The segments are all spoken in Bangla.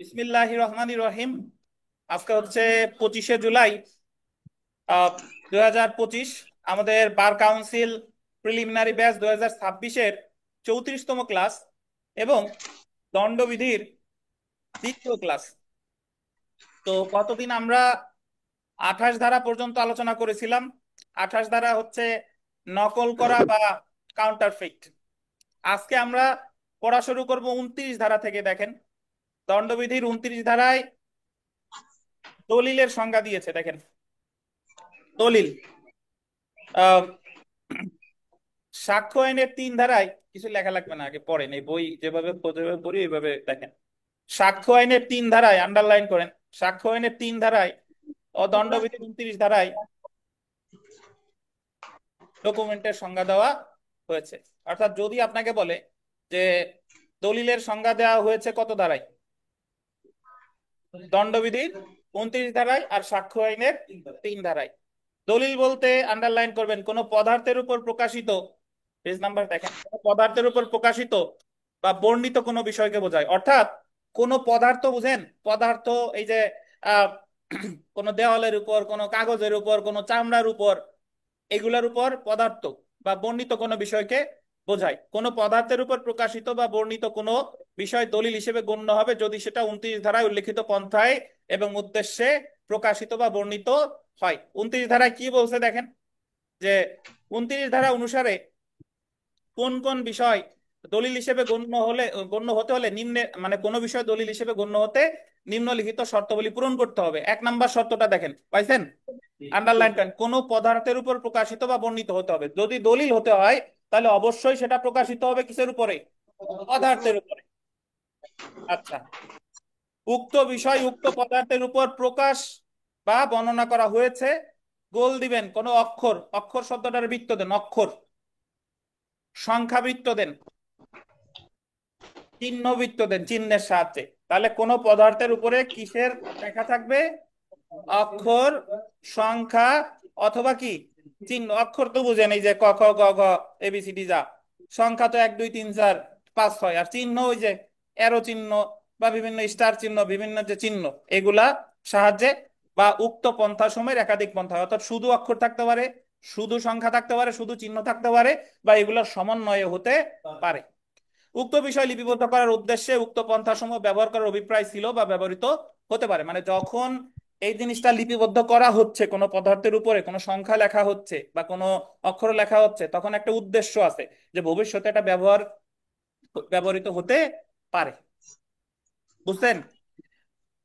বিসমিল্লাহির রহমানির রহিম। আজকে হচ্ছে 25শে জুলাই, 2025। আমাদের বার কাউন্সিল প্রিলিমিনারি ব্যাচ 2026-এর 34তম ক্লাস এবং দণ্ডবিধির দ্বিতীয় ক্লাস। তো কতদিন আমরা 28 ধারা পর্যন্ত আলোচনা করেছিলাম। 28 ধারা হচ্ছে নকল করা বা কাউন্টারফেক্ট। আজকে আমরা পড়া শুরু করব 29 ধারা থেকে। দেখেন, দণ্ডবিধির 29 ধারায় দলিলের সংজ্ঞা দিয়েছে। দেখেন, দলিল আহ, সাক্ষ্য আইনের 3 ধারায় কিছু লেখা লাগবে না, আগে পড়েন এই বই যেভাবে পড়ি এইভাবে দেখেন। সাক্ষ্য আইনের 3 ধারায় আন্ডারলাইন করেন। সাক্ষ্য আইনের 3 ধারায় ও দণ্ডবিধির 29 ধারায় ডকুমেন্টের সংজ্ঞা দেওয়া হয়েছে। অর্থাৎ যদি আপনাকে বলে যে দলিলের সংজ্ঞা দেওয়া হয়েছে কত ধারায়, দণ্ডবিধির 29 ধারায় আর সাক্ষ্য আইনের 3 ধারায়। দলিল বলতে আন্ডারলাইন করবেন কোন পদার্থের উপর প্রকাশিত, পেজ নাম্বার দেখেন, কোন পদার্থের উপর প্রকাশিত বা বর্ণিত কোনো বিষয়কে বোঝায়। অর্থাৎ কোন পদার্থ, বুঝেন পদার্থ, এই যে আহ কোন দেওয়ালের উপর, কোন কাগজের উপর, কোন চামড়ার উপর, এগুলোর উপর পদার্থ বা বর্ণিত কোনো বিষয়কে বোঝায়। কোন পদার্থের উপর প্রকাশিত বা বর্ণিত কোনো বিষয় দলিল হিসেবে গণ্য হবে যদি সেটা 29 ধারায় উল্লেখিত পন্থায় এবং উদ্দেশ্যে প্রকাশিত বা বর্ণিত হয়। 29 ধারায় কি বলছে দেখেন, যে 29 ধারা অনুসারে কোন কোন বিষয় দলিল হিসেবে গণ্য হতে হলে নিম্নে, মানে কোন বিষয় দলিল হিসেবে গণ্য হতে নিম্নলিখিত শর্তাবলী পূরণ করতে হবে। 1 নম্বর শর্তটা দেখেন, পাইছেন? আন্ডারলাইন করেন, কোন পদার্থের উপর প্রকাশিত বা বর্ণিত হতে হবে। যদি দলিল হতে হয় তাহলে অবশ্যই সেটা প্রকাশিত হবে কিসের উপরে? পদার্থের উপরে। আচ্ছা, উক্ত বিষয় উক্ত পদার্থের উপর প্রকাশ বা বর্ণনা করা হয়েছে, গোল দিবেন কোন অক্ষর, অক্ষর শব্দটার বৃত্ত দেন, অক্ষর, সংখ্যা বৃত্ত দেন, চিহ্ন বৃত্ত দেন চিহ্নের সাহায্যে। তাহলে কোন পদার্থের উপরে কিসের লেখা থাকবে? অক্ষর, সংখ্যা, অথবা কি চিহ্ন। অক্ষর তো বুঝেন, এই যে ক খ গ ঘ এবিসিডি যা। সংখ্যা তো 1 2 3 4 5 6। আর চিহ্ন ওই যে অ্যারো চিহ্ন বা বিভিন্ন স্টার চিহ্ন, বিভিন্ন যে চিহ্ন, এগুলা সাহায্যে বা উক্ত পন্থা সময়ের একাধিক পন্থা, অর্থাৎ শুধু অক্ষর থাকতে পারে, শুধু সংখ্যা থাকতে পারে, শুধু চিহ্ন থাকতে পারে, বা এগুলোর সমন্বয়ে হতে পারে। উক্ত বিষয় লিপিবদ্ধ করার উদ্দেশ্যে উক্ত পন্থাসমূহ ব্যবহার করার অভিপ্রায় ছিল বা ব্যবহৃত হতে পারে। মানে যখন এই জিনিসটা লিপিবদ্ধ করা হচ্ছে, কোনো পদার্থের উপরে কোনো সংখ্যা লেখা হচ্ছে বা কোনো অক্ষর লেখা হচ্ছে, তখন একটা উদ্দেশ্য আছে যে ভবিষ্যতে এটা ব্যবহৃত হতে পারে। বুঝছেন?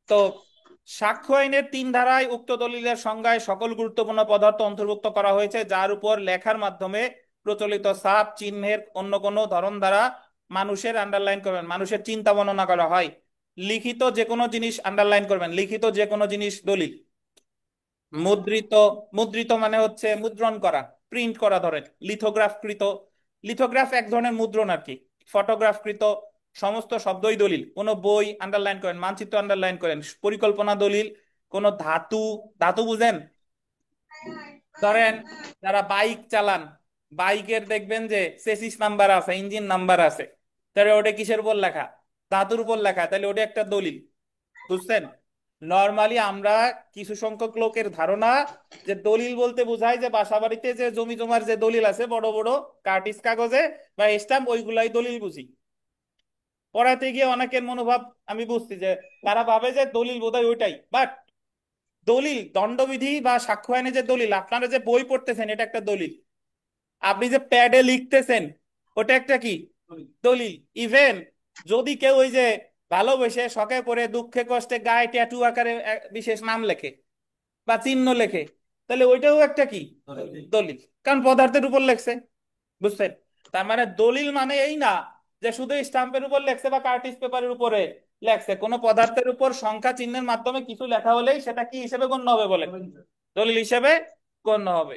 তো সাক্ষ্য আইনের 3 ধারায় উক্ত দলিলের সংজ্ঞায় সকল গুরুত্বপূর্ণ পদার্থ অন্তর্ভুক্ত করা হয়েছে যার উপর লেখার মাধ্যমে প্রচলিত ছাপ চিহ্নের অন্য কোনো ধরন দ্বারা মানুষের, আন্ডারলাইন করবেন, মানুষের চিন্তা বর্ণনা করা হয়। লিখিত যে কোনো জিনিস, আন্ডারলাইন করবেন, লিখিত যে কোনো জিনিস দলিল। মুদ্রিত, মুদ্রিত মানে হচ্ছে মুদ্রণ করা, প্রিন্ট করা, ধরেন লিথোগ্রাফ কৃত। লিথোগ্রাফ এক ধরনের মুদ্রণ আর কি। ফটোগ্রাফ কৃত সমস্ত শব্দই দলিল। কোন বই, আন্ডারলাইন করেন, মানচিত্র আন্ডারলাইন করেন, পরিকল্পনা দলিল। কোন ধাতু, ধাতু বুঝেন? ধরেন যারা বাইক চালান, বাইকের দেখবেন যে চেসিস নাম্বার আছে, ইঞ্জিন নাম্বার আছে, তাহলে ওটা কিসের উপর লেখা? ধাতুর উপর লেখা, তাহলে ওটা একটা দলিল। বুঝছেন? নর্মালি আমরা কিছু সংখ্যক লোকের ধারণা যে দলিল বলতে বোঝায় যে বাসা বাড়িতে যে জমি জমার যে দলিল আছে বড় বড় কার্টিস কাগজে বা স্ট্যাম্প, ওইগুলাই দলিল বুঝি। পড়াতে গিয়ে অনেকের মনোভাব আমি বুঝছি যে তারা ভাবে যে দলিল বোধহয় ওইটাই, বাট দলিল, দণ্ডবিধি বা সাক্ষ্য আইনে যে দলিল, আপনারা যে বই পড়তেছেন এটা একটা দলিল। আপনি যে প্যাডে লিখতেছেন ওটা একটা কি? দলিল। ইভেন যদি কেউ ওই যে ভালোবেসে শখে পড়ে দুঃখে কষ্টে গায়ে ট্যাটু আকারে বিশেষ নাম লেখে বা চিহ্ন লেখে, তাহলে ওইটাও একটা কি? দলিল। কারণ পদার্থের উপর লেখছে। বুঝছেন? তার মানে দলিল মানে এই না যে শুধু স্টাম্পের উপর লেখছে বা কার্টিস পেপারের উপরে লেখছে। কোনো পদার্থের উপর সংখ্যা চিহ্নের মাধ্যমে কিছু লেখা হলেই সেটা কি হিসেবে গণ্য হবে বলে? দলিল হিসেবে গণ্য হবে।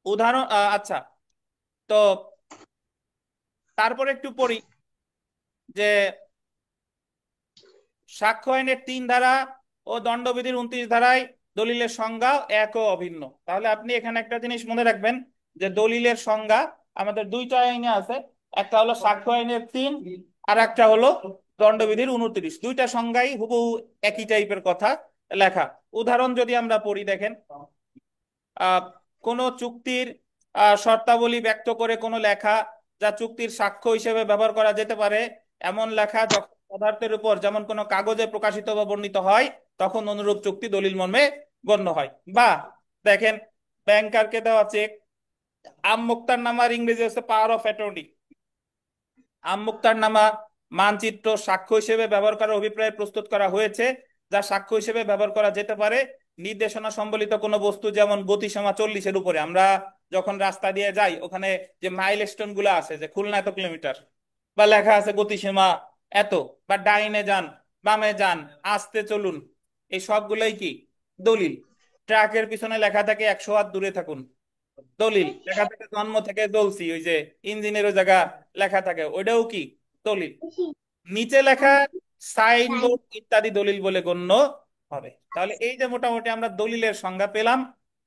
উদাহরণ, আচ্ছা, তো তারপরে একটু পড়ি যে সাক্ষ্য আইনের 3 ধারা ও দণ্ডবিধির 29 ধারায় দলিলের সংজ্ঞা এক ও অভিন্ন। তাহলে আপনি এখানে একটা জিনিস মনে রাখবেন যে দলিলের সংজ্ঞা আমাদের দুইটা আইনে আছে। একটা হলো সাক্ষ্য আইনের 3, আর একটা হলো দণ্ডবিধির 29, দুইটা সংজ্ঞাই হুবহু একই টাইপের কথা লেখা। উদাহরণ যদি আমরা পড়ি, দেখেন, আহ কোনো চুক্তির শর্তাবলী ব্যক্ত করে কোনো লেখা যা চুক্তির সাক্ষ্য হিসেবে ব্যবহার করা যেতে পারে, এমন লেখা যখন পদার্থের উপর যেমন কোনো কাগজে প্রকাশিত বা বর্ণিত হয়, তখন অনুরূপ চুক্তি দলিল মর্মে গণ্য হয়। বা দেখেন, ব্যাংকারকে দেওয়া চেক, আম মুক্তারনামার ইংরেজি হচ্ছে পাওয়ার অফ অ্যাটর্নি। আম মুক্তারনামা মানচিত্র সাক্ষ্য হিসেবে ব্যবহার করার অভিপ্রায় প্রস্তুত করা হয়েছে, যা সাক্ষ্য হিসেবে ব্যবহার করা যেতে পারে নির্দেশনা সম্বলিত কোনো বস্তু, যেমন গতিসীমা 40-এর উপরে। আমরা যখন রাস্তা দিয়ে যাই, ওখানে যে মাইলস্টোন গুলো আছে, যে খুলনা এত কিলোমিটার, বা লেখা আছে গতিসীমা এত, বা ডাইনে যান, বামে যান, আস্তে চলুন, এই সবগুলোই কি দলিল। ট্রাকের পিছনে লেখা থাকে 100 হাত দূরে থাকুন, দলিল। লেখা থাকে জন্ম থেকে জ্বলছি, ওই যে ইঞ্জিনের ওই জায়গা লেখা থাকে, ওইটাও কি দলিল। নিচে লেখা সাইনবোর্ড ইত্যাদি দলিল বলে গণ্য হবে। তাহলে এই যে মোটামুটি আমরা দলিলের সংজ্ঞা পেলাম।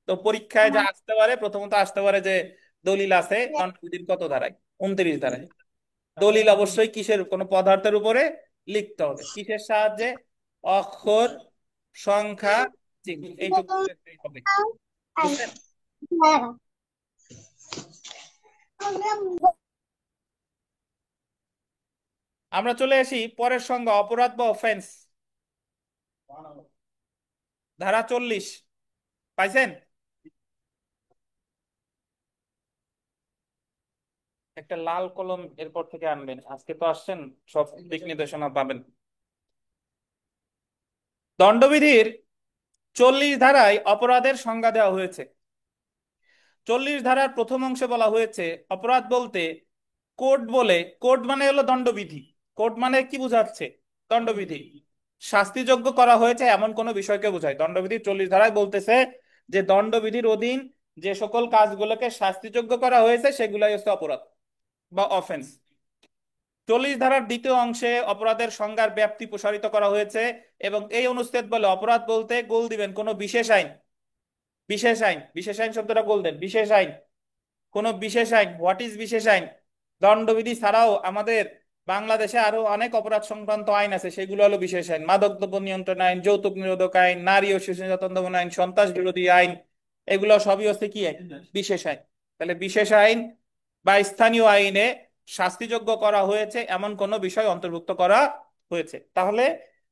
তো পরীক্ষায় যা আসতে পারে, প্রথমত আসতে পারে যে দলিল আছে দণ্ডবিধির কত ধারায়, 29 ধারায়। দলিল অবশ্যই কিসের, কোনো পদার্থের উপরে লিখতে হবে, কিসের সাহায্যে? অক্ষর, সংখ্যা, চিহ্ন, এইটুকু লিখতেই হবে। বুঝছেন? আমরা চলে আসি পরের সংজ্ঞা, অপরাধ বা অফেন্স। ধারা 40 পাইছেন? একটা লাল কলম এরপর থেকে আনবেন, আজকে তো আসছেন, সব দিক নির্দেশনা পাবেন। দণ্ডবিধির 40 ধারায় অপরাধের সংজ্ঞা দেওয়া হয়েছে। 40 ধারার প্রথম অংশে বলা হয়েছে অপরাধ বলতে কোড বলে, কোড মানে হলো দণ্ডবিধি, কোড মানে কি বোঝাচ্ছে? দণ্ডবিধি শাস্তিযোগ্য করা হয়েছে এমন কোন বিষয়কে বোঝায়। দণ্ডবিধির 40 ধারায় বলতেছে যে দণ্ডবিধির অধীন যে সকল কাজগুলোকে শাস্তিযোগ্য করা হয়েছে সেগুলাই হচ্ছে অপরাধ বা অফেন্স। 40 ধারার দ্বিতীয় অংশে অপরাধের সংজ্ঞার ব্যাপ্তি প্রসারিত করা হয়েছে, এবং এই অনুচ্ছেদ বলে অপরাধ বলতে গোল দিবেন কোন বিশেষ আইন। বিশেষ আইন, বিশেষ আইন শব্দটা গোল দেন, বিশেষ আইন, কোন বিশেষ আইন। হোয়াট ইজ বিশেষ আইন? দণ্ডবিধি ছাড়াও আমাদের বাংলাদেশে আরো অনেক অপরাধ সংক্রান্ত আইন আছে, সেগুলো হলো বিশেষ আইন। মাদকদ্রব্য নিয়ন্ত্রণ আইন, যৌতুক নিরোধক আইন, নারী ও শিশু নির্যাতন দমন আইন, সন্ত্রাস বিরোধী আইন, এগুলো সবই হচ্ছে কি আইন? বিশেষ আইন। তাহলে বিশেষ আইন বা স্থানীয় আইনে শাস্তিযোগ্য করা হয়েছে এমন কোন বিষয় অন্তর্ভুক্ত করা হয়েছে। তাহলে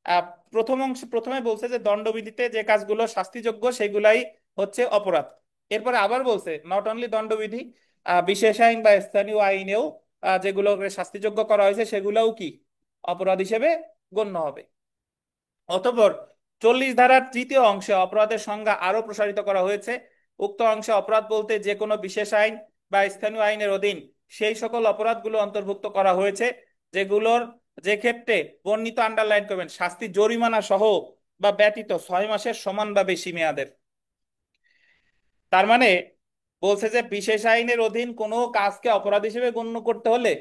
আহ প্রথম অংশ প্রথমে বলছে যে দণ্ডবিধিতে যে কাজগুলো শাস্তিযোগ্য সেগুলাই হচ্ছে অপরাধ। এরপরে আবার বলছে নট অনলি দণ্ডবিধি, বিশেষ আইন বা স্থানীয় আইনেও যেগুলো শাস্তিযোগ্য করা হয়েছে সেগুলোও কি অপরাধ হিসেবে গণ্য হবে। অতঃপর 40 ধারার তৃতীয় অংশে অপরাধের সংজ্ঞা আরো প্রসারিত করা হয়েছে। উক্ত অংশে অপরাধ বলতে যে কোনো বিশেষ আইন বা স্থানীয় আইনের অধীন সেই সকল অপরাধগুলো অন্তর্ভুক্ত করা হয়েছে যেগুলোর, যে ক্ষেত্রে বর্ণিত, আন্ডারলাইন করবেন, শাস্তি জরিমানা সহ বা ব্যতীত 6 মাসের সমান বা বেশি মেয়াদের। তার মানে বলছে যে বিশেষ আইনের অধীন কোনো কাজকে অপরাধ হিসেবে গণ্য করতে হলে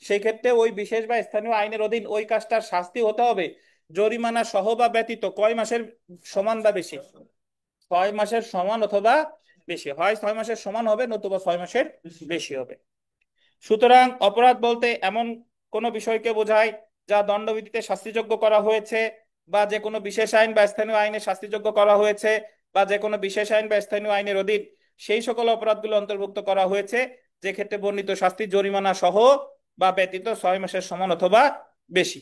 সেই ক্ষেত্রে ওই বিশেষ বা স্থানীয় আইনের অধীন ওই কাজটার শাস্তি হতে হবে জরিমানা সহ বা ব্যতীত কয় মাসের সমান বা বেশি? 6 মাসের সমান অথবা বেশি হয়, 6 মাসের সমান হবে, নতুবা 6 মাসের বেশি হবে। সুতরাং অপরাধ বলতে এমন কোন বিষয়কে বোঝায় যা দণ্ডবিধিতে শাস্তিযোগ্য করা হয়েছে, বা যে কোনো বিশেষ আইন বা স্থানীয় আইনে শাস্তিযোগ্য করা হয়েছে, বা যে কোনো বিশেষ আইন বা স্থানীয় আইনের অধীন সেই সকল অপরাধগুলো অন্তর্ভুক্ত করা হয়েছে যে ক্ষেত্রে বর্ণিত শাস্তি জরিমানা সহ বা ব্যতীত 6 মাসের সমান অথবা বেশি।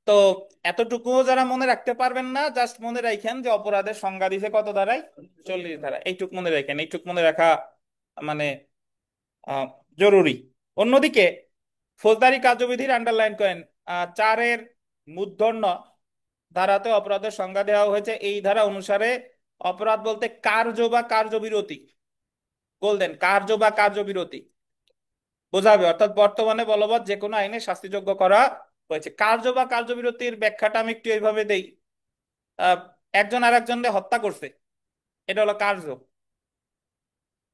তো এতটুকুও যারা মনে রাখতে পারবেন না, জাস্ট মনে রাখেন যে অপরাধের সংজ্ঞা দিছে কত ধারায়? 40 ধারা। এইটুক মনে রাখেন, এইটুক মনে রাখা মানে আহ, জরুরি। অন্যদিকে ফৌজদারি কার্যবিধির আন্ডারলাইন করেন 4-এর মূর্ধন্য ধারাতে অপরাধের সংজ্ঞা দেওয়া হয়েছে। এই ধারা অনুসারে অপরাধ বলতে কার্য বা কার্যবিরতি, বলতেন কার্য বা কার্যবিরতি বোঝাবে, অর্থাৎ বর্তমানে বলবৎ যে কোনো আইনে শাস্তিযোগ্য করা হয়েছে। কার্য বা কার্যবিরতির ব্যাখ্যাটা আমি একটু এইভাবে দেই। আহ, একজন আর একজনকে হত্যা করছে, এটা হলো কার্য।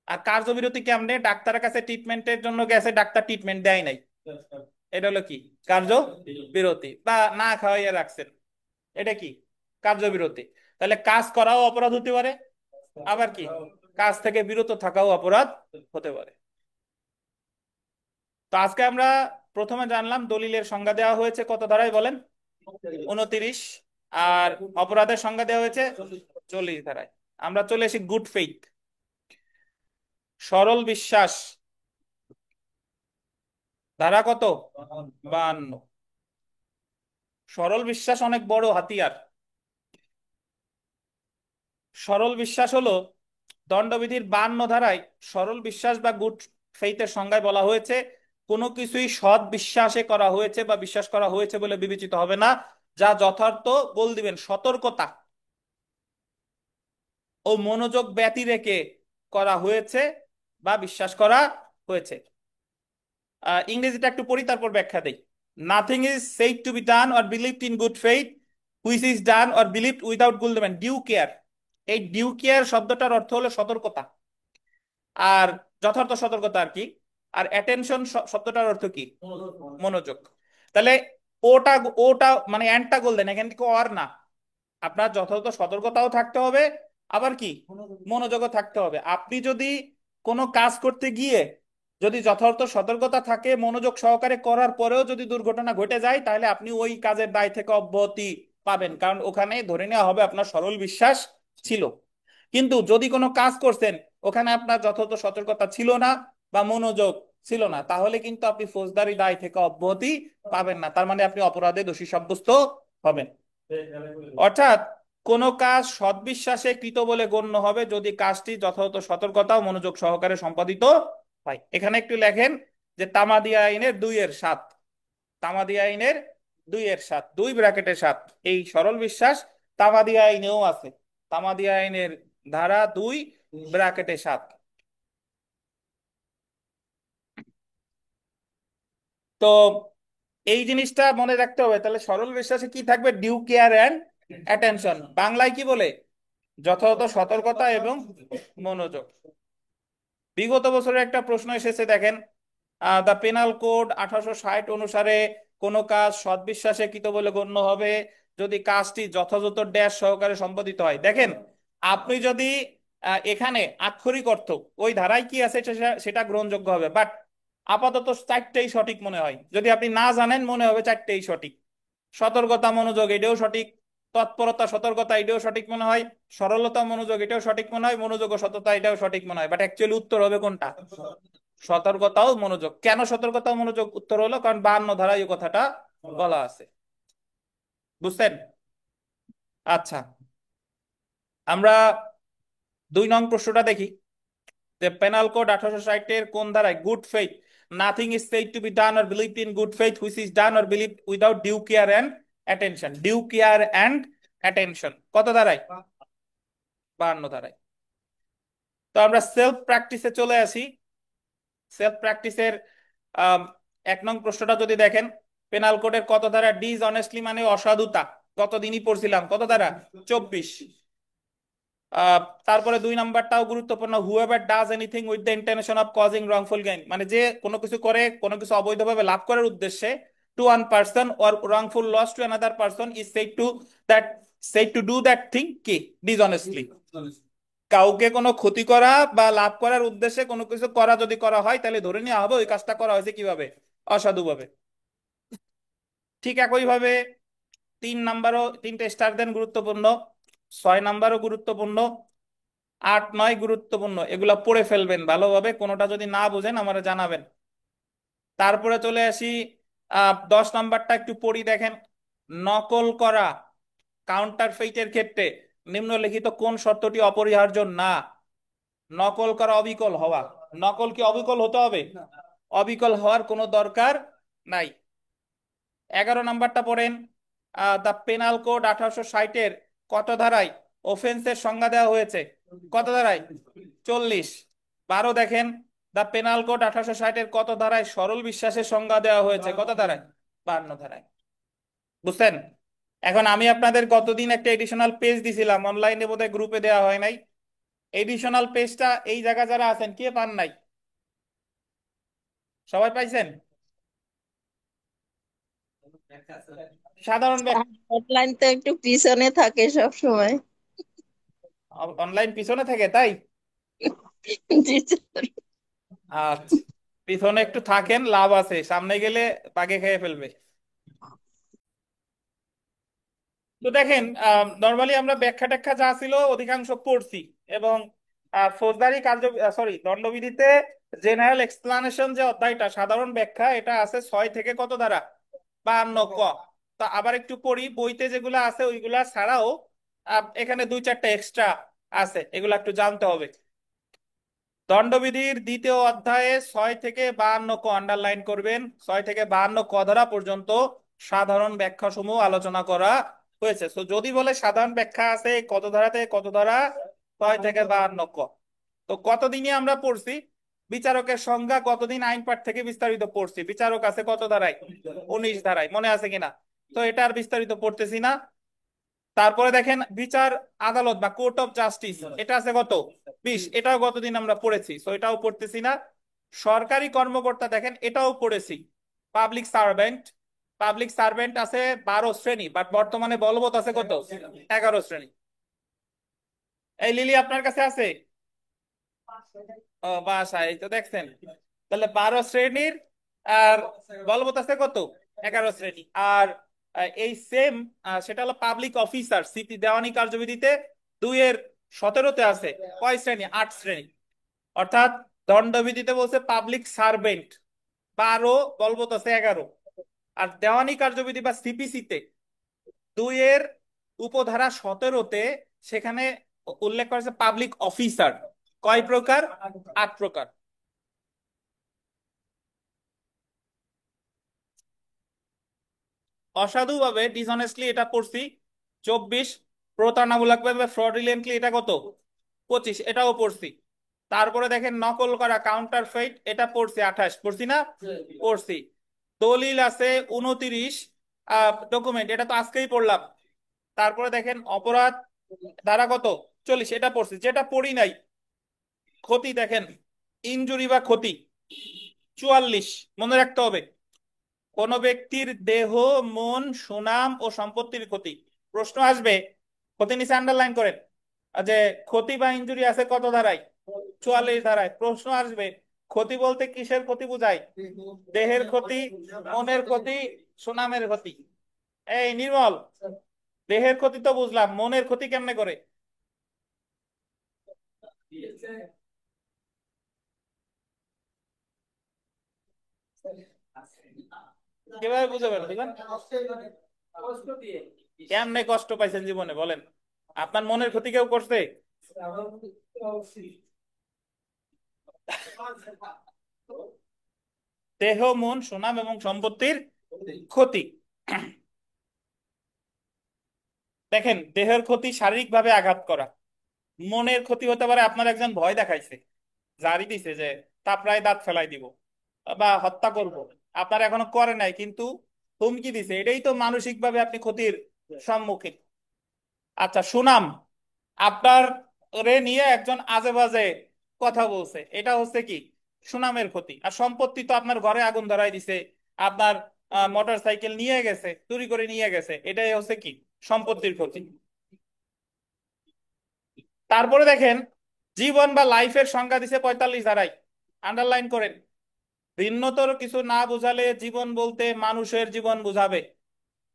আর কার্যবিরতি কেমনে? ডাক্তারের কাছে ট্রিটমেন্টের জন্য গেছে, ডাক্তার ট্রিটমেন্ট দেয় নাই, এটা হলো কি কার্য বিরতি। বা না খাওয়াইয়া রাখছেন, এটা কি কার্যবিরতি। তাহলে কাজ করাও অপরাধ হতে পারে, আবার কি কাজ থেকে বিরত থাকাও অপরাধ হতে পারে। তো আজকে আমরা প্রথমে জানলাম দলিলের সংজ্ঞা দেওয়া হয়েছে কত ধারায় বলেন, 29। আর অপরাধের সংজ্ঞা দেওয়া হয়েছে 40 ধারায়। আমরা চলে আসি গুড ফেইথ, সরল বিশ্বাস, ধারা কত, 52। সরল বিশ্বাস অনেক বড় হাতিয়ার। সরল বিশ্বাস হলো দণ্ডবিধির 52 ধারায় সরল বিশ্বাস বা গুড ফেইথের সংজ্ঞায় বলা হয়েছে কোনো কিছুই সৎ বিশ্বাসে করা হয়েছে বা বিশ্বাস করা হয়েছে বলে বিবেচিত হবে না, যা যথার্থ, বল দিবেন, সতর্কতা ও মনোযোগ ব্যতি রেখে করা হয়েছে বা বিশ্বাস করা হয়েছে। ইংরেজিটা একটু পড়ি তারপর ব্যাখ্যা দেই। Nothing is said to be done or believed in good faith which is done or believed without good due care. এই ডিউ কেয়ার শব্দটার অর্থ হলো সতর্কতা আর যথার্থ সতর্কতা আর কি। আর অ্যাটেনশন শব্দটার অর্থ কি, মনোযোগ। তাহলে ওটা ওটা মানে অ্যান্ডটা গোল্ডেন, এখান থেকে আর না, আপনার যথাযথ সতর্কতাও থাকতে হবে, আবার কি মনোযোগও থাকতে হবে। আপনি যদি কোনো কাজ করতে গিয়ে যদি যথাযথ সতর্কতা থাকে, মনোযোগ সহকারে করার পরেও যদি দুর্ঘটনা ঘটে যায়, তাহলে আপনি ওই কাজের দায় থেকে অব্যাহতি পাবেন, কারণ ওখানে ধরে নেওয়া হবে আপনার সরল বিশ্বাস ছিল। কিন্তু যদি কোনো কাজ করছেন ওখানে আপনার যথাযথ সতর্কতা ছিল না বা মনোযোগ ছিল না, তাহলে কিন্তু আপনি ফৌজদারি দায় থেকে অব্যাহতি পাবেন না, তার মানে আপনি অপরাধে দোষী সাব্যস্ত হবেন। অর্থাৎ কোন কাজ সৎবিশ্বাসে কৃত বলে গণ্য হবে যদি কাজটি যথাযথ সতর্কতা ও মনোযোগ সহকারে সম্পাদিত হয়। এখানে একটু লেখেন যে তামাদি আইনের 2-7, তামাদি আইনের 2-7, 2 ব্র্যাকেটে 7, এই সরল বিশ্বাস তামাদি আইনেও আছে। তামাদি আইনের ধারা 2 ব্র্যাকেটে 7। তো এই জিনিসটা মনে রাখতে হবে। তাহলে সরল বিশ্বাসে কি থাকবে, ডিউ কেয়ার অ্যান্ড অ্যাটেনশন, বাংলায় কি বলে, যথাযথ সতর্কতা এবং মনোযোগ। বিগত বছরের একটা প্রশ্ন এসেছে দেখেন, দ্য পেনাল কোড 1860 অনুসারে কোন কাজ সৎবিশ্বাসে কৃত বলে গণ্য হবে যদি কাজটি যথাযথ ড্যাশ সহকারে সম্পাদিত হয়। দেখেন, আপনি যদি এখানে আক্ষরিক অর্থ ওই ধারায় কি আছে সেটা সেটা গ্রহণযোগ্য হবে, বাট আপাতত চারটেই সঠিক মনে হয়। যদি আপনি না জানেন মনে হবে চারটেই সঠিক। সতর্কতা মনোযোগ এটাও সঠিক, তৎপরতা সতর্কতা এটাও সঠিক মনে হয়, সরলতা মনোযোগ এটাও সঠিক মনে হয়, মনোযোগ ও সততা এটাও সঠিক মনে হয়, বাট অ্যাকচুয়ালি উত্তর হবে কোনটা, সতর্কতাও মনোযোগ। কেন সতর্কতা ও মনোযোগ উত্তর হলো, কারণ 52 ধারায় এই কথাটা বলা আছে। বুঝছেন? আচ্ছা, আমরা 2 নং প্রশ্নটা দেখি যে পেনাল কোড 1860-এর কোন ধারায় good faith, nothing is said to be done or believed in good faith which is done or believed without due care and attention, due care and attention কত ধারায়, 52 ধারায়। তো আমরা সেলফ প্র্যাকটিসে চলে আসি। সেলফ প্র্যাকটিসের 1 নং প্রশ্নটা যদি দেখেন, পেনাল কোডের কত ধারা, ডিজ অনেস্টলি মানে অসাধুতা, কতদিনই পড়ছিলাম, কত ধারা, 24। তারপরে 2 নাম্বারটাও গুরুত্বপূর্ণ, whoever does anything with the intention of causing wrongful gain, মানে যে কোনো কিছু করে কোনো কিছু অবৈধভাবে লাভ করার উদ্দেশ্যে, to one person or wrongful loss to another person is that said to do that thing কি, ডিসঅনেস্টলি। কাউকে কোনো ক্ষতি করা বা লাভ করার উদ্দেশ্যে কোনো কিছু করা যদি করা হয়, তাহলে ধরে নেওয়া হবে ওই কাজটা করা হয়েছে কিভাবে, অসাধুভাবে। ঠিক একইভাবে 3 নাম্বারও, 3টে স্টার দেন, গুরুত্বপূর্ণ। 6 নাম্বারও গুরুত্বপূর্ণ। 8, 9 গুরুত্বপূর্ণ, এগুলা পড়ে ফেলবেন ভালোভাবে, কোনোটা যদি না বুঝেন আমারে জানাবেন। তারপরে চলে আসি 10 নাম্বারটা একটু পড়ি দেখেন, নকল করা, কাউন্টার ফেইটের ক্ষেত্রে নিম্নলিখিত কোন শর্তটি অপরিহার্য না, নকল করা অবিকল হওয়া। নকল কি অবিকল হতে হবে, অবিকল হওয়ার কোনো দরকার নাই। 11 নাম্বারটা পড়েন, দ্য পেনাল কোড 1860-এর কত ধারায় অফেন্সের সংজ্ঞা দেওয়া হয়েছে, কত ধারায়, 40। 12 দেখেন, দ্য পেনাল কোড 1860-এর কত ধারায় সরল বিশ্বাসের সংজ্ঞা দেওয়া হয়েছে, কত ধারায়, 52 ধারায়। বুঝছেন? এখন আমি আপনাদের গতদিন একটা এডিশনাল পেজ দিছিলাম, অনলাইনে বোধহয় গ্রুপে দেওয়া হয় নাই। এডিশনাল পেজটা এই জায়গা যারা আছেন কে পান নাই, সবাই পাইছেন? সাধারণ অনলাইন তো একটু পিছনে থাকে সব সময়। অনলাইন পিছনে থাকে তাই? জি স্যার। আচ্ছা, পিছনে একটু থাকেন, লাভ আছে, সামনে গেলে বাগে খেয়ে ফেলবে। তো দেখেন, নর্মালি আমরা ব্যাখ্যা ট্যাখ্যা যা ছিল অধিকাংশ পড়ছি। এবং ফৌজদারি কার্য, সরি, দণ্ডবিধিতে জেনারেল এক্সপ্লানেশন যে অধ্যায়টা, সাধারণ ব্যাখ্যা, এটা আছে 6 থেকে কত ধারা, 52 ক। তো আবার একটু পড়ি, বইতে যেগুলো আছে ওইগুলা ছাড়াও এখানে 2-4টা এক্সট্রা আছে, এগুলো একটু জানতে হবে। দণ্ডবিধির দ্বিতীয় অধ্যায়ে 6 থেকে 52 ক আন্ডারলাইন করবেন। 6 থেকে 52 ক ধারা পর্যন্ত সাধারণ ব্যাখ্যা সমূহ আলোচনা করা হয়েছে। তো যদি বলে সাধারণ ব্যাখ্যা আছে কত ধারাতে, কত ধারা, 6 থেকে 52 ক। তো কতদিনই আমরা পড়ছি, বিচারকের সংজ্ঞা কতদিন আইন পাঠ থেকে বিস্তারিত পড়ছি। বিচারক আছে কত ধারায়, 19 ধারায়, মনে আছে কিনা? তো এটা আর বিস্তারিত পড়তেছি না। তারপরে দেখেন বিচার আদালত বা কোর্ট অফ জাস্টিস, এটা আছে কত, 20, এটাও গতদিন আমরা পড়েছি, তো এটাও পড়তেছি না। সরকারি কর্মকর্তা দেখেন, এটাও পড়েছি। পাবলিক সার্ভেন্ট, পাবলিক সার্ভেন্ট আছে 12 শ্রেণী, বাট বর্তমানে বলবৎ আছে কত, 11 শ্রেণী। এই লিলি আপনার কাছে আছে? ও বাসায়, এই তো দেখছেন। তাহলে 12 শ্রেণীর, আর বলবৎ আছে কত, 11 শ্রেণী। আর এই সেম, সেটা হলো পাবলিক অফিসার, সিটি দেওয়ানি কার্যবিধিতে 2-এর 17-তে আছে কয় শ্রেণী, 8 শ্রেণী। অর্থাৎ দণ্ডবিধিতে বলছে পাবলিক সার্ভেন্ট 12, বলবৎ আছে 11। আর দেওয়ানি কার্যবিধি বা সিপিসিতে 2-এর উপধারা 17-তে সেখানে উল্লেখ করেছে পাবলিক অফিসার কয় প্রকার, 8 প্রকার। অসাধুভাবে, ডিসঅনেস্টলি, এটা পড়ছি 24। প্রতারণামূলক ভাবে, ফ্রডুলেন্টলি, এটা কত, 25, এটাও পড়ছি। তারপরে দেখেন নকল করা, কাউন্টার ফেইট, এটা পড়ছি 28, পড়ছি না, পড়ছি। দলিল আছে 29, ডকুমেন্ট, এটা তো আজকেই পড়লাম। তারপরে দেখেন অপরাধ ধারা কত, 40, এটা পড়ছি। যেটা পড়ি নাই, ক্ষতি দেখেন, ইনজুরি বা ক্ষতি 44, মনে রাখতে হবে। কোন ব্যক্তির দেহ, মন, সুনাম ও সম্পত্তির ক্ষতি। প্রশ্ন আসবে, ক্ষতি নিচে আন্ডারলাইন করেন, যে ক্ষতি বা ইনজুরি আছে কত ধারায়, 44 ধারায়। প্রশ্ন আসবে, ক্ষতি বলতে কিসের ক্ষতি বোঝায়, দেহের ক্ষতি, মনের ক্ষতি, সুনামের ক্ষতি। এই নির্মল, দেহের ক্ষতি তো বুঝলাম, মনের ক্ষতি কেমনে করে? কিভাবে বুঝাবেন, বুঝলেন? কেমনে কষ্ট পাইছেন জীবনে বলেন? আপনার মনের ক্ষতি কেউ করছে? দেহ, মন, সুনাম এবং সম্পত্তির ক্ষতি। দেখেন, দেহের ক্ষতি শারীরিকভাবে আঘাত করা। মনের ক্ষতি হতে পারে আপনার একজন ভয় দেখাইছে, জারি দিছে যে থাপড়ায় দাঁত ফেলাই দিব বা হত্যা করব, আপনার এখনো করে নাই কিন্তু হুমকি দিছে, এটাই তো মানসিক ভাবে আপনি ক্ষতির সম্মুখীন। আচ্ছা, সুনাম, আপনার রে নিয়ে একজন আজে বাজে কথা বলছে, এটা হচ্ছে কি, সুনামের ক্ষতি। আর সম্পত্তি তো আপনার ঘরে আগুন ধরাই দিছে, আপনার মোটর সাইকেল নিয়ে গেছে, চুরি করে নিয়ে গেছে, এটাই হচ্ছে কি, সম্পত্তির ক্ষতি। তারপরে দেখেন, জীবন বা লাইফের সংজ্ঞা দিছে 45 ধারায়, আন্ডারলাইন করেন। ভিন্নতর কিছু না বোঝালে জীবন বলতে মানুষের জীবন বুঝাবে।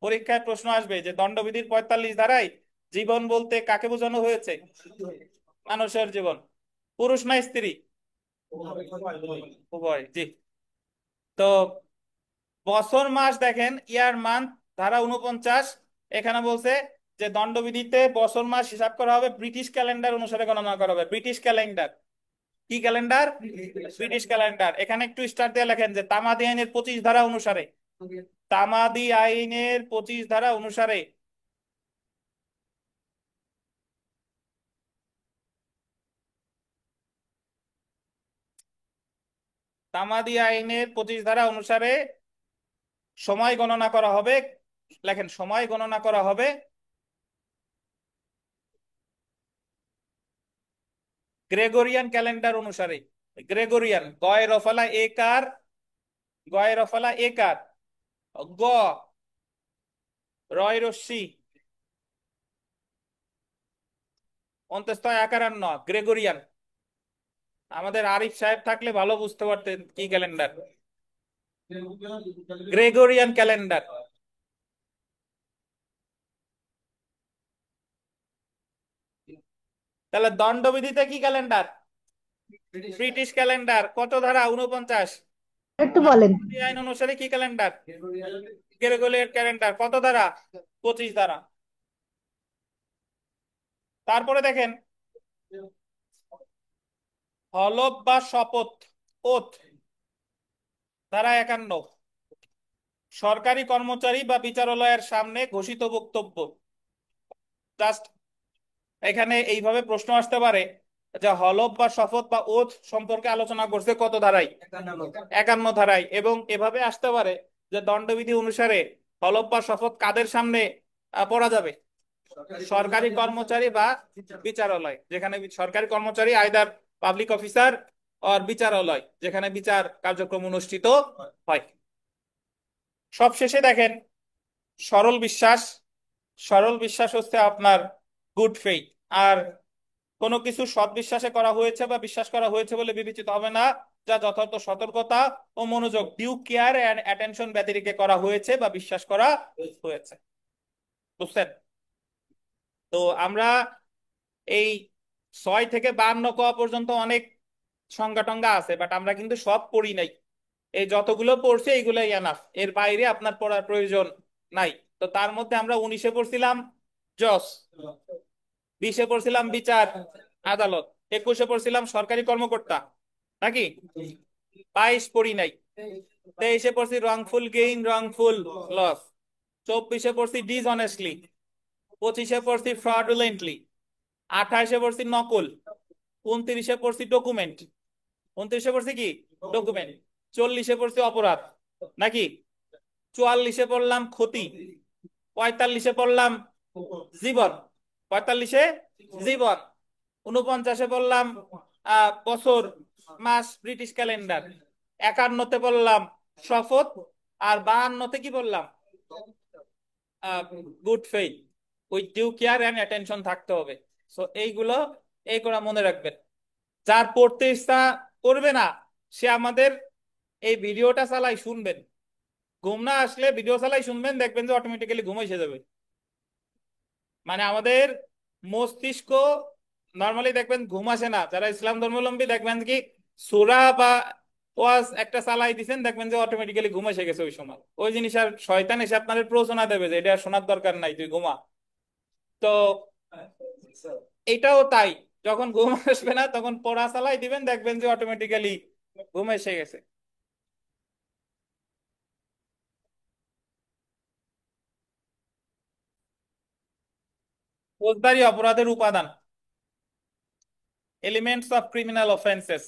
পরীক্ষায় প্রশ্ন আসবে যে দণ্ডবিধির 45 ধারায় জীবন বলতে কাকে বোঝানো হয়েছে, মানুষের জীবন। পুরুষ না স্ত্রী, উভয়, জি। তো বছর মাস দেখেন, ইয়ার মান্থ, ধারা 49, এখানে বলছে যে দণ্ডবিধিতে বছর মাস হিসাব করা হবে ব্রিটিশ ক্যালেন্ডার অনুসারে, গণনা করা হবে ব্রিটিশ ক্যালেন্ডার। কি ক্যালেন্ডার, ব্রিটিশ ক্যালেন্ডার। এখানে একটু স্টার দিয়ে লেখেন যে তামাদি আইনের 25 ধারা অনুসারে, তামাদি আইনের 25 ধারা অনুসারে। তামাদি আইনের 25 ধারা অনুসারে সময় গণনা করা হবে। লেখেন, সময় গণনা করা হবে গ্রেগরিয়ান ক্যালেন্ডার অনুসারে। গ্রেগরিয়ান, গয় রফলা একার, গয় রফলা একার, গ, রয় রশ্মি, অন্তস্থ আকার ন, গ্রেগরিয়ান। আমাদের আরিফ সাহেব থাকলে ভালো বুঝতে পারতেন কি ক্যালেন্ডার। Gregorian calendar. তাহলে দণ্ডবিধিতে কি ক্যালেন্ডার? British calendar. কত ধারা? 49। একটু আর বলেন। সৌদি আইন অনুসারে কি ক্যালেন্ডার? Gregorian calendar. কত ধারা? 25 ধারা। তারপরে দেখেন, হলফ বা শপথ, ওথ, ধারা 51, সরকারি কর্মচারী বা বিচারালয়ের সামনে ঘোষিত বক্তব্য। জাস্ট এখানে এইভাবে প্রশ্ন আসতে পারে যে হলফ বা শপথ বা ওথ সম্পর্কে আলোচনা করছে কত ধারায়? 51 ধারায়। এবং এভাবে আসতে পারে যে দণ্ডবিধি অনুসারে হলফ বা শপথ কাদের সামনে পড়া যাবে? সরকারি কর্মচারী বা বিচারালয়, যেখানে সরকারি কর্মচারী আইদার পাবলিক অফিসার আর বিচারালয় যেখানে বিচার কার্যক্রম অনুষ্ঠিত হয়। সবশেষে দেখেন, সরল বিশ্বাস। সরল বিশ্বাস হচ্ছে আপনার গুড ফেইথ। আর কোনো কিছু সৎ বিশ্বাসে করা হয়েছে বা বিশ্বাস করা হয়েছে বলে বিবেচিত হবে না, যা যথার্থ সতর্কতা ও মনোযোগ, ডিউ কেয়ার এন্ড অ্যাটেনশন ব্যতিরেকে করা হয়েছে বা বিশ্বাস করা হয়েছে। বুঝছেন? তো আমরা এই 6 থেকে 52 ক পর্যন্ত অনেক সংজ্ঞা টঙ্গা আছে, বাট আমরা কিন্তু সব পড়ি নাই। এই যতগুলো পড়ছে এইগুলোই এনাফ, এর বাইরে আপনার পড়ার প্রয়োজন নাই। তো তার মধ্যে আমরা 19-এ পড়ছিলাম জজ, 20-এ পড়ছিলাম বিচার আদালত, 21-এ পড়ছিলাম সরকারি কর্মকর্তা, নাকি? 22 পড়ি নাই। 23-এ পড়ছি রংফুল গেইন, রংফুল লস। 24-এ পড়ছি ডিসঅনেস্টলি। 25-এ পড়ছি ফ্রডুলেন্টলি। 28-এ পড়ছি নকল। 29-এ পড়ছি ডকুমেন্ট। 29-এ পড়ছি কি? ডকুমেন্ট। 40-এ পড়ছি অপরাধ, নাকি? 44-এ পড়লাম ক্ষতি। 45-এ পড়লাম জীবন। 45-এ জীবন। 49-এ পড়লাম বছর, মাস, ব্রিটিশ ক্যালেন্ডার। 51-তে পড়লাম শপথ। আর 52-তে কি বললাম? Good faith with due care and attention থাকতে হবে। সো এইগুলো এইগুলো মনে রাখবেন। যার পড়তে ইচ্ছা করবে না, সে আমাদের এই ভিডিওটা চালাই শুনবেন। ঘুম না আসলে ভিডিও চালাই শুনবেন, দেখবেন যে অটোমেটিক্যালি ঘুম এসে যাবে। মানে আমাদের মস্তিষ্ক নর্মালি দেখবেন ঘুম আসে না। যারা ইসলাম ধর্মাবলম্বী দেখবেন কি সূরা বা ওয়াজ একটা চালাই দিচ্ছেন, দেখবেন যে অটোমেটিক্যালি ঘুম এসে গেছে। ওই সময় ওই জিনিস আর শয়তান এসে আপনাদের প্ররোচনা দেবে যে এটা আর শোনার দরকার নাই, তুই ঘুমা। তো এটাও তাই, যখন ঘুম আসবে না তখন পড়া চালাই দিবেন, দেখবেন যে অটোমেটিক্যালি ঘুম এসে গেছে। ফৌজদারি অপরাধের উপাদান, এলিমেন্টস অফ ক্রিমিনাল অফেন্সেস।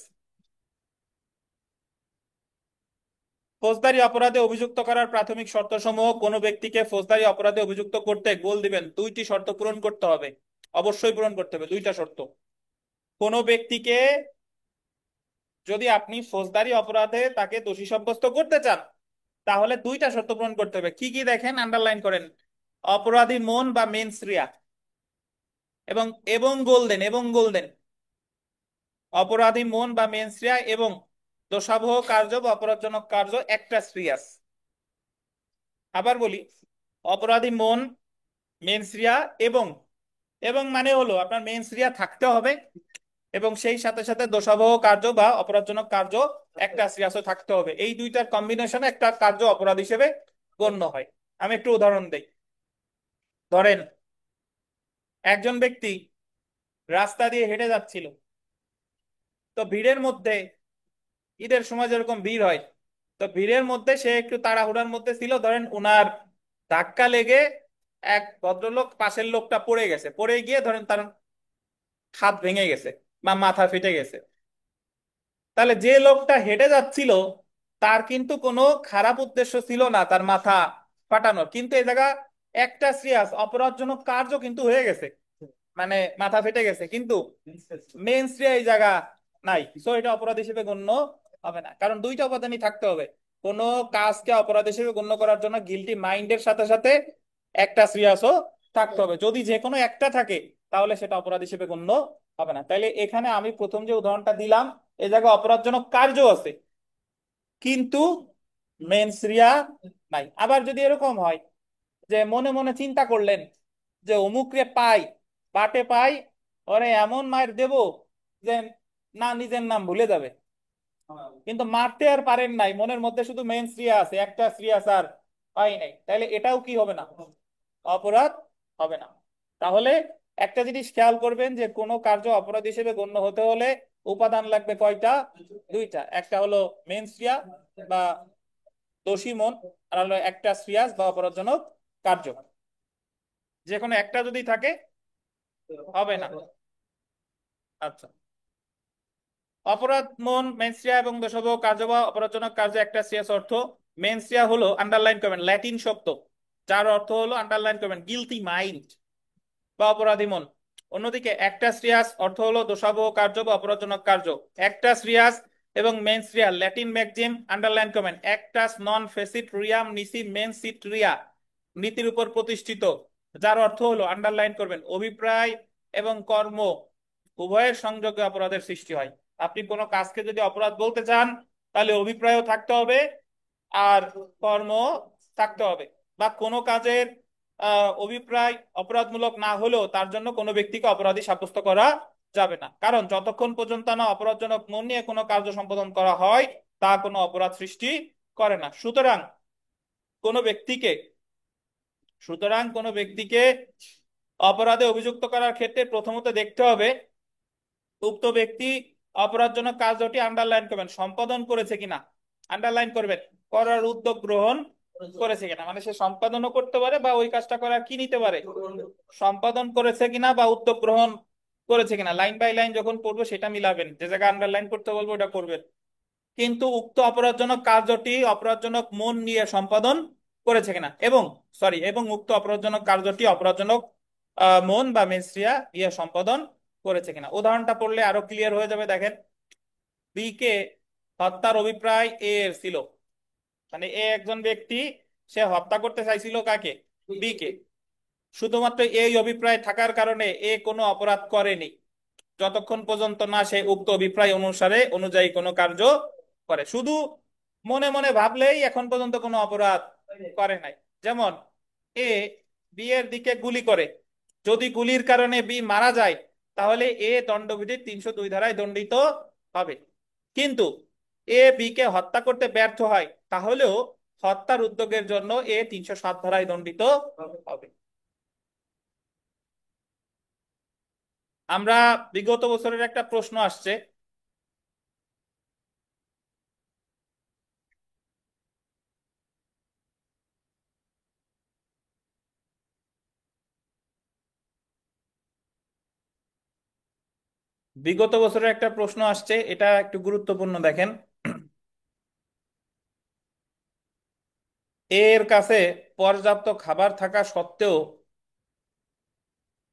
ফৌজদারি অপরাধে অভিযুক্ত করার প্রাথমিক শর্তসমূহ: কোনো ব্যক্তিকে ফৌজদারি অপরাধে অভিযুক্ত করতে গোল দিবেন 2টি শর্ত পূরণ করতে হবে। অবশ্যই পূরণ করতে হবে 2টা শর্ত। কোনো ব্যক্তিকে যদি আপনি ফৌজদারি অপরাধে তাকে দোষী সাব্যস্ত করতে চান, তাহলে 2টা শর্ত পূরণ করতে হবে। কি কি দেখেন, আন্ডারলাইন করেন। অপরাধী মন বা মেন্স রিয়া, এবং এবং গোল্ডেন, এবং গোল্ডেন। অপরাধী মন বা মেন্স রিয়া এবং দোষাবহ কার্য বা অপরাধজনক কার্য একটা শ্রিয়াস। আবার বলি, অপরাধী মন, মেন্স রিয়া এবং, এবং মানে হলো আপনার মেন্স রিয়া থাকতে হবে, এবং সেই সাথে সাথে দোষাবহ কার্য বা অপরাধজনক কার্য একটা শ্রিয়াসও থাকতে হবে। এই 2টার কম্বিনেশনে একটা কার্য অপরাধ হিসেবে গণ্য হয়। আমি একটু উদাহরণ দেই। ধরেন একজন ব্যক্তি রাস্তা দিয়ে হেঁটে যাচ্ছিল, তো ভিড়ের মধ্যে, ঈদের সময় যেরকম ভিড় হয়, তো ভিড়ের মধ্যে সে একটু তাড়াহুড়ার মধ্যে ছিল। ধরেন উনার ধাক্কা লেগে এক ভদ্রলোক, পাশের লোকটা পড়ে গেছে। পড়ে গিয়ে ধরেন তার হাত ভেঙে গেছে বা মাথা ফেটে গেছে। তাহলে যে লোকটা হেঁটে যাচ্ছিল তার কিন্তু কোনো খারাপ উদ্দেশ্য ছিল না তার মাথা ফাটানোর, কিন্তু এই জায়গা একটা সিরিয়াস অপরাধজনক কার্য কিন্তু হয়ে গেছে, মানে মাথা ফেটে গেছে, কিন্তু মেইন স্ত্রিয়া এই জায়গা নাই। সো এটা অপরাধ হিসেবে গণ্য হবে না, কারণ 2টা উপাদানই থাকতে হবে। কোনো কাজকে অপরাধ হিসেবে গণ্য করার জন্য গিলটি মাইন্ডের সাথে সাথে একটা সিরিয়াসও থাকতে হবে। যদি যে কোনো একটা থাকে তাহলে সেটা অপরাধ হিসেবে গণ্য হবে না। তাইলে এখানে আমি প্রথম যে উদাহরণটা দিলাম, এই জায়গায় অপরাধজনক কার্য আছে, কিন্তু মেন্স রিয়া নাই। আবার যদি এরকম হয় যে মনে মনে চিন্তা করলেন যে অমুকরে পাই, বাটে পাই, ওরে এমন মায়ের দেব যে না নিজের নাম ভুলে যাবে, কিন্তু মারতে আর পারেন নাই, মনের মধ্যে শুধু মেন স্ত্রিয়া আছে, একটা স্ত্রিয়া স্যার পাই নাই, তাহলে এটাও কি হবে না? অপরাধ হবে না। তাহলে একটা জিনিস খেয়াল করবেন যে কোনো কার্য অপরাধ হিসেবে গণ্য হতে হলে উপাদান লাগবে কয়টা? দুইটা। একটা হলো মেন স্ত্রিয়া বা দোষী মন, আর হলো একটা শ্রিয়াস বা অপরাধজনক কার্য। যে কোনো একটা যদি থাকে হবে না। আচ্ছা, অপরাধ মন, মেনস্রিয়া এবং দোষাবহ কার্য বা অপরাধজনক কার্য একটা সিরিয়াস অর্থ। মেনস্রিয়া হলো, আন্ডারলাইন করবেন, ল্যাটিন শব্দ, যার অর্থ হলো, আন্ডারলাইন করবেন, গিলটি মাইন্ড বা অপরাধী মন। অন্যদিকে একটা শ্রিয়াস অর্থ হলো দোষাবহ কার্য বা অপরাধজনক কার্য। একটা শ্রিয়াস এবং মেনস্রিয়া, ল্যাটিন ম্যাগজিম, আন্ডারলাইন করবেন, একটাস নন ফেসিট রিয়াম নিসি মেনসিট রিয়া, নীতির উপর প্রতিষ্ঠিত, যার অর্থ হলো, আন্ডারলাইন করবেন, অভিপ্রায় এবং কর্ম উভয়ের সংযোগে অপরাধের সৃষ্টি হয়। আপনি কোনো কাজকে যদি অপরাধ বলতে চান, তাহলে অভিপ্রায়ও থাকতে হবে আর কর্ম থাকতে হবে। বা কোনো কাজের অভিপ্রায় অপরাধমূলক না হলেও তার জন্য কোনো ব্যক্তিকে অপরাধী সাব্যস্ত করা যাবে না, কারণ যতক্ষণ পর্যন্ত না অপরাধজনক মন নিয়ে কোনো কার্য সম্পাদন করা হয়, তা কোনো অপরাধ সৃষ্টি করে না। কোনো ব্যক্তিকে কোনো ব্যক্তিকে অপরাধে অভিযুক্ত করার ক্ষেত্রে প্রথমত দেখতে হবে উক্ত ব্যক্তি অপরাধজনক কার্যটি, আন্ডারলাইন করবেন, সম্পাদন করেছে কিনা। আন্ডারলাইন করবেন, করার উদ্যোগ গ্রহণ করেছে কিনা, মানে সে সম্পাদনও করতে পারে বা ওই কাজটা করার কি নিতে পারে, সম্পাদন করেছে কিনা বা উদ্যোগ গ্রহণ করেছে কিনা। লাইন বাই লাইন যখন পড়বো সেটা মিলাবেন, যে জায়গায় আন্ডারলাইন করতে বলবো ওটা করবেন। কিন্তু উক্ত অপরাধজনক কার্যটি অপরাধজনক মন নিয়ে সম্পাদন করেছে কিনা, এবং উক্ত অপরাধজনক কার্যটি অপরাধজনক মন বা মেনস্রিয়া ইয়ে সম্পাদন করেছে কিনা। উদাহরণটা পড়লে আরো ক্লিয়ার হয়ে যাবে। দেখেন, বি কে হত্যার অভিপ্রায় এ এর ছিল, মানে এ একজন ব্যক্তি, সে হত্যা করতে চাইছিল কাকে? বি কে। শুধুমাত্র এই অভিপ্রায় থাকার কারণে এ কোনো অপরাধ করেনি, যতক্ষণ পর্যন্ত না সে উক্ত অভিপ্রায় অনুযায়ী কোনো কার্য করে। শুধু মনে মনে ভাবলেই এখন পর্যন্ত কোনো অপরাধ করে নাই। যেমন এ বি এর দিকে গুলি করে, যদি গুলির কারণে বি মারা যায়, তাহলে এ দণ্ডবিধির 302 ধারায় দণ্ডিত হবে। কিন্তু এ বি কে হত্যা করতে ব্যর্থ হয়, তাহলেও হত্যার উদ্যোগের জন্য এ 307 ধারায় দণ্ডিত হবে। আমরা বিগত বছরের একটা প্রশ্ন আসছে, এটা একটু গুরুত্বপূর্ণ, দেখেন। এর কাছে পর্যাপ্ত খাবার থাকা সত্ত্বেও,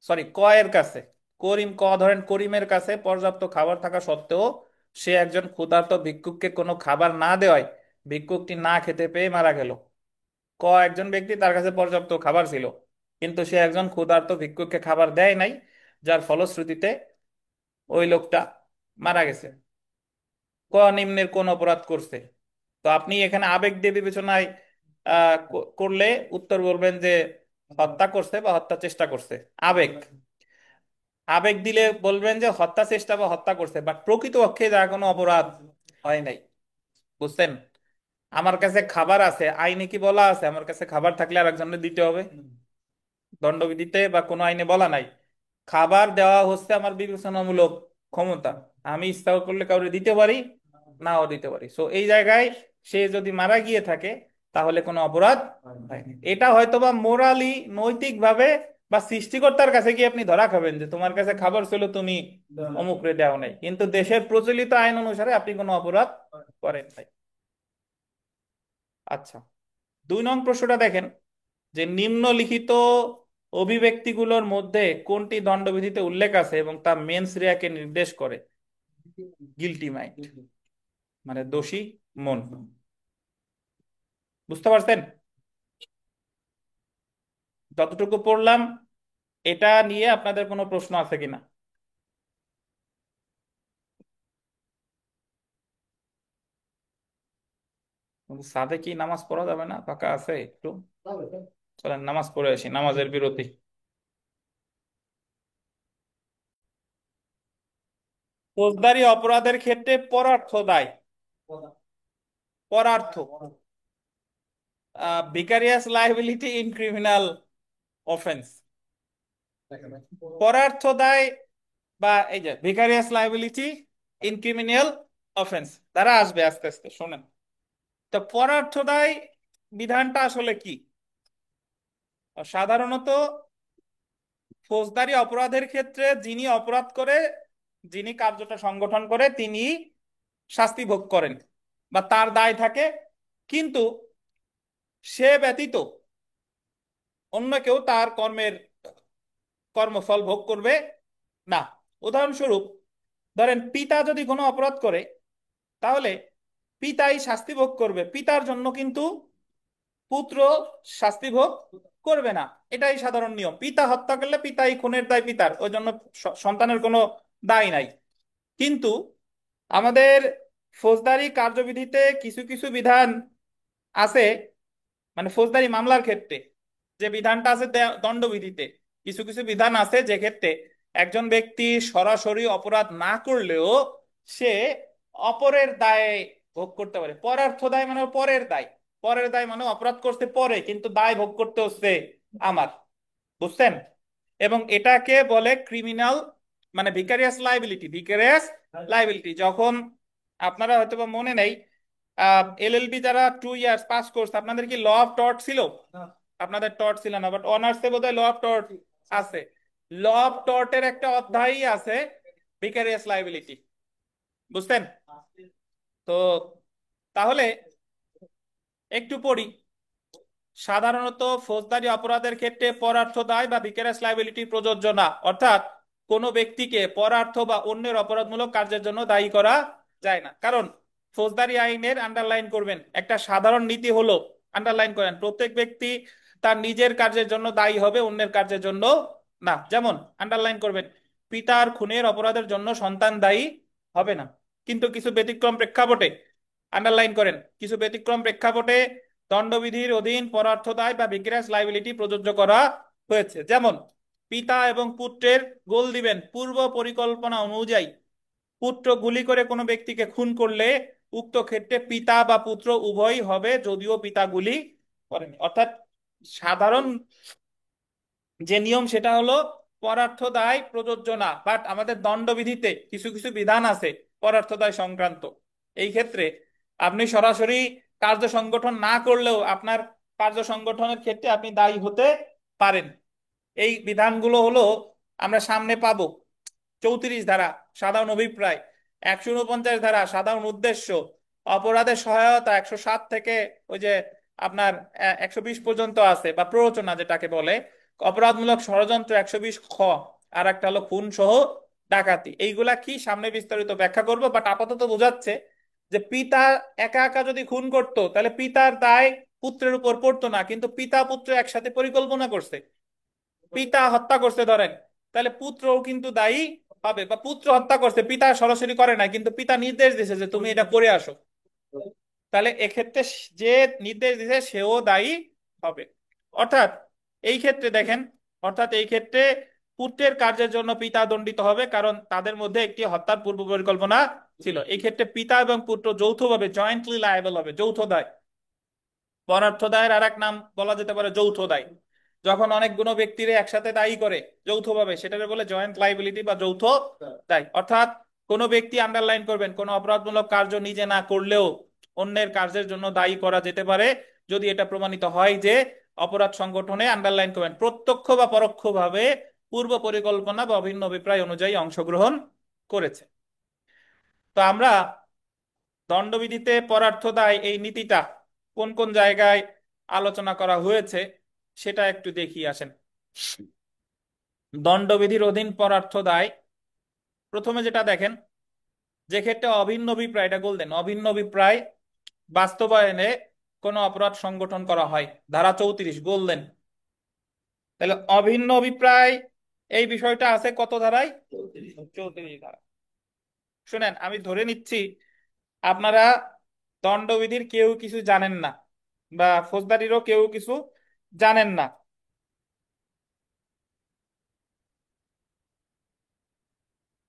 সরি, ক এর কাছে, ধরেন করিমের কাছে পর্যাপ্ত খাবার থাকা সত্ত্বেও সে একজন ক্ষুধার্ত ভিক্ষুককে কোনো খাবার না দেওয়ায় ভিক্ষুকটি না খেতে পেয়ে মারা গেল। একজন ব্যক্তি, তার কাছে পর্যাপ্ত খাবার ছিল, কিন্তু সে একজন ক্ষুধার্ত ভিক্ষুককে খাবার দেয় নাই, যার ফলশ্রুতিতে ওই লোকটা মারা গেছে। নিম্নের কোন অপরাধ করছে? তো আপনি এখানে আবেগ দিয়ে বিবেচনায় করলে উত্তর বলবেন যে হত্যা করছে বা হত্যা চেষ্টা করছে। আবেগ আবেগ দিলে বলবেন যে হত্যা চেষ্টা বা হত্যা করছে, বাট প্রকৃতপক্ষে যা কোনো অপরাধ হয় নাই। বুঝছেন? আমার কাছে খাবার আছে, আইনে কি বলা আছে আমার কাছে খাবার থাকলে আরেকজনের দিতে হবে? দণ্ডবিধিতে বা কোনো আইনে বলা নাই। খাবার দেওয়া হচ্ছে আমার বিবেচনামূলক ক্ষমতা, আমি ইচ্ছা করলে কাউকে দিতে পারি, নাও দিতে পারি। সো এই জায়গায় সে যদি মারা গিয়ে থাকে, তাহলে কোনো অপরাধ হয়নি। এটা হয়তোবা মোরালি, নৈতিক ভাবে বা সৃষ্টিকর্তার কাছে গিয়ে আপনি ধরা খাবেন যে তোমার কাছে খাবার ছিল, তুমি অমুকরে দেও নাই, কিন্তু দেশের প্রচলিত আইন অনুসারে আপনি কোনো অপরাধ করেন নাই। আচ্ছা, 2 নং প্রশ্নটা দেখেন, যে নিম্নলিখিত অভিব্যক্তিগুলোর মধ্যে কোনটি দণ্ডবিধিতে উল্লেখ আছে এবং তা মেন্স রিয়াকে নির্দেশ করে? গিলটি মাইন্ড, মানে দোষী মন। বুঝতে পারছেন যতটুকু পড়লাম? এটা নিয়ে আপনাদের কোনো প্রশ্ন আছে কিনা? সাথে কি নামাজ পড়া যাবে না? ফাঁকা আছে একটু? চলেন নামাজ পড়ে আসি, নামাজের বিরতি। ফৌজদারি অপরাধের ক্ষেত্রে পরার্থ দায়। পরার্থ, ভিকারিয়াস লাইবিলিটি ইন ক্রিমিনাল অফেন্স। পরার্থ দায় বা এই যে ভিকারিয়াস লাইবিলিটি ইন ক্রিমিনাল অফেন্স দ্বারা আসবে আস্তে আস্তে, শোনেন। তো পরার্থ দায় বিধানটা আসলে কি? সাধারণত ফৌজদারি অপরাধের ক্ষেত্রে যিনি অপরাধ করে, যিনি কার্যটা সংগঠন করে, তিনি শাস্তি ভোগ করেন বা তার দায় থাকে। কিন্তু সে ব্যতীত অন্য কেউ তার কর্মের কর্মফল ভোগ করবে না। উদাহরণস্বরূপ, ধরেন পিতা যদি কোনো অপরাধ করে, তাহলে পিতাই শাস্তি ভোগ করবে, পিতার জন্য কিন্তু পুত্র শাস্তি ভোগ করবে না। এটাই সাধারণ নিয়ম। পিতা হত্যা করলে পিতাই, খুনের দায় পিতার, ওই জন্য সন্তানের কোনো দায় নাই। কিন্তু আমাদের ফৌজদারি কার্যবিধিতে কিছু কিছু বিধান আছে, মানে ফৌজদারি মামলার ক্ষেত্রে যে বিধানটা আছে দণ্ডবিধিতে কিছু কিছু বিধান আছে, যে ক্ষেত্রে একজন ব্যক্তি সরাসরি অপরাধ না করলেও সে অপরের দায় ভোগ করতে পারে। পরার্থ দায় মানে পরের দায়, পরের দায় মানে অপরাধ করতে পরে কিন্তু দায় ভোগ করতে হচ্ছে আমার, বুঝছেন? এবং এটাকে বলে ক্রিমিনাল, মানে ভিকারিয়াস লাইবিলিটি। ভিকারিয়াস লাইবিলিটি যখন, আপনারা হয়তো বা মনে নেই, এলএলবি যারা 2 ইয়ার্স পাস কোর্স, আপনাদের কি ল অফ টর্ট ছিল? আপনাদের টর্ট ছিল না, বাট অনার্সে বোধহয় ল অফ টর্ট আছে। ল অফ টর্টের একটা অধ্যায়ই আছে ভিকারিয়াস লাইবিলিটি, বুঝছেন? তো তাহলে একটু পড়ি। সাধারণত ফৌজদারি অপরাধের ক্ষেত্রে পরার্থ দায় বা ভিকারিয়াস লাইবিলিটি প্রযোজ্য না, অর্থাৎ কোনো ব্যক্তিকে পরার্থ বা অন্যের অপরাধমূলক কার্যের জন্য দায়ী করা যায় না। কারণ ফৌজদারি আইনের, আন্ডারলাইন করবেন, একটা সাধারণ নীতি হলো, আন্ডারলাইন করেন, প্রত্যেক ব্যক্তি তার নিজের কার্যের জন্য দায়ী হবে, অন্যের কার্যের জন্য না। যেমন আন্ডারলাইন করবেন, পিতার খুনের অপরাধের জন্য সন্তান দায়ী হবে না। কিন্তু কিছু ব্যতিক্রম প্রেক্ষাপটে, আন্ডারলাইন করেন, কিছু ব্যতিক্রম প্রেক্ষাপটে দণ্ডবিধির অধীন পরার্থ দায় বা ভিকারিয়াস লাইবিলিটি প্রযোজ্য করা হয়েছে। যেমন পিতা এবং পুত্রের গোল দিবেন পূর্ব পরিকল্পনা অনুযায়ী পুত্র গুলি করে কোনো ব্যক্তিকে খুন করলে উক্ত ক্ষেত্রে পিতা বা পুত্র উভয়ই হবে, যদিও পিতা গুলি করেনি। অর্থাৎ সাধারণ যে নিয়ম সেটা হলো পরার্থ দায় প্রযোজ্য না, বাট আমাদের দণ্ডবিধিতে কিছু কিছু বিধান আছে পরার্থ দায় সংক্রান্ত। এই ক্ষেত্রে আপনি সরাসরি কার্য সংগঠন না করলেও আপনার কার্য সংগঠনের ক্ষেত্রে আপনি দায়ী হতে পারেন। এই বিধানগুলো হলো, আমরা সামনে পাবো 34 ধারা সাধারণ অভিপ্রায়, 149 ধারা সাধারণ উদ্দেশ্য, অপরাধের সহায়তা 107 থেকে ওই যে আপনার 120 পর্যন্ত আছে, বা প্ররোচনা যেটাকে বলে, অপরাধমূলক ষড়যন্ত্র 120 খ, আর একটা হলো খুন সহ ডাকাতি। এইগুলা কি সামনে বিস্তারিত ব্যাখ্যা করবো, বাট আপাতত বোঝাচ্ছে যে পিতা একা একা যদি খুন করতো তাহলে পিতার দায় পুত্রের উপর পড়তো না, কিন্তু পিতা পুত্র একসাথে পরিকল্পনা করছে, পিতা হত্যা করছে ধরেন, তাহলে পুত্রও কিন্তু দায়ী হবে। বা পুত্র হত্যা করছে, পিতা সরাসরি করে না, কিন্তু পিতা নির্দেশ দিয়েছে যে তুমি এটা করে আসো, তাহলে এক্ষেত্রে যে নির্দেশ দিয়েছে সেও দায়ী হবে। অর্থাৎ এই ক্ষেত্রে দেখেন, অর্থাৎ এই ক্ষেত্রে পুত্রের কার্যের জন্য পিতা দণ্ডিত হবে, কারণ তাদের মধ্যে একটি হত্যার পূর্ব পরিকল্পনা ছিল। এই ক্ষেত্রে পিতা এবং পুত্র যৌথভাবে জয়েন্টলি লায়াবল হবে, যৌথ দায়। পরার্থ দায়ের আর এক নাম বলা যেতে পারে যৌথ দায়। যখন অনেকগুলো ব্যক্তিরে একসাথে দায়ী করে যৌথভাবে, সেটাকে বলে জয়েন্ট লাইবিলিটি বা যৌথ দায়। অর্থাৎ কোনো ব্যক্তি, আন্ডারলাইন করবেন, কোনো অপরাধমূলক কার্য নিজে না করলেও অন্যের কার্যের জন্য দায়ী করা যেতে পারে, যদি এটা প্রমাণিত হয় যে অপরাধ সংগঠনে, আন্ডারলাইন করবেন, প্রত্যক্ষ বা পরোক্ষভাবে পূর্ব পরিকল্পনা বা অভিন্ন অভিপ্রায় অনুযায়ী অংশগ্রহণ করেছে। তো আমরা দণ্ডবিধিতে পরার্থ দায় এই নীতিটা কোন কোন জায়গায় আলোচনা করা হয়েছে সেটা একটু দেখিয়ে আসেন। দণ্ডবিধির অধীন পরার্থ দায়, প্রথমে যেটা দেখেন, যে ক্ষেত্রে অভিন্ন অভিপ্রায়, এটা বলতেন অভিন্ন অভিপ্রায় বাস্তবায়নে কোনো অপরাধ সংগঠন করা হয়, ধারা 34 বললেন। তাহলে অভিন্ন অভিপ্রায় এই বিষয়টা আছে কত ধারায়? 34 ধারা। শুনেন, আমি ধরে নিচ্ছি আপনারা দণ্ডবিধির কেউ কিছু জানেন না, বা ফৌজদারিরও কেউ কিছু জানেন না।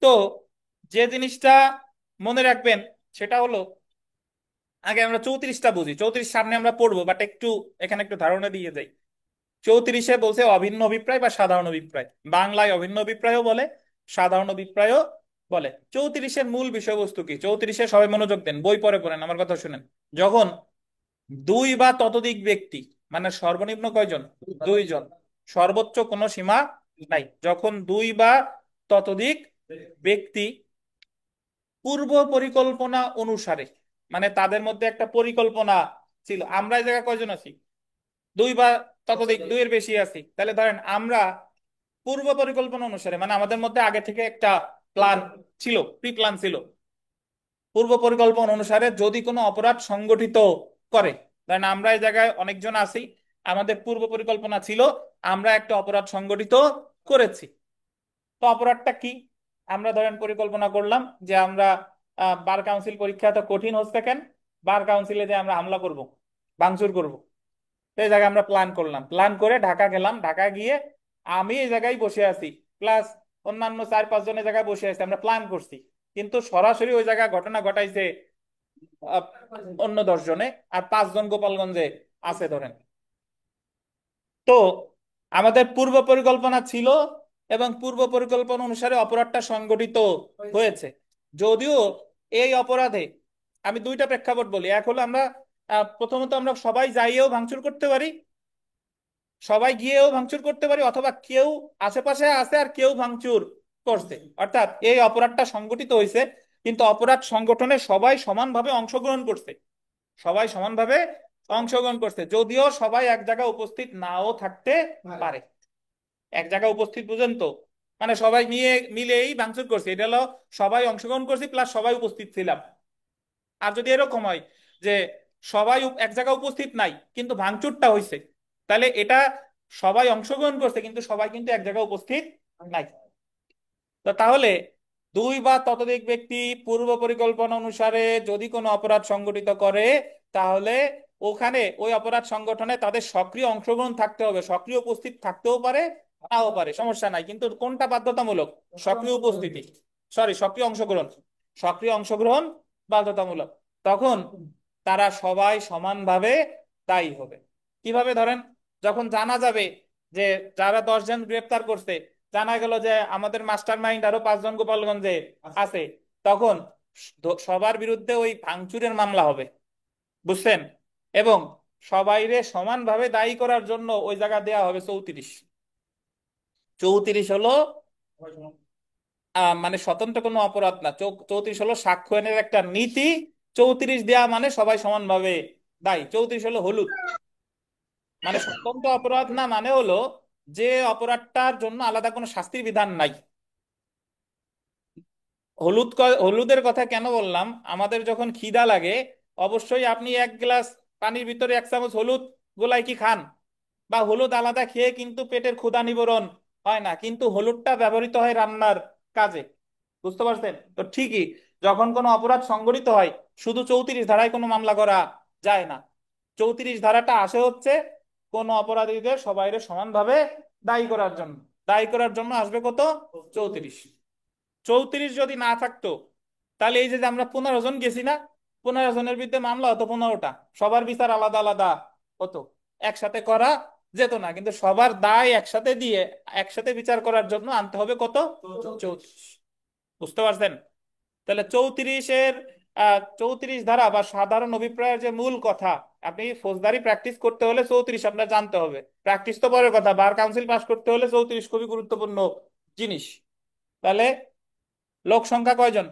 তো যে জিনিসটা মনে রাখবেন সেটা হলো, আগে আমরা 34টা বুঝি, 34 সামনে আমরা পড়বো, বাট একটু এখানে একটু ধারণা দিয়ে যাই। 34-এ বলছে অভিন্ন অভিপ্রায় বা সাধারণ অভিপ্রায়, বাংলায় অভিন্ন অভিপ্রায়ও বলে, সাধারণ অভিপ্রায়ও বলে। 34-এর মূল বিষয়বস্তু কি? 34-এ সবাই মনোযোগ দেন, বই পড়ে পড়েন, আমার কথা শুনেন। যখন দুই বা ততোধিক ব্যক্তি, মানে সর্বনিম্ন কয়জন? দুইজন, সর্বোচ্চ কোনো সীমা নাই, যখন দুই বা ততোধিক ব্যক্তি পূর্ব পরিকল্পনা অনুসারে, মানে তাদের মধ্যে একটা পরিকল্পনা ছিল। আমরা এই জায়গায় কয়জন আছি? দুই বা ততোধিক, দুইয়ের বেশি আছি। তাহলে ধরেন আমরা পূর্ব পরিকল্পনা অনুসারে, মানে আমাদের মধ্যে আগে থেকে একটা প্ল্যান ছিল, প্রি প্ল্যান ছিল। পূর্ব পরিকল্পনা অনুসারে যদি কোনো অপরাধ সংগঠিত করে, ধরেন আমরা এই জায়গায় অনেকজন আছি, আমাদের পূর্ব পরিকল্পনা ছিল আমরা একটা অপরাধ সংগঠিত করেছি। তো অপরাধটা কি? আমরা ধরেন পরিকল্পনা করলাম যে আমরা বার কাউন্সিল পরীক্ষা তো কঠিন হচ্ছে কেন, বার কাউন্সিলে যে আমরা হামলা করব, ভাঙচুর করব। তো এই জায়গায় আমরা প্ল্যান করলাম, প্ল্যান করে ঢাকা গেলাম, ঢাকা গিয়ে আমি এই জায়গায় বসে আছি, প্লাস অন্যান্য 4-5 জনের জায়গায় বসে আছি, আমরা প্ল্যান করছি। কিন্তু সরাসরি ওই জায়গায় ঘটনা ঘটাইছে আহ, অন্য 10 জনে, আর 5 জন গোপালগঞ্জে আছে ধরেন। তো আমাদের পূর্ব পরিকল্পনা ছিল, এবং পূর্ব পরিকল্পনা অনুসারে অপরাধটা সংগঠিত হয়েছে। যদিও এই অপরাধে আমি দুইটা প্রেক্ষাপট বলি। এক হলো আমরা প্রথমত আমরা সবাই যাইয়েও ভাঙচুর করতে পারি, সবাই গিয়েও ভাঙচুর করতে পারি, অথবা কেউ আশেপাশে আছে আর কেউ ভাঙচুর করছে, অর্থাৎ এই অপরাধটা সংগঠিত হয়েছে কিন্তু অপরাধ সংগঠনে সবাই সমানভাবে অংশগ্রহণ করছে, সবাই সমানভাবে অংশগ্রহণ করছে, যদিও সবাই এক জায়গায় উপস্থিত নাও থাকতে পারে। এক জায়গায় উপস্থিত বুঝেন তো, মানে সবাই নিয়ে মিলেই ভাঙচুর করছে, এটা হলো সবাই অংশগ্রহণ করছি প্লাস সবাই উপস্থিত ছিলাম। আর যদি এরকম হয় যে সবাই এক জায়গায় উপস্থিত নাই কিন্তু ভাঙচুরটা হয়েছে, তাহলে এটা সবাই অংশগ্রহণ করছে কিন্তু সবাই কিন্তু এক জায়গায় উপস্থিত নাই। তো তাহলে দুই বা ততোধিক ব্যক্তি পূর্ব পরিকল্পনা অনুসারে যদি কোনো অপরাধ সংগঠিত করে, তাহলে ওখানে ওই অপরাধ সংগঠনে তাদের সক্রিয় অংশগ্রহণ থাকতে হবে, সক্রিয় উপস্থিত থাকতেও পারে, নাও পারে, সমস্যা নাই, কিন্তু কোনটা বাধ্যতামূলক? সক্রিয় উপস্থিতি, সরি সক্রিয় অংশগ্রহণ, সক্রিয় অংশগ্রহণ বাধ্যতামূলক। তখন তারা সবাই সমানভাবে দায়ী হবে। কিভাবে? ধরেন যখন জানা যাবে যে যারা 10 জন গ্রেপ্তার করছে, জানা গেল যে আমাদের মাস্টার মাইন্ড আরো 5 জন গোপালগঞ্জে আছে, তখন সবার বিরুদ্ধে ওই ভাঙচুরের মামলা হবে, বুঝছেন? এবং সবাইরে সমানভাবে দায়ী করার জন্য ওই জায়গা দেয়া হবে 34। 34 হলো মানে স্বতন্ত্র কোনো অপরাধ না, 34 হলো সাক্ষ্য আইনের একটা নীতি। 34 দেয়া মানে সবাই সমানভাবে দায়ী। 34 হলো হলুদ, মানে স্বতন্ত্র অপরাধ না, মানে হলো যে অপরাধটার জন্য আলাদা কোনো শাস্তির বিধান নাই। হলুদের কথা কেন বললাম? আমাদের যখন খিদা লাগে, অবশ্যই আপনি 1 গ্লাস পানির ভিতরে 1 চামচ হলুদ গোলাই কি খান? বা হলুদ আলাদা খেয়ে কিন্তু পেটের ক্ষুধা নিবারণ হয় না, কিন্তু হলুদটা ব্যবহৃত হয় রান্নার কাজে। বুঝতে পারছেন তো? ঠিকই, যখন কোনো অপরাধ সংঘটিত হয় শুধু 34 ধারায় কোনো মামলা করা যায় না। 34 ধারাটা আসে হচ্ছে কোন অপরাধীদের সবাইরে সমানভাবে দায়ী করার জন্য। দায়ী করার জন্য আসবে কত? 34। 34 যদি না থাকতো, তাহলে এই যে যে আমরা 15 জন গেছি না, 15 জনের বিরুদ্ধে মামলা হতো 15টা, সবার বিচার আলাদা আলাদা হতো, একসাথে করা যেত না, কিন্তু সবার দায় একসাথে দিয়ে একসাথে বিচার করার জন্য আনতে হবে কত? 34। বুঝতে পারছেন? তাহলে 34 ধারা বা সাধারণ অভিপ্রায়ের যে মূল কথা, আপনি ফৌজদারি প্র্যাকটিস করতে হলে 34 আপনার জানতে হবে। প্র্যাকটিস তো পরের কথা, বার কাউন্সিল পাস করতে হলে 34 খুবই গুরুত্বপূর্ণ জিনিস। তাহলে লোক সংখ্যা কয়জন?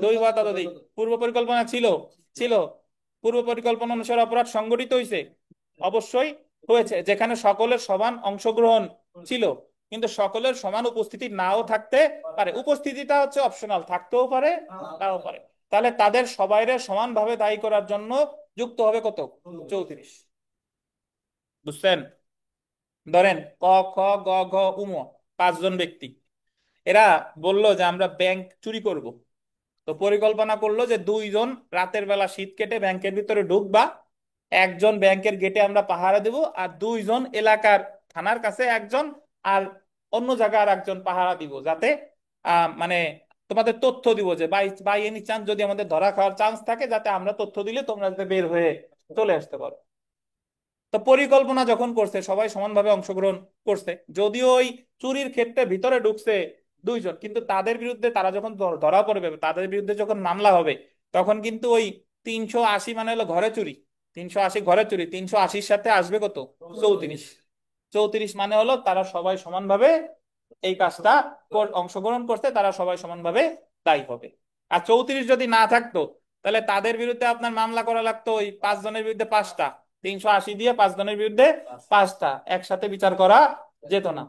দুই বা ততোধিক। পূর্ব পরিকল্পনা ছিল? ছিল। পূর্ব পরিকল্পনা অনুসারে অপরাধ সংগঠিত হয়েছে? অবশ্যই হয়েছে, যেখানে সকলের সমান অংশগ্রহণ ছিল, কিন্তু সকলের সমান উপস্থিতি নাও থাকতে পারে, উপস্থিতিটা হচ্ছে অপশনাল, থাকতেও পারে নাও পারে। তাহলে তাদের সবাইরে সমানভাবে দায়ী করার জন্য যুক্ত হবে কত? 34। বুঝছেন? ধরেন ক, খ, গ, ঘ, উম 5 জন ব্যক্তি, এরা বলল যে আমরা ব্যাংক চুরি করব। তো পরিকল্পনা করলো যে দুইজন রাতের বেলা শীত কেটে ব্যাংকের ভিতরে ঢুকবা, একজন ব্যাংকের গেটে আমরা পাহারা দেব, আর দুইজন এলাকার থানার কাছে একজন, আর অন্য জায়গায় আর একজন পাহারা দিব, যাতে মানে তোমাদের তথ্য দিব যে বাই বাই এনি চান্স যদি আমাদের ধরা খাওয়ার চান্স থাকে, যাতে আমরা তথ্য দিলে তোমরা যাতে বের হয়ে চলে আসতে পারো। তো পরিকল্পনা যখন করছে সবাই সমানভাবে অংশগ্রহণ করছে, যদিও ওই চুরির ক্ষেত্রে ভিতরে ঢুকছে দুইজন, কিন্তু তাদের বিরুদ্ধে তারা যখন ধরা পড়বে, তাদের বিরুদ্ধে যখন মামলা হবে, তখন কিন্তু ওই 380 মানে হলো ঘরে চুরি, 380 ঘরে চুরি, 380-র সাথে আসবে কত, 34। 34 মানে হলো তারা সবাই সমানভাবে এই কাজটা অংশগ্রহণ করতে, তারা সবাই সমানভাবে দায়ী হবে। আর 34 যদি না থাকতো, তাহলে তাদের বিরুদ্ধে আপনার মামলা করা লাগতো ওই 5 জনের বিরুদ্ধে 5টা, 380 দিয়ে 5 জনের বিরুদ্ধে 5টা, একসাথে বিচার করা যেত না।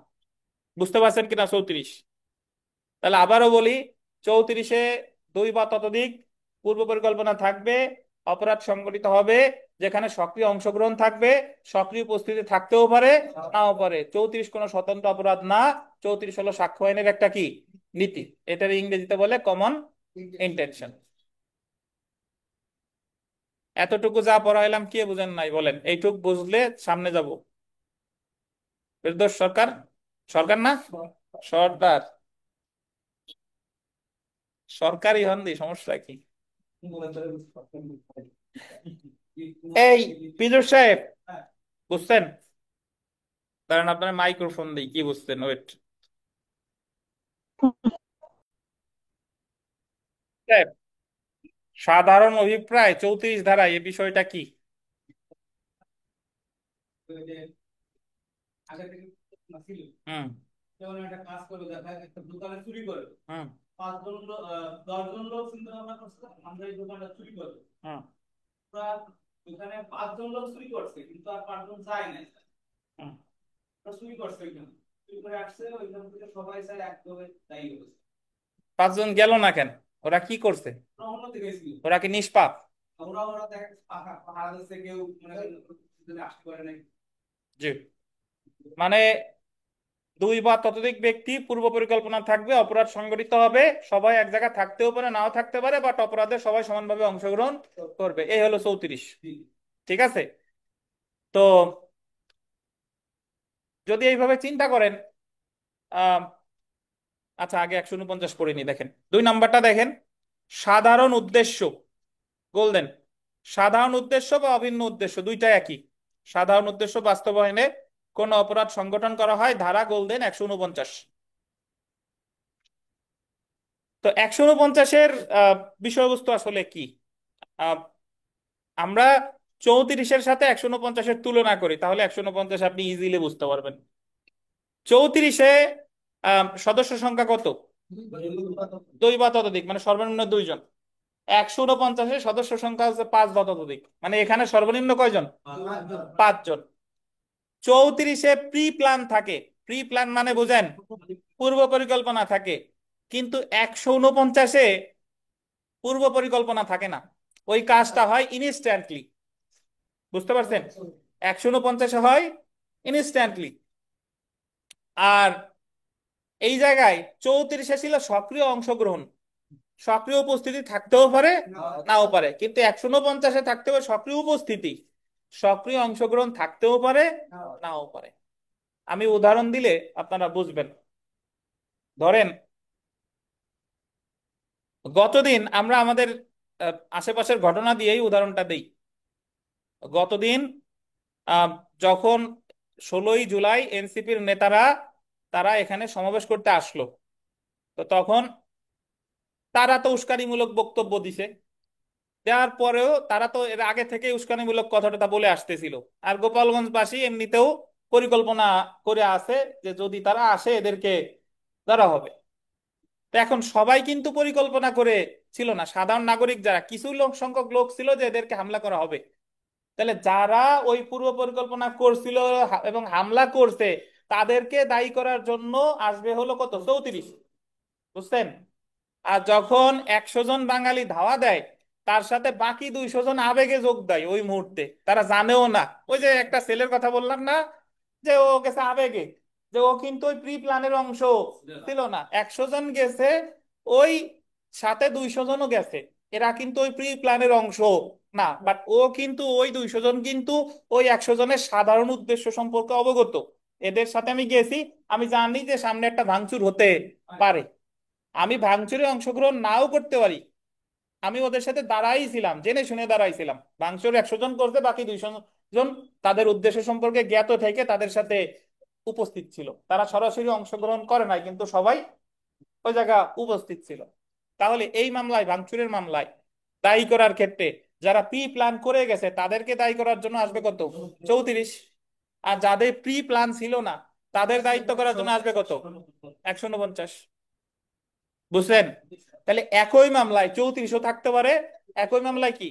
বুঝতে পারছেন কিনা 34? তাহলে আবারও বলি, 34-এ 2 বা ততোধিক পূর্ব পরিকল্পনা থাকবে, অপরাধ সংগঠিত হবে, যেখানে সক্রিয় অংশগ্রহণ থাকবে, সক্রিয় উপস্থিতি থাকতেও পারে, নাও পারে। 34 কোনো স্বতন্ত্র অপরাধ না। 34 হলো সাক্ষ্য আইনের একটা কি নীতি, এটার ইংরেজিতে বলে কমন ইন্টেনশন। এতটুকু যা পড়াইলাম কে বুঝেন নাই বলেন? এইটুক বুঝলে সামনে যাব। নির্দোষ সরকার, সরকার না সর্দার, সরকারি হন্দি, সমস্যা কি? এই পিজুর সাহেব, বুঝছেন? কারণ আপনার মাইক্রোফোন দিই, কি বুঝছেন? ওয়েট সাহেব, সাধারণ অভিপ্রায় 34 ধারায় এই বিষয়টা কি? হুম, হুম, হুম, হুম। 5 জন গেল না কেন? ওরা কি করছে? ওরা কি নিষ্পাপ? জি, মানে 2 বা ততোধিক ব্যক্তি পূর্ব পরিকল্পনা থাকবে, অপরাধ সংগঠিত হবে, সবাই এক জায়গায় থাকতেও পারে নাও থাকতে পারে, বাট অপরাধে সবাই সমানভাবে অংশগ্রহণ করবে, এই হলো 34। ঠিক আছে? তো যদি এইভাবে চিন্তা করেন, আহ আচ্ছা আগে 149 পড়িনি, দেখেন 2 নাম্বারটা দেখেন, সাধারণ উদ্দেশ্য, গোল্ডেন, সাধারণ উদ্দেশ্য বা অভিন্ন উদ্দেশ্য দুইটা একই। সাধারণ উদ্দেশ্য বাস্তবায়নে কোন অপরাধ সংগঠন করা হয়, ধারা গোল্ডেন 149। তো 149-এর বিষয়বস্তু আসলে কি? আহ, আমরা 34-এর সাথে 149-এর তুলনা করি, তাহলে 149 আপনি ইজিলি বুঝতে পারবেন। 34-এ সদস্য সংখ্যা কত? 2 বা ততোধিক, মানে সর্বনিম্ন 2 জন। 149-এ সদস্য সংখ্যা হচ্ছে 5 বা ততোধিক, মানে এখানে সর্বনিম্ন কয়জন? 5 জন। 34-এ প্রি প্ল্যান থাকে, প্রি প্ল্যান মানে বুঝেন, পূর্ব পরিকল্পনা থাকে, কিন্তু 149-এ পূর্ব পরিকল্পনা থাকে না, ওই কাজটা হয় ইনস্ট্যান্টলি। বুঝতে পারছেন? 149-এ হয় ইনস্ট্যান্টলি, আর এই জায়গায় 34-এ ছিল সক্রিয় অংশগ্রহণ, সক্রিয় উপস্থিতি থাকতেও পারে নাও পারে, কিন্তু 149-এ থাকতে হবে সক্রিয় উপস্থিতি, সক্রিয় অংশগ্রহণ থাকতেও পারে নাও পারে। আমি উদাহরণ দিলে আপনারা বুঝবেন। ধরেন গতদিন আমরা আমাদের আশেপাশের ঘটনা দিয়েই উদাহরণটা দেই। গতদিন আহ, যখন 16ই জুলাই এনসিপির নেতারা তারা এখানে সমাবেশ করতে আসলো, তো তখন তারা তো উস্কানিমূলক বক্তব্য দিছে, দেওয়ার পরেও তারা তো এর আগে থেকে উস্কানিমূলক কথাটা বলে আসতেছিল, আর গোপালগঞ্জবাসী এমনিতেও পরিকল্পনা করে আছে যে যদি তারা আসে এদেরকে ধরা হবে। তো এখন সবাই কিন্তু পরিকল্পনা করে ছিল না, সাধারণ নাগরিক যারা কিছু লোক সংখ্যক লোক ছিল যে এদেরকে হামলা করা হবে। তাহলে যারা ওই পূর্ব পরিকল্পনা করছিল এবং হামলা করছে, তাদেরকে দায়ী করার জন্য আসবে হলো কত, 34। বুঝছেন? আর যখন 100 জন বাঙালি ধাওয়া দেয়, তার সাথে বাকি 200 জন আবেগে যোগ দেয় ওই মুহূর্তে, তারা জানেও না। ওই যে একটা ছেলের কথা বললাম না, যে ও গেছে আবেগে, যে ও কিন্তু ওই প্রি প্ল্যানের অংশ ছিল না। 100 জন গেছে ওই সাথে 200 জনও গেছে, এরা কিন্তু ওই প্রি প্ল্যানের অংশ না, বাট ও কিন্তু ওই 200 জন কিন্তু ওই 100 জনের সাধারণ উদ্দেশ্য সম্পর্কে অবগত। এদের সাথে আমি গেছি, আমি জানি যে সামনে একটা ভাঙচুর হতে পারে, আমি ভাঙচুরে অংশগ্রহণ নাও করতে পারি, আমি ওদের সাথে দাঁড়াই ছিলাম, জেনে শুনে দাঁড়াইছিলাম। ভাঙচুর 100 জন করতে, বাকি 200 জন তাদের উদ্দেশ্য সম্পর্কে জ্ঞাত থেকে তাদের সাথে উপস্থিত ছিল, তারা সরাসরি অংশগ্রহণ করে নাই কিন্তু সবাই ওই জায়গা উপস্থিত ছিল। তাহলে এই মামলায়, ভাঙচুরের মামলায় দায়ী করার ক্ষেত্রে যারা প্রি প্ল্যান করে গেছে তাদেরকে দায়ী করার জন্য আসবে কত? 34। আর যাদের প্রি প্ল্যান ছিল না তাদের দায়িত্ব করার জন্য আসবে কত? 149। বুঝছেন? তাহলে একই মামলায় 34ও থাকতে পারে, একই মামলায় কি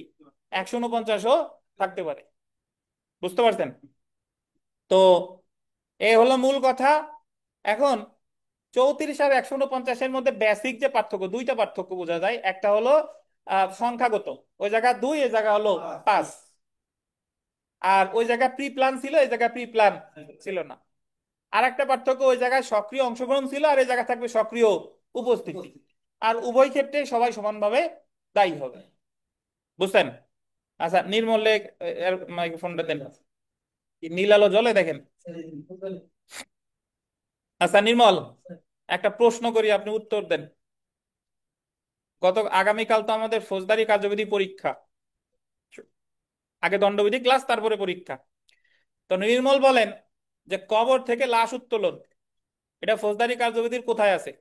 149ও থাকতে পারে। বুঝতে পারছেন? তো এ হলো মূল কথা। এখন 34 আর 149-এর মধ্যে বেসিক যে পার্থক্য, দুইটা পার্থক্য বোঝা যায়। একটা হলো সংখ্যাগত, ওই জায়গা 2, এই জায়গা হলো 5। আর ওই জায়গায় প্রি প্ল্যান ছিল, এই জায়গায় প্রি প্ল্যান ছিল না। আর একটা পার্থক্য, ওই জায়গায় সক্রিয় অংশগ্রহণ ছিল আর এই জায়গায় থাকবে সক্রিয় উপস্থিতি। আর উভয় ক্ষেত্রে সবাই সমানভাবে দায়ী হবে। বুঝছেন? আচ্ছা, নির্মলে মাইক্রোফোনটা দেন। কি নীল আলো জ্বলে দেখেন? আচ্ছা নির্মল, একটা প্রশ্ন করি, আপনি উত্তর দেন। আগামীকাল তো আমাদের ফৌজদারি কার্যবিধি পরীক্ষা, আগে দণ্ডবিধি ক্লাস তারপরে পরীক্ষা। তো নির্মল বলেন যে কবর থেকে লাশ উত্তোলন, এটা ফৌজদারি কার্যবিধির কোথায় আছে?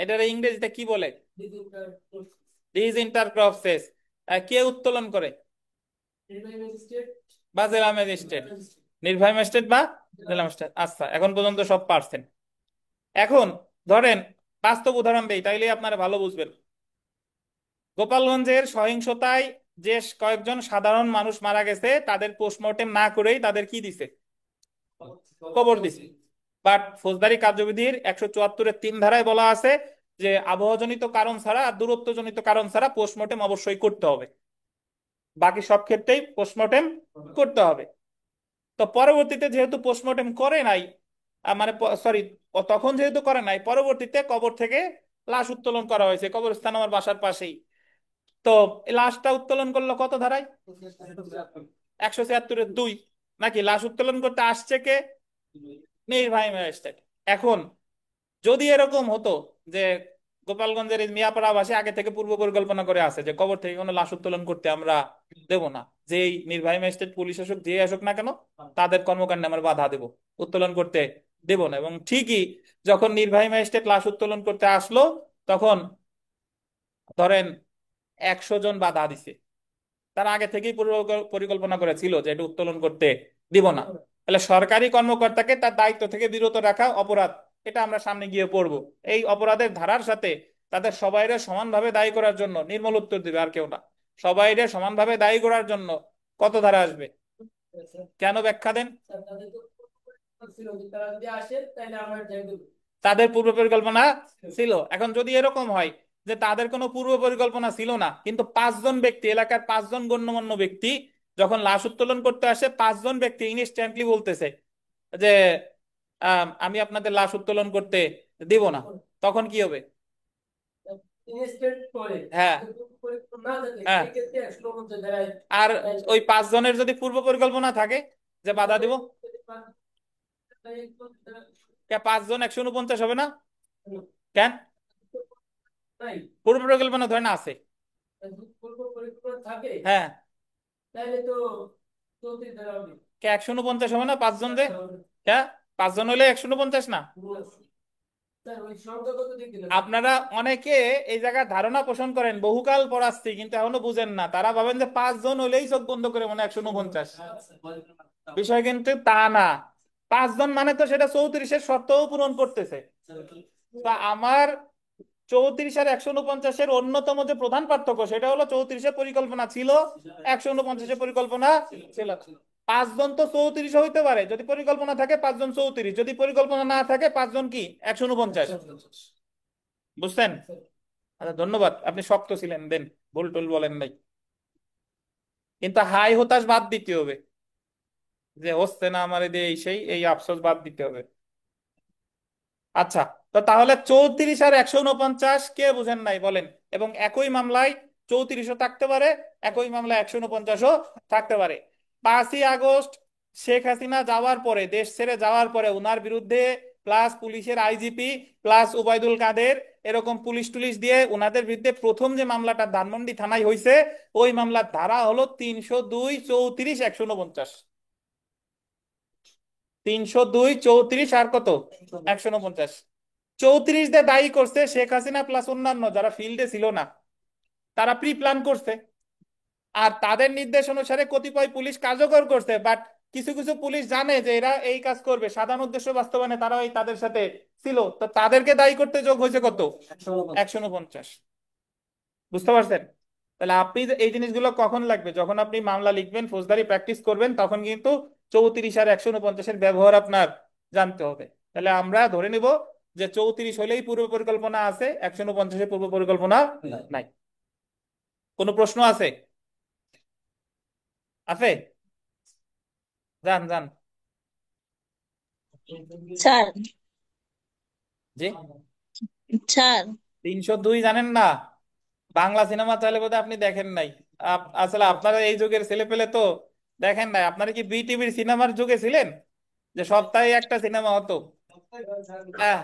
এটার ইংরেজিতে কি বলে? ডিজ ইন্টার ক্রপসেস। কে উত্তোলন করে? বা জেলা ম্যাজিস্ট্রেট, নির্বাহী ম্যাজিস্ট্রেট বা জেলা ম্যাজিস্ট্রেট। আচ্ছা, এখন পর্যন্ত সব পারছেন। এখন ধরেন বাস্তব উদাহরণ দেই, তাইলে আপনারা ভালো বুঝবেন। গোপালগঞ্জের সহিংসতায় যে কয়েকজন সাধারণ মানুষ মারা গেছে, তাদের পোস্টমর্টেম না করেই তাদের কি দিছে? কবর দিছে। বাট ফৌজদারি কার্যবিধির 174-এর 3 ধারায় বলা আছে যে আবহজনিত কারণ ছাড়া আর দূরত্বজনিত কারণ ছাড়া পোস্টমর্টেম অবশ্যই করতে হবে, বাকি সব ক্ষেত্রেই পোস্টমর্টেম করতে হবে। তো পরবর্তীতে যেহেতু পোস্টমর্টেম করে নাই, মানে সরি, তখন যেহেতু করে নাই, পরবর্তীতে কবর থেকে লাশ উত্তোলন করা হয়েছে, কবরস্থান আমার বাসার পাশেই। তো এই লাশটা উত্তোলন করলো কত ধারায়? 176-এর 2। নাকি লাশ উত্তোলন করতে আসছে কে? নির্বাহী ম্যাজিস্ট্রেট। এখন যদি এরকম হতো যে গোপালগঞ্জের এই মিয়াপাড়াবাসী আগে থেকে পূর্ব পরিকল্পনা করে আছে যে কবর থেকে কোনো লাশ উত্তোলন করতে আমরা দেব না, যেই নির্বাহী ম্যাজিস্ট্রেট, পুলিশ আসুক, যে আসুক না কেন, তাদের কর্মকাণ্ডে আমরা বাধা দেব, উত্তোলন করতে দেব না। এবং ঠিকই যখন নির্বাহী ম্যাজিস্ট্রেট লাশ উত্তোলন করতে আসলো, তখন ধরেন 100 জন বাধা দিছে, তারা আগে থেকেই পূর্ব পরিকল্পনা করেছিল যে এটা উত্তোলন করতে দিব না। তাহলে সরকারি কর্মকর্তাকে তার দায়িত্ব থেকে বিরত রাখা অপরাধ, এটা আমরা সামনে গিয়ে পড়ব। এই অপরাধের ধারার সাথে তাদের সবাইরে সমানভাবে দায়ী করার জন্য নির্মল উত্তর দিবে, আর কেউ না। সবাইরে সমানভাবে দায়ী করার জন্য কত ধারা আসবে? কেন, ব্যাখ্যা দেন। তাদের পূর্ব পরিকল্পনা ছিল। এখন যদি এরকম হয় যে তাদের কোনো পূর্ব পরিকল্পনা ছিল না, কিন্তু 5 জন ব্যক্তি, এলাকার 5 জন গণ্যমান্য ব্যক্তি যখন লাশ উত্তোলন করতে আসে, 5 জন ব্যক্তি ইনস্ট্যান্টলি বলতেছে যে আমি আপনাদের লাশ উত্তোলন করতে দিব না, তখন কি হবে? হ্যাঁ, হ্যাঁ। আর ওই 5 জনের যদি পূর্ব পরিকল্পনা থাকে যে বাধা দিব, 5 জন 149 হবে না? কেন? পূর্ব পরিকল্পনা ধরে না আছে। হ্যাঁ, কে 149 হবে না 5 জন যে? হ্যাঁ, 5 জন হলে 149 না? আপনারা অনেকে এই জায়গায় ধারণা পোষণ করেন, বহুকাল পড়াচ্ছি কিন্তু এখনো বুঝেন না, তারা ভাবেন যে 5 জন হলেই চোখ বন্ধ করে মনে 149। বিষয় কিন্তু তা না। 5 জন মানে তো সেটা 34-এর শর্তও পূরণ করতেছে। তা আমার 34 আর 149-এর অন্যতম যে প্রধান পার্থক্য, সেটা হলো 34-এর পরিকল্পনা ছিল, 149-এর পরিকল্পনা ছিল। 5 জন তো 34 হইতে পারে যদি পরিকল্পনা থাকে, 5 জন 34, যদি পরিকল্পনা না থাকে 5 জন কি 149। বুঝছেন? আচ্ছা ধন্যবাদ, আপনি শক্ত ছিলেন, দেন, ভুল টুল বলেন নাই। কিন্তু হাই হতাশ বাদ দিতে হবে, যে হচ্ছে না আমার দিয়ে এই সেই, এই আফসোস বাদ দিতে হবে। আচ্ছা, তো তাহলে 34 আর 149 কে বুঝেন নাই বলেন? এবং একই মামলায় 34ও থাকতে পারে, একই মামলায় 149ও থাকতে পারে। 5ই আগস্ট শেখ হাসিনা যাওয়ার পরে, দেশ ছেড়ে যাওয়ার পরে উনার বিরুদ্ধে প্লাস পুলিশের আইজিপি প্লাস ওবায়দুল কাদের এরকম পুলিশ টুলিশ দিয়ে উনাদের বিরুদ্ধে প্রথম যে মামলাটা ধানমন্ডি থানায় হয়েছে, ওই মামলার ধারা হলো 302, 34, 149। 302, 34 আর কত, 149। 34 দিয়ে দায়ী করছে শেখ হাসিনা প্লাস অন্যান্য যারা ফিল্ডে ছিল না, তারা প্রি প্ল্যান করছে। আর তাদের নির্দেশ অনুসারে কতিপয় পুলিশ কার্যকর করছে, বাট কিছু কিছু পুলিশ জানে যে এরা এই কাজ করবে, সাধারণ উদ্দেশ্য বাস্তবায়নে তারা ওই তাদের সাথে ছিল, তো তাদেরকে দায়ী করতে যোগ হয়েছে কত, 149। বুঝতে পারছেন? তাহলে আপনি এই জিনিসগুলো কখন লাগবে, যখন আপনি মামলা লিখবেন, ফৌজদারি প্র্যাকটিস করবেন, তখন কিন্তু 34 আর 149-এর ব্যবহার আপনার জানতে হবে। তাহলে আমরা ধরে নিব যে 34 হলেই পূর্ব পরিকল্পনা আছে, 149-এ পূর্ব পরিকল্পনা নাই। কোনো প্রশ্ন আছে? আছে? যান যান। স্যার, জি। স্যার 302 জানেন না? বাংলা সিনেমা চাইলে বোধহয় আপনি দেখেন নাই। আসলে আপনারা এই যুগের ছেলে পেলে তো দেখেন নাই। আপনারা কি বিটিভির সিনেমার যুগে ছিলেন, যে সপ্তাহে একটা সিনেমা হতো? আহ,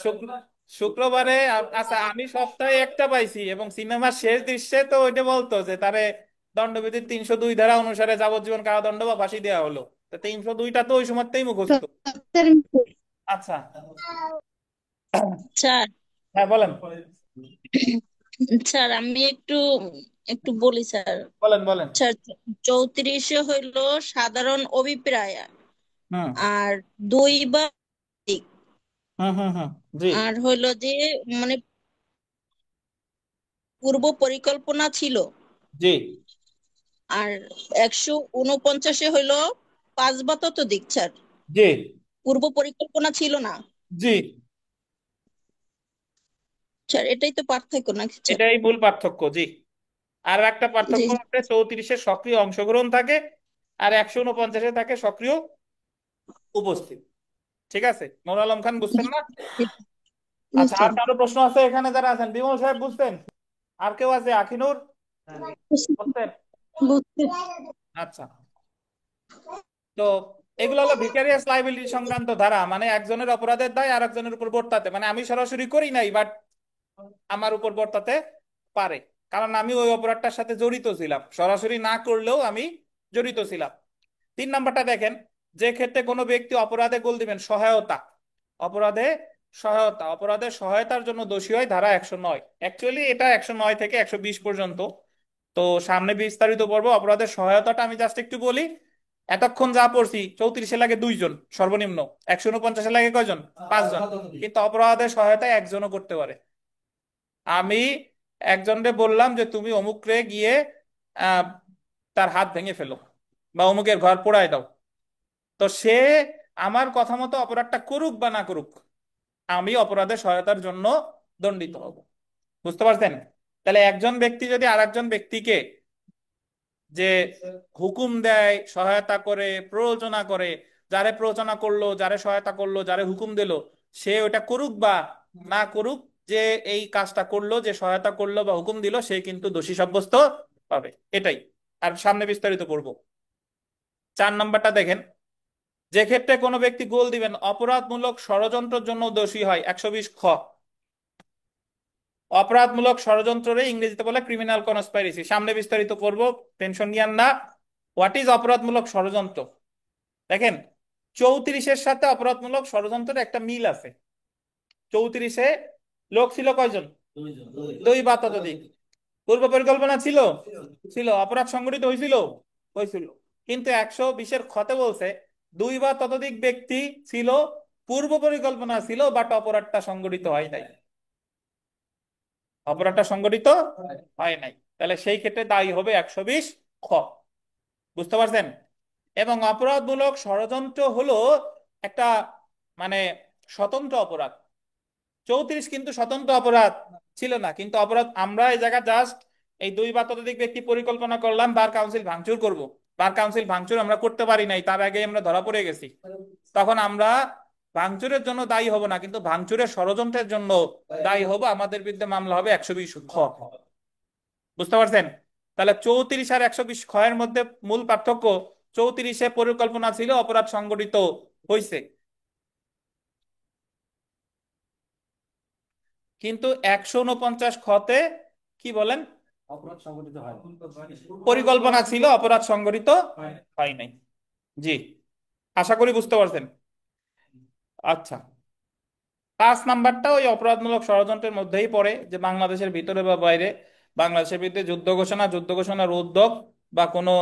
শুক্র- শুক্রবারে আচ্ছা, আমি সপ্তাহে একটা পাইছি, এবং সিনেমার শেষ দৃশ্যে তো ওইটা বলতো যে তারে দণ্ডবিধির 302 ধারা অনুসারে যাবজ্জীবন কারাদণ্ড বা ফাঁসি দেওয়া হলো। তো 302টা তো ওই সময়তেই মুখস্থ। আচ্ছা। স্যার হ্যাঁ বলেন। স্যার আমি একটু একটু বলি স্যার। বলেন বলেন। স্যার 34 হইলো সাধারণ অভিপ্রায়, হুম আর দুই বা একাধিক, হুম হুম হুম। জি আর হইলো যে মানে পূর্ব পরিকল্পনা ছিল, জি আর 149 হইলো 5 বা ততোধিক স্যার, জি পূর্ব পরিকল্পনা ছিল না। জি। স্যার এটাই তো পার্থক্য নাকি স্যার? এটাই মূল পার্থক্য, জি। আর একটা জি। পার্থক্য হচ্ছে 34-এ সক্রিয় অংশগ্রহণ থাকে, আর 149-এ থাকে সক্রিয় উপস্থিত। ঠিক আছে, নুর আলম খান, বুঝছেন না? জি আচ্ছা, আর স্যার। কারো প্রশ্ন আছে এখানে যারা আছেন? বিমল সাহেব বুঝছেন? আর কেউ আছে? আখিনুর বুঝছেন? আচ্ছা। তো এগুলো হলো ভিকারিয়াস লাইবিলিটি সংক্রান্ত ধারা, মানে একজনের অপরাধের দায় আর একজনের উপর বর্তাতে, মানে আমি সরাসরি করি নাই, বাট আমার উপর বর্তাতে পারে, কারণ আমি ওই অপরাধটার সাথে জড়িত ছিলাম, সরাসরি না করলেও আমি জড়িত ছিলাম। 3 নাম্বারটা দেখেন, যে ক্ষেত্রে কোনো ব্যক্তি অপরাধে গোল দিবেন, সহায়তা, অপরাধে সহায়তা, অপরাধের সহায়তার জন্য দোষী হয়, ধারা 109। অ্যাকচুয়ালি এটা 109 থেকে 120 পর্যন্ত। তো সামনে বিস্তারিত পড়বো। অপরাধের সহায়তাটা আমি জাস্ট একটু বলি। এতক্ষণ যা পড়ছি, 34-এ লাগে 2 জন সর্বনিম্ন, 149-এ লাগে কয়জন, 5 জন। কিন্তু অপরাধের সহায়তায় একজনও করতে পারে। আমি একজনকে বললাম যে তুমি অমুকরে গিয়ে আহ, তার হাত ভেঙে ফেলো বা অমুকের ঘর পোড়ায় দাও, তো সে আমার কথা মতো অপরাধটা করুক বা না করুক, আমি অপরাধের সহায়তার জন্য দণ্ডিত হব। বুঝতে পারছেন? তাহলে একজন ব্যক্তি যদি আরেকজন ব্যক্তিকে যে হুকুম দেয়, সহায়তা করে, প্ররোচনা করে, যারে প্ররোচনা করলো, যারে সহায়তা করলো, যারে হুকুম দিল, সে ওটা করুক বা না করুক, যে এই কাজটা করলো, যে সহায়তা করলো বা হুকুম দিল, সে কিন্তু দোষী সাব্যস্ত হবে। এটাই। আর সামনে বিস্তারিত করব। 4 নাম্বারটা দেখেন, যে ক্ষেত্রে কোনো ব্যক্তি গোল দিবেন অপরাধমূলক ষড়যন্ত্রের জন্য দোষী হয়, 120 খ। অপরাধমূলক ষড়যন্ত্রে ইংরেজিতে বলে ক্রিমিনাল কনস্পাইরেসি। সামনে বিস্তারিত করব, টেনশন নিয়েন না। হোয়াট ইজ অপরাধমূলক ষড়যন্ত্র? দেখেন, 34-এর সাথে অপরাধমূলক ষড়যন্ত্রের একটা মিল আছে। 34-এ লোক ছিল কয়জন, 2 বা ততোধিক। পূর্ব পরিকল্পনা ছিল, ছিল। অপরাধ সংগঠিত হয়েছিল, হয়েছিল। কিন্তু 120-এর খতে বলছে 2 বা ততোধিক ব্যক্তি ছিল, পূর্ব পরিকল্পনা ছিল, বাট অপরাধটা সংগঠিত হয় নাই। অপরাধটা সংগঠিত হয় নাই, তাহলে সেই ক্ষেত্রে দায়ী হবে 120 খ। বুঝতে পারছেন? এবং অপরাধমূলক ষড়যন্ত্র হলো একটা মানে স্বতন্ত্র অপরাধ। 34 কিন্তু স্বতন্ত্র অপরাধ ছিল না, কিন্তু অপরাধ আমরা এই জায়গা জাস্ট এই 2 বা ততোধিক ব্যক্তি পরিকল্পনা করলাম বার কাউন্সিল ভাঙচুর করব। বার কাউন্সিল ভাঙচুর আমরা করতে পারি নাই, তার আগে আমরা ধরা পড়ে গেছি। তখন আমরা ভাঙচুরের জন্য দায়ী হব না, কিন্তু ভাঙচুরের ষড়যন্ত্রের জন্য দায়ী হব, আমাদের বিরুদ্ধে মামলা হবে 120 খ। বুঝতে পারছেন? তাহলে 34 আর 120 খ এর মধ্যে মূল পার্থক্য, 34-এ পরিকল্পনা ছিল, অপরাধ সংগঠিত হয়েছে, কিন্তু 149 খতে কি বলেন, পরিকল্পনা ছিল, অপরাধ সংগঠিত হয় নাই। জি, আশা করি বুঝতে পারছেন। আচ্ছা, 5 নাম্বারটা ওই অপরাধমূলক ষড়যন্ত্রের মধ্যেই পড়ে, যে বাংলাদেশের ভিতরে বা বাইরে বাংলাদেশের বিরুদ্ধে যুদ্ধ ঘোষণা, যুদ্ধ ঘোষণার উদ্যোগ বা কোনো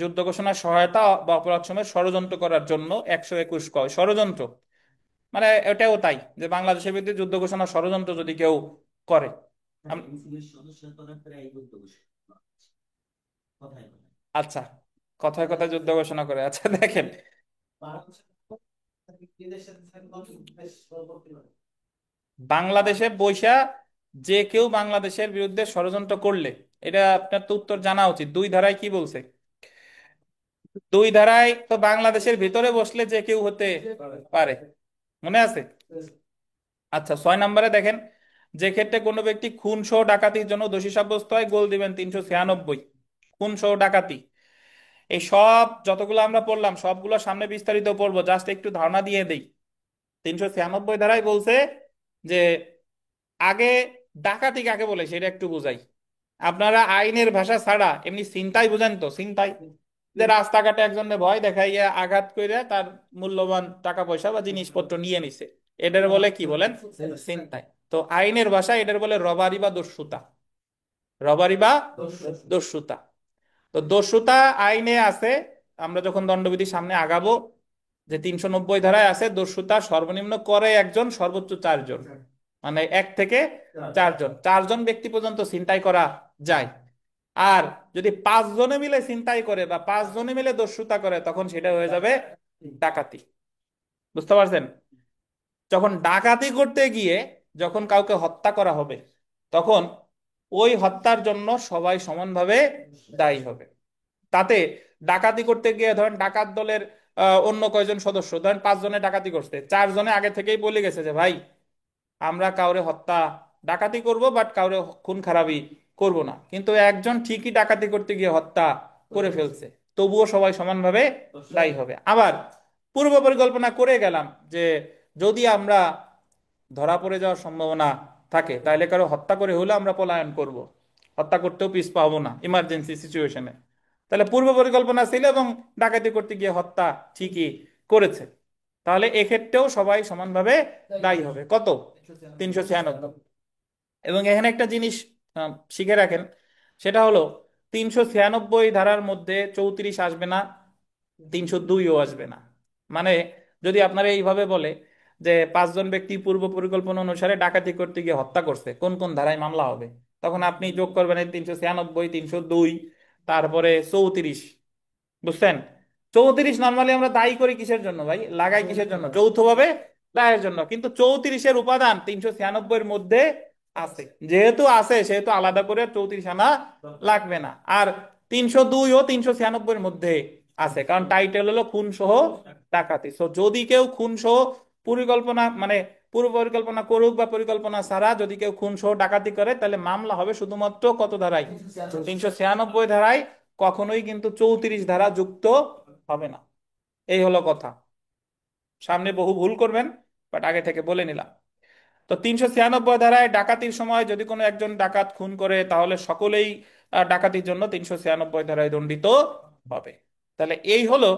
যুদ্ধ ঘোষণার সহায়তা বা অপরাধ সময় ষড়যন্ত্র করার জন্য 121 ক। ষড়যন্ত্র মানে এটাও তাই, যে বাংলাদেশের বিরুদ্ধে যুদ্ধ ঘোষণা ষড়যন্ত্র যদি কেউ করে। আচ্ছা, কথায় কথায় যুদ্ধ ঘোষণা করে, আচ্ছা দেখেন, বাংলাদেশে বৈশা যে কেউ বাংলাদেশের বিরুদ্ধে ষড়যন্ত্র করলে, এটা আপনার তো উত্তর জানা উচিত, 2 ধারায় কি বলছে? 2 ধারায় তো বাংলাদেশের ভিতরে বসলে যে কেউ হতে পারে, মনে আছে? আচ্ছা, 6 নম্বরে দেখেন, যে ক্ষেত্রে কোনো ব্যক্তি খুন সহ ডাকাতির জন্য দোষী সাব্যস্ত হয়, গোল দিবেন 396। খুন সহ ডাকাতি, এই সব যতগুলো আমরা পড়লাম সবগুলো সামনে বিস্তারিত পড়বো, জাস্ট একটু ধারণা দিয়ে দেই। 396 ধারায় বলছে যে আগে ডাকাতি কাকে বলে সেটা একটু বুঝাই। আপনারা আইনের ভাষা ছাড়া এমনি ছিনতাই বুঝেন তো? ছিনতাই, যে রাস্তাঘাটে একজনের ভয় দেখাইয়া আঘাত করে তার মূল্যবান টাকা পয়সা বা জিনিসপত্র নিয়ে নিছে, এটার বলে কি বলেন? ছিনতাই। তো আইনের ভাষা এটার বলে রবারি বা দস্যুতা। রবারি বা দস্যুতা। তো দস্যুতা আইনে আছে, আমরা যখন দণ্ডবিধির সামনে আগাবো, যে 390 ধারায় আছে, দস্যুতা সর্বনিম্ন করে একজন, সর্বোচ্চ 4 জন, মানে 1 থেকে 4 জন, 4 জন ব্যক্তি পর্যন্ত ছিনতাই করা যায়। আর যদি 5 জনে মিলে ছিনতাই করে বা 5 জনে মিলে দস্যুতা করে, তখন সেটা হয়ে যাবে ডাকাতি। বুঝতে পারছেন? যখন ডাকাতি করতে গিয়ে যখন কাউকে হত্যা করা হবে, তখন ওই হত্যার জন্য সবাই সমানভাবে দায়ী হবে। তাতে ডাকাতি করতে গিয়ে ধরেন ডাকাত দলের অন্য কয়জন সদস্য, ধরেন 5 জনে ডাকাতি করছে, 4 জনে আগে থেকেই বলে গেছে যে ভাই আমরা কাউরে হত্যা, ডাকাতি করব বাট কাউরে খুন খারাপি করব না, কিন্তু একজন ঠিকই ডাকাতি করতে গিয়ে হত্যা করে ফেলছে, তবুও সবাই সমানভাবে দায়ী হবে। আবার পূর্ব পরিকল্পনা করে গেলাম যে যদি আমরা ধরা পড়ে যাওয়ার সম্ভাবনা থাকে, তাহলে কারো হত্যা করে হলে আমরা পলায়ন করব, হত্যা করতেও পিছ পাবো না ইমার্জেন্সি সিচুয়েশনে। তাহলে পূর্ব পরিকল্পনা ছিল এবং ডাকাতি করতে গিয়ে হত্যা ঠিকই করেছে, তাহলে এক্ষেত্রেও সবাই সমানভাবে দায়ী হবে। কত? 396। এবং এখানে একটা জিনিস শিখে রাখেন, সেটা হলো 396 ধারার মধ্যে 34 আসবে না, 302ও আসবে না। মানে যদি আপনারা এইভাবে বলে যে 5 জন ব্যক্তি পূর্ব পরিকল্পনা অনুসারে ডাকাতি করতে গিয়ে হত্যা করছে, কোন কোন ধারায় মামলা হবে, তখন আপনি যোগ করবেন এই 396, 302, তারপরে 34। বুঝছেন? 34 নর্মালি আমরা দায়ী করি কিসের জন্য ভাই, লাগাই কিসের জন্য? যৌথভাবে দায়ের জন্য, কিন্তু 34-এর উপাদান 396-এর মধ্যে আছে, যেহেতু আছে সেহেতু আলাদা করে 34 আনা লাগবে না। আর 302ও 396-এর মধ্যে আছে, কারণ টাইটেল হলো খুন সহ ডাকাতি। সো যদি কেউ খুন সহ পরিকল্পনা মানে পূর্ব পরিকল্পনা করুক বা পরিকল্পনা ছাড়া যদি কেউ খুন সহ ডাকাতি করে, তাহলে মামলা হবে শুধুমাত্র কত ধারায়? 396 ধারায়, কখনোই কিন্তু 34 ধারা যুক্ত হবে না। এই হলো কথা, সামনে বহু ভুল করবেন, বাট আগে থেকে বলে নিলাম। তো 396 ধারায় ডাকাতির সময় যদি কোনো একজন ডাকাত খুন করে, তাহলে সকলেই ডাকাতির জন্য 396 ধারায় দণ্ডিত হবে। তাহলে এই হলো,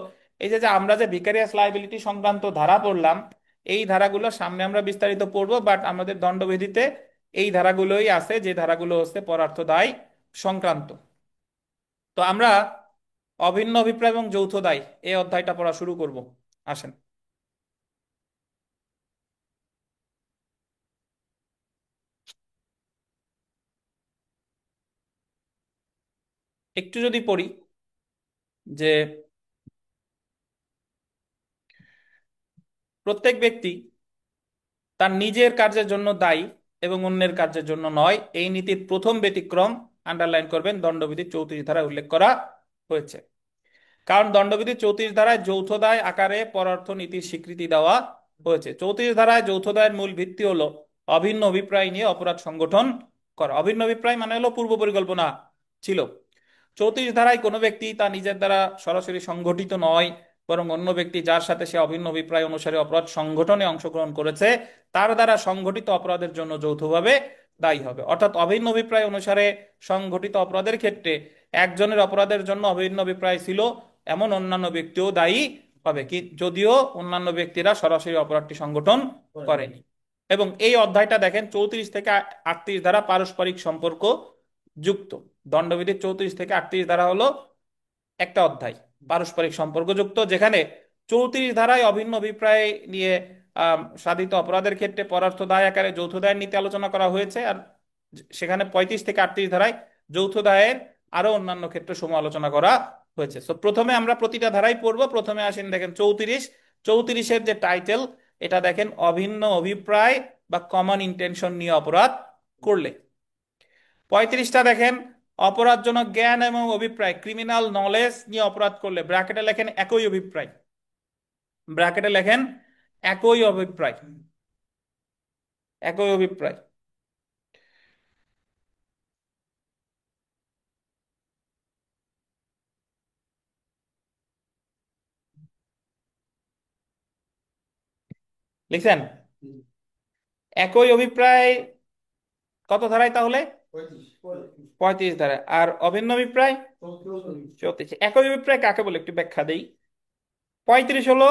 এই যে যে আমরা যে ভিকারিয়াস লায়াবিলিটি সংক্রান্ত ধারা পড়লাম, এই ধারাগুলো সামনে আমরা বিস্তারিত পড়বো, বাট আমাদের দণ্ডবিধিতে এই ধারাগুলোই আছে, যে ধারাগুলো হচ্ছে পরার্থ দায় সংক্রান্ত। তো আমরা অভিন্ন অভিপ্রায় এবং যৌথ দায় এই অধ্যায়টা পড়া শুরু করব। আসেন, একটু যদি পড়ি, যে প্রত্যেক ব্যক্তি তার নিজের কার্যের জন্য দায়ী এবং অন্যের কার্যের জন্য নয়, এই নীতির প্রথম ব্যতিক্রম আন্ডারলাইন করবেন দণ্ডবিধির 34 ধারায় উল্লেখ করা হয়েছে। কারণ দণ্ডবিধির 34 ধারায় যৌথ দায় আকারে পরার্থ নীতির স্বীকৃতি দেওয়া হয়েছে। 34 ধারায় যৌথ দায়ের মূল ভিত্তি হলো অভিন্ন অভিপ্রায় নিয়ে অপরাধ সংগঠন করা। অভিন্ন অভিপ্রায় মানে হলো পূর্ব পরিকল্পনা ছিল। 34 ধারায় কোনো ব্যক্তি তার নিজের দ্বারা সরাসরি সংগঠিত নয়, বরং অন্য ব্যক্তি যার সাথে সে অভিন্ন অভিপ্রায় অনুসারে অপরাধ সংগঠনে অংশগ্রহণ করেছে তার দ্বারা সংগঠিত অপরাধের জন্য যৌথভাবে দায়ী হবে। অর্থাৎ অভিন্ন অভিপ্রায় অনুসারে সংগঠিত অপরাধের ক্ষেত্রে একজনের অপরাধের জন্য অভিন্ন অভিপ্রায় ছিল এমন অন্যান্য ব্যক্তিও দায়ী হবে, কি যদিও অন্যান্য ব্যক্তিরা সরাসরি অপরাধটি সংগঠন করেনি। এবং এই অধ্যায়টা দেখেন 34 থেকে 38 ধারা পারস্পরিক সম্পর্ক যুক্ত। দণ্ডবিধির 34 থেকে 38 ধারা হলো একটা অধ্যায় পারস্পরিক সম্পর্কযুক্ত, যেখানে 34 ধারায় অভিন্ন অভিপ্রায় নিয়ে সাধিত অপরাধের ক্ষেত্রে পরার্থ দায় আকারে যৌথ দায়ের নীতি আলোচনা করা হয়েছে, আর সেখানে 35 থেকে 38 ধারায় যৌথ দায়ের আরো অন্যান্য ক্ষেত্রে সমূহ আলোচনা করা হয়েছে। তো প্রথমে আমরা প্রতিটা ধারাই পড়বো। প্রথমে আসেন দেখেন 34। 34-এর যে টাইটেল, এটা দেখেন অভিন্ন অভিপ্রায় বা কমন ইন্টেনশন নিয়ে অপরাধ করলে। 35টা দেখেন অপরাধজনক জ্ঞান এবং অভিপ্রায় ক্রিমিনাল নলেজ নিয়ে অপরাধ করলে, ব্র্যাকেটে লেখেন একই অভিপ্রায়, ব্র্যাকেটে লেখেন একই অভিপ্রায়, একই অভিপ্রায়। লিখছেন একই অভিপ্রায় কত ধারায় তাহলে? 35 ধারায়। আর অভিন্ন অভিপ্রায় 34। একই অভিপ্রায় কাকে বলে একটু ব্যাখ্যা দেই। 35 হলো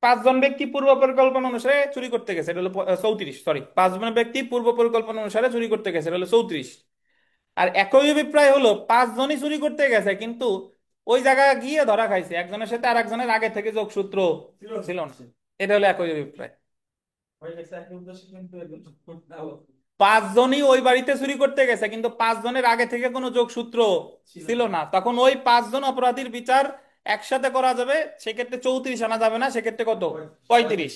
5 জন ব্যক্তি পূর্ব পরিকল্পনা অনুসারে চুরি করতে গেছে, এটা হলো 34, সরি 5 জন ব্যক্তি পূর্ব পরিকল্পনা অনুসারে চুরি করতে গেছে, এটা হলো 34। আর একই অভিপ্রায় হলো 5 জনই চুরি করতে গেছে কিন্তু ওই জায়গায় গিয়ে ধরা খাইছে, একজনের সাথে আর একজনের আগে থেকে যোগসূত্র ছিল না, এটা হলো একই অভিপ্রায়। 5 জনই ওই বাড়িতে চুরি করতে গেছে কিন্তু 5 জনের আগে থেকে কোনো যোগসূত্র ছিল না, তখন ওই 5 জন অপরাধীর বিচার একসাথে করা যাবে, সেক্ষেত্রে 34 আনা যাবে না, সেক্ষেত্রে কত? 35।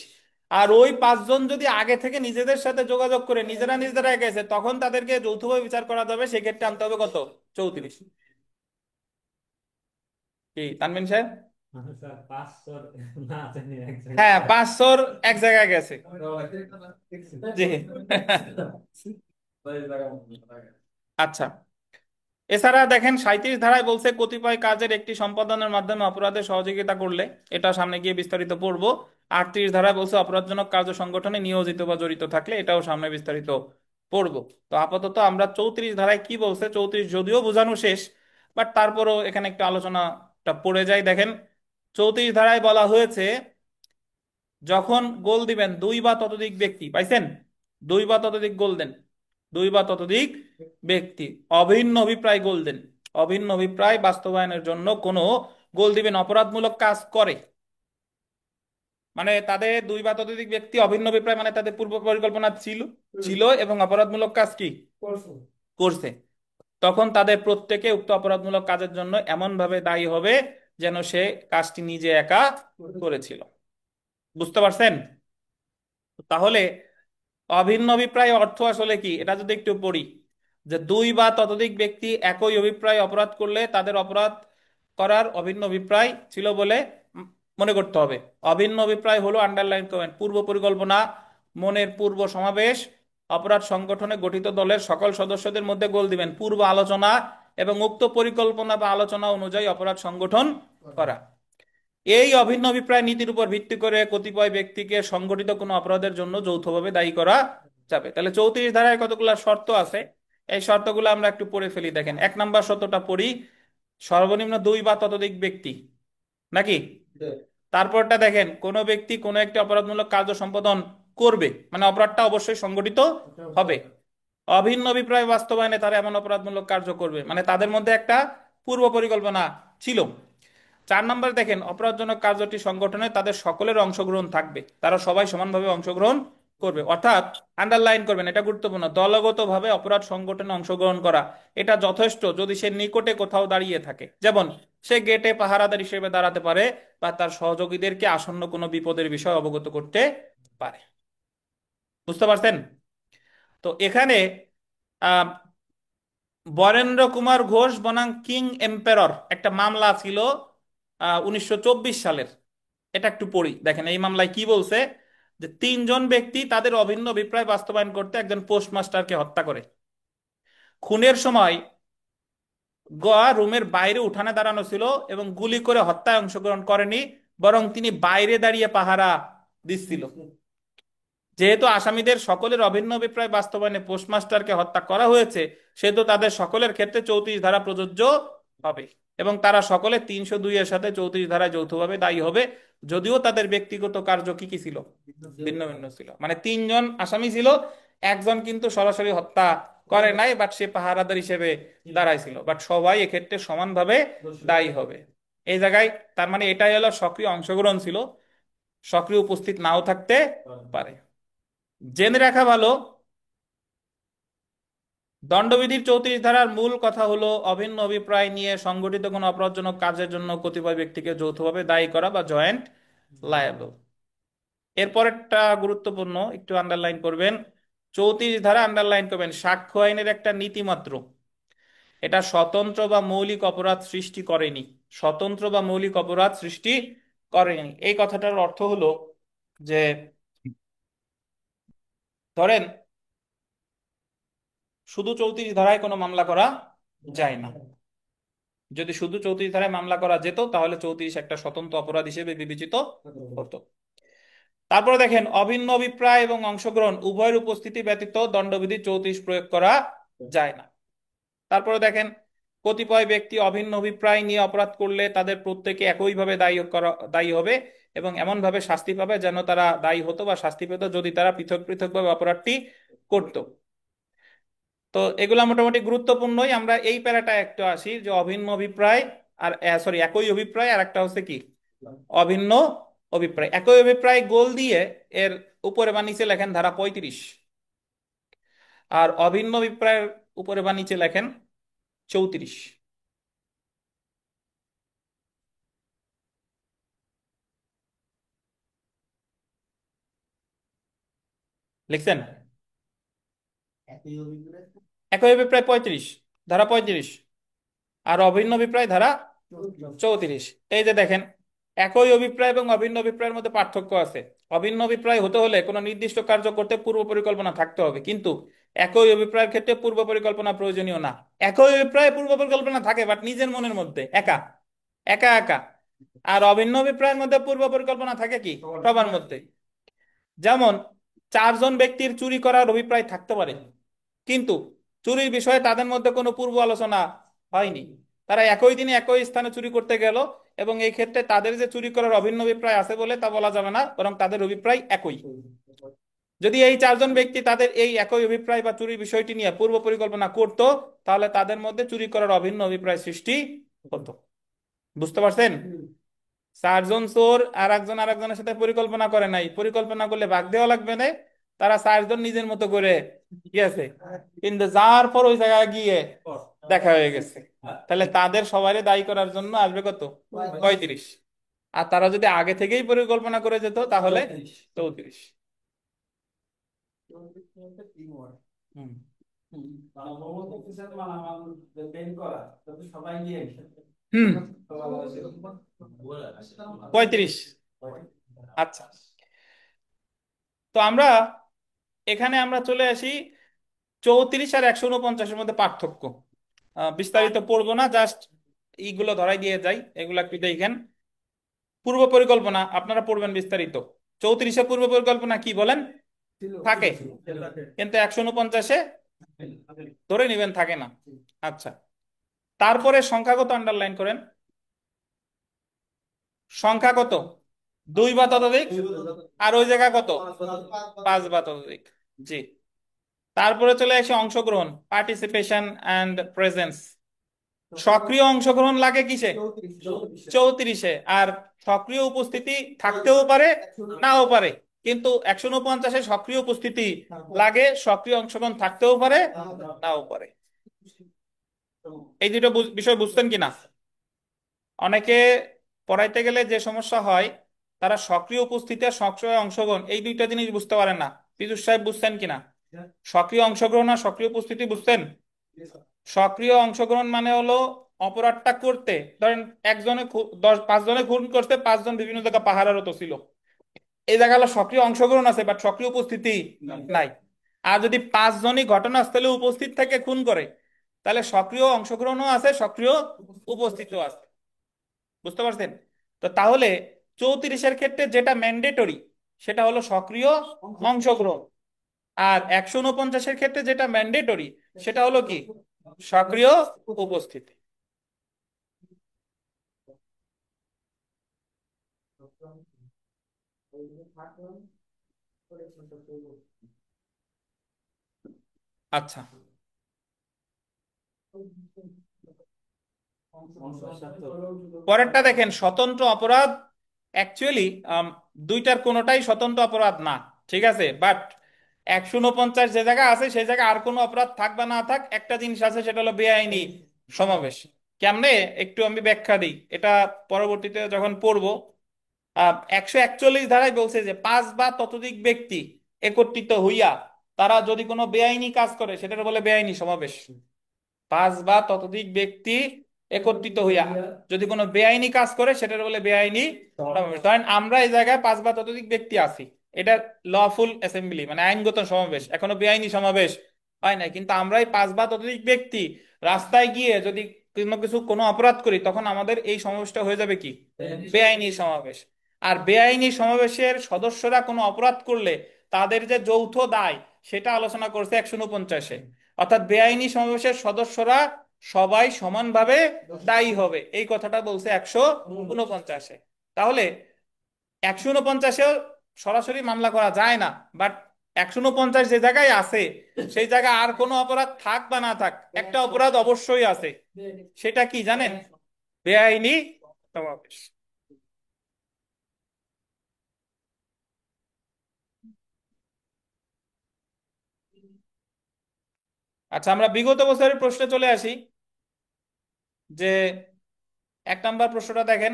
আর ওই 5 জন যদি আগে থেকে নিজেদের সাথে যোগাযোগ করে নিজেরা নিজেরা গেছে তখন তাদেরকে যৌথভাবে বিচার করা যাবে, সেক্ষেত্রে আনতে হবে কত? 34। কি তানভীর সাহেব? হ্যাঁ, 5 চোর এক জায়গায় গেছে। জি। আচ্ছা, এছাড়া দেখেন 37 ধারায় বলছে কতিপয় কাজের একটি সম্পাদনের মাধ্যমে অপরাধে সহযোগিতা করলে, এটা সামনে গিয়ে বিস্তারিত পড়বো। 38 ধারায় বলছে অপরাধজনক কার্য সংগঠনে নিয়োজিত বা জড়িত থাকলে, এটাও সামনে বিস্তারিত পড়বো। তো আপাতত আমরা 34 ধারায় কি বলছে, 34 যদিও বোঝানো শেষ বাট তারপরও এখানে একটু আলোচনাটা পড়ে যায়। দেখেন 34 ধারায় বলা হয়েছে যখন গোল দিবেন দুই বা ততোধিক ব্যক্তি, পাইছেন? দুই বা ততোধিক গোল দেন, দুই বা ততোধিক ব্যক্তি অভিন্ন অভিপ্রায় গোল দেন, অভিন্ন অভিপ্রায় বাস্তবায়নের জন্য কোনো গোল দিবেন অপরাধমূলক কাজ করে, মানে তাদের দুই বা ততোধিক ব্যক্তি অভিন্ন অভিপ্রায় মানে তাদের পূর্ব পরিকল্পনা ছিল ছিল এবং অপরাধমূলক কাজ কি করছে, তখন তাদের প্রত্যেকে উক্ত অপরাধমূলক কাজের জন্য এমন ভাবে দায়ী হবে যেন সে কাজটি নিজে একা করেছিল। বুঝতে পারছেন? তাহলে অভিন্ন অভিপ্রায় অর্থ আসলে কি, এটা যদি একটু পড়ি, যে দুই বা ততোধিক ব্যক্তি একই অভিপ্রায় অপরাধ করলে তাদের অপরাধ করার অভিন্ন অভিপ্রায় ছিল বলে মনে করতে হবে। অভিন্ন অভিপ্রায় হলো, আন্ডারলাইন করেন, পূর্ব পরিকল্পনা, মনের পূর্ব সমাবেশ, অপরাধ সংগঠনে গঠিত দলের সকল সদস্যদের মধ্যে গোল দিবেন, পূর্ব আলোচনা এবং উক্ত পরিকল্পনা বা আলোচনা অনুযায়ী অপরাধ সংগঠন করা। এই অভিন্ন অভিপ্রায় নীতির উপর ভিত্তি করে কতিপয় ব্যক্তিকে সংগঠিত কোনো অপরাধের জন্য যৌথভাবে দায়ী করা যাবে। তাহলে 34 ধারায় কতগুলো শর্ত আছে, এই শর্তগুলো আমরা একটু পড়ে ফেলি। দেখেন 1 নম্বর শর্তটা পড়ি, সর্বনিম্ন দুই বা ততোধিক ব্যক্তি, নাকি? তারপরটা দেখেন কোন ব্যক্তি কোনো একটি অপরাধমূলক কার্য সম্পাদন করবে, মানে অপরাধটা অবশ্যই সংগঠিত হবে। অভিন্ন অভিপ্রায় বাস্তবায়নে তারা এমন অপরাধমূলক কার্য করবে মানে তাদের মধ্যে একটা পূর্ব পরিকল্পনা ছিল। 4 নম্বর দেখেন অপরাধজনক কার্যটি সংগঠনে তাদের সকলের অংশগ্রহণ থাকবে, তারা সবাই সমানভাবে অংশগ্রহণ করবে। অর্থাৎ আন্ডারলাইন করবেন, এটা গুরুত্বপূর্ণ, দলগতভাবে অপরাধ সংগঠনে অংশগ্রহণ করা এটা যথেষ্ট যদি সে নিকটে কোথাও দাঁড়িয়ে থাকে, যেমন সে গেটে পাহারাদার হিসেবে দাঁড়াতে পারে বা তার সহযোগীদেরকে আসন্ন কোনো বিপদের বিষয় অবগত করতে পারে। বুঝতে পারছেন? তো এখানে আহ বরেন্দ্র কুমার ঘোষ বনাম কিং এম্পেরর একটা মামলা ছিল 1924 সালের। এটা একটু পড়ি, দেখেন এই মামলায় কি বলছে, যে তিনজন ব্যক্তি তাদের অভিন্ন অভিপ্রায় বাস্তবায়ন করতে একজন পোস্টমাস্টারকে হত্যা করে। খুনের সময় রুমের বাইরে উঠানে দাঁড়ানো ছিল এবং গুলি করে হত্যায় অংশগ্রহণ করেনি, বরং তিনি বাইরে দাঁড়িয়ে পাহারা দিচ্ছিল। যেহেতু আসামিদের সকলের অভিন্ন অভিপ্রায় বাস্তবায়নে পোস্টমাস্টারকে হত্যা করা হয়েছে, সেহেতু তাদের সকলের ক্ষেত্রে 34 ধারা প্রযোজ্য হবে এবং তারা সকলে 302 এর সাথে 34 ধারায় যৌথভাবে দায়ী হবে, যদিও তাদের ব্যক্তিগত কার্য কি কি ছিল, ভিন্ন ভিন্ন ছিল। মানে তিনজন আসামি ছিল, একজন কিন্তু সরাসরি হত্যা করে নাই, বাট সে পাহারাদার হিসেবে দাঁড়াইছিল, বাট সবাই এক্ষেত্রে সমানভাবে দায়ী হবে। এই জায়গায় তার মানে এটাই হলো সক্রিয় অংশগ্রহণ ছিল, সক্রিয় উপস্থিত নাও থাকতে পারে। জেনে রাখা ভালো, দণ্ডবিধির 34 ধারার মূল কথা হলো অভিন্ন অভিপ্রায় নিয়ে সংগঠিত কোনো অপরাধজনক কাজের জন্য কতিপয় ব্যক্তিকে যৌথভাবে দায়ী করা বা জয়েন্ট লায়াবল। এরপরেরটা গুরুত্বপূর্ণ, একটু আন্ডারলাইন করবেন। 34 ধারা আন্ডারলাইন করবেন, সাক্ষ্য আইনের একটা নীতিমাত্র, এটা স্বতন্ত্র বা মৌলিক অপরাধ সৃষ্টি করেনি। স্বতন্ত্র বা মৌলিক অপরাধ সৃষ্টি করেনি, এই কথাটার অর্থ হলো যে ধরেন শুধু 34 ধারায় কোনো মামলা করা যায় না। যদি শুধু 34 ধারায় মামলা করা যেত তাহলে 34 একটা স্বতন্ত্র অপরাধ হিসেবে বিবেচিত হতো। তারপরে দেখেন, অভিন্ন অভিপ্রায় এবং অংশগ্রহণ উভয়ের উপস্থিতি ব্যতীত দণ্ডবিধি 34 প্রয়োগ করা যায় না। তারপরে দেখেন, কতিপয় ব্যক্তি অভিন্ন অভিপ্রায় নিয়ে অপরাধ করলে তাদের প্রত্যেকে একইভাবে দায়ী হবে এবং এমন ভাবে শাস্তি পাবে যেন তারা দায়ী হতো বা শাস্তি পেত যদি তারা পৃথক পৃথকভাবে অপরাধটি করত। তো এগুলা মোটামুটি গুরুত্বপূর্ণই। আমরা এই প্যারাটা একটু আসি, যে অভিন্ন অভিপ্রায় আর সরি একই অভিপ্রায়, আর একটা হচ্ছে কি অভিন্ন অভিপ্রায়। একই অভিপ্রায় গোল দিয়ে এর উপরে বা নিচে লেখেন ধারা 35, আর অভিন্ন অভিপ্রায়ের উপরে বা নিচে লেখেন 34। লিখছেন? একই অভিপ্রায় 35, ধারা 35, আর অভিন্ন অভিপ্রায় ধারা 34। এই যে দেখেন, একই অভিপ্রায় এবং অভিন্ন অভিপ্রায়ের মধ্যে পার্থক্য আছে। অভিন্ন অভিপ্রায় হতে হলে কোনো নির্দিষ্ট কার্য করতে পূর্ব পরিকল্পনা থাকতে হবে, কিন্তু একই অভিপ্রায়ের ক্ষেত্রে পূর্ব পরিকল্পনা প্রয়োজনীয় না। একই অভিপ্রায়ে পূর্ব পরিকল্পনা থাকে, বাট নিজের মনের মধ্যে একা একা একা। আর অভিন্ন অভিপ্রায়ের মধ্যে পূর্ব পরিকল্পনা থাকে কি সবার মধ্যে। যেমন 4 জন ব্যক্তির চুরি করার অভিপ্রায় থাকতে পারে, কিন্তু চুরির বিষয়ে তাদের মধ্যে কোনো পূর্ব আলোচনা হয়নি। তারা একই দিনে একই স্থানে চুরি করতে গেল এবং এই ক্ষেত্রে তাদের যে চুরি করার অভিন্ন অভিপ্রায় আছে বলে তা বলা যাবে না, বরং তাদের অভিপ্রায় একই। যদি এই 4 জন ব্যক্তি তাদের এই একই অভিপ্রায় বা চুরির বিষয়টি নিয়ে পূর্ব পরিকল্পনা করত, তাহলে তাদের মধ্যে চুরি করার অভিন্ন অভিপ্রায় সৃষ্টি হতো। বুঝতে পারছেন? 4 জন চোর আর একজনের সাথে পরিকল্পনা করে নাই, পরিকল্পনা করলে ভাগ দেওয়া লাগবে না, তারা 4 জন নিজের মতো করে গিয়েছে, কিন্তু যাওয়ার পর ওই জায়গায় গিয়ে দেখা হয়ে গেছে, তাহলে তাদের সবারই দায়ী করার জন্য আসবে কত, 35। আর তারা যদি আগে থেকেই পরিকল্পনা করে যেত তাহলে 34। হুম। 35। আচ্ছা, তো এখানে আমরা চলে আসি 34 আর 149-এর মধ্যে পার্থক্য। বিস্তারিত পড়বো না, জাস্ট এইগুলো ধরাই দিয়ে যাই, এগুলো একটু দেখেন। পূর্ব পরিকল্পনা আপনারা পড়বেন বিস্তারিত। 34-এ পূর্ব পরিকল্পনা কি বলেন থাকে, কিন্তু 149-এ ধরে নিবেন থাকে না। আচ্ছা, তারপরে সংখ্যাগত আন্ডারলাইন করেন। সংখ্যা কত, 2 বা ততোধিক, আর ওই জায়গা কত, 5 বা ততোধিক। জি। তারপরে চলে আসে অংশগ্রহণ, পার্টিসিপেশন অ্যান্ড প্রেজেন্স। সক্রিয় অংশগ্রহণ লাগে কিসে, 34-এ। আর সক্রিয় উপস্থিতি থাকতেও পারে নাও পারে, কিন্তু 149-এ সক্রিয় উপস্থিতি লাগে, সক্রিয় অংশগ্রহণ থাকতেও পারে নাও পারে। এই দুটো বিষয় বুঝতেন কিনা? অনেকে পড়াইতে গেলে যে সমস্যা হয়, তারা সক্রিয় উপস্থিতি আর সক্রিয় অংশগ্রহণ এই দুইটা জিনিস বুঝতে পারে না। পীযূষ সাহেব বুঝছেন কিনা? সক্রিয় অংশগ্রহণ আর সক্রিয় উপস্থিতি বুঝছেন? সক্রিয় অংশগ্রহণ মানে হলো অপরাধটা করতে, ধরেন একজনে 5 জনে খুন করতে, 5 জন বিভিন্ন জায়গায় পাহারারত ছিল, এই জায়গায় হলো সক্রিয় অংশগ্রহণ আছে বাট সক্রিয় উপস্থিতি নাই। আর যদি 5 জনই ঘটনাস্থলে উপস্থিত থেকে খুন করে, তাহলে সক্রিয় অংশগ্রহণও আছে, সক্রিয় উপস্থিতিও আছে। বুঝতে পারছেন? তো তাহলে 34-এর ক্ষেত্রে যেটা ম্যান্ডেটরি সেটা হলো সক্রিয় অংশগ্রহণ, আর 149-এর ক্ষেত্রে যেটা ম্যান্ডেটরি সেটা হলো কি, সক্রিয় উপস্থিতি। আচ্ছা, পরেরটা দেখেন, স্বতন্ত্র অপরাধ। অ্যাকচুয়ালি দুইটার কোনোটাই স্বতন্ত্র অপরাধ না, ঠিক আছে, বাট 149 যে জায়গা আছে সেই জায়গায় আর কোনো অপরাধ থাক বা না থাক, একটা জিনিস আছে, সেটা হলো বেআইনি সমাবেশ। কেমনে, একটু আমি ব্যাখ্যা দিই, এটা পরবর্তীতে যখন পড়বো। 141 ধারায় বলছে যে 5 বা ততোধিক ব্যক্তি একত্রিত হইয়া তারা যদি কোনো বেআইনি কাজ করে সেটার বলে বেআইনি সমাবেশ। 5 বা ততোধিক ব্যক্তি একত্রিত হইয়া যদি কোনো বেআইনি কাজ করে সেটার বলে বেআইনি সমাবেশ। ধরেন আমরা এই জায়গায় 5 বা ততোধিক ব্যক্তি আছি, এটা লফুল অ্যাসেম্বলি মানে আইনগত সমাবেশ, এখনো বেআইনি সমাবেশ হয় নাই, কিন্তু আমরা এই 5 বা ততোধিক ব্যক্তি রাস্তায় গিয়ে যদি কোনো অপরাধ করি, তখন আমাদের এই সমাবেশটা হয়ে যাবে কি, বেআইনি সমাবেশ। আর বেআইনি সমাবেশের সদস্যরা কোনো অপরাধ করলে তাদের যে যৌথ দায় সেটা আলোচনা করছে 149-এ। অর্থাৎ বেআইনি সমাবেশের সদস্যরা সবাই সমানভাবে দায়ী হবে, এই কথাটা বলছে 149-এ। তাহলে 149-এও সরাসরি মামলা করা যায় না, বাট 149 যে জায়গায় আছে সেই জায়গায় আর কোনো অপরাধ থাক বা না থাক, একটা অপরাধ অবশ্যই আছে, সেটা কি জানেন, বেআইনি সমাবেশ। আচ্ছা, আমরা বিগত বছরের প্রশ্নে চলে আসি। যে 1 নম্বর প্রশ্নটা দেখেন,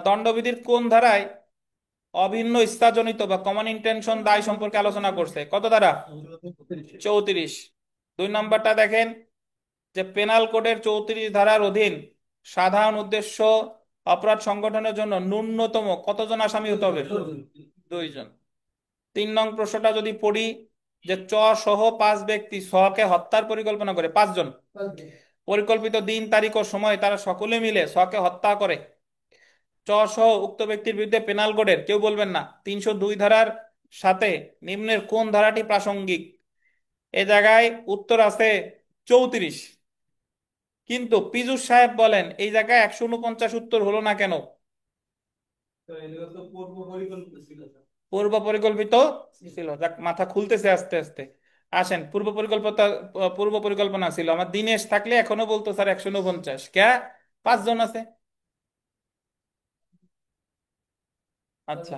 দণ্ডবিধির কোন ধারায় অভিন্ন ইচ্ছাজনিত বা কমন ইন্টেনশন দায় সম্পর্কে আলোচনা করছে, কত ধারা, 34। 2 নম্বরটা দেখেন, যে পেনাল কোডের 34 ধারার অধীন সাধারণ উদ্দেশ্য অপরাধ সংগঠনের জন্য ন্যূনতম কতজন আসামি হতে হবে, 2 জন। 3 নং প্রশ্নটা যদি পড়ি, যে চ সহ 5 ব্যক্তি সকে হত্যার পরিকল্পনা করে, 5 জন, পরিকল্পিত দিন তারিখ ও সময় তারা সকলে মিলে সকে হত্যা করে, চ সহ উক্ত ব্যক্তির বিরুদ্ধে পেনাল কোডের, কেউ বলবেন না, 302 ধারার সাথে নিম্নের কোন ধারাটি প্রাসঙ্গিক। এ জায়গায় উত্তর আছে 34, কিন্তু পীযূষ সাহেব বলেন এই জায়গায় 149 উত্তর হলো না কেন। পূর্ব পরিকল্পিত ছিল, যাক মাথা খুলতেছে আস্তে আস্তে। আসেন, পূর্ব পরিকল্পনা ছিল। আমার দিনেশ থাকলে এখনো বলতো স্যার 149, কে 5 জন আছে। আচ্ছা,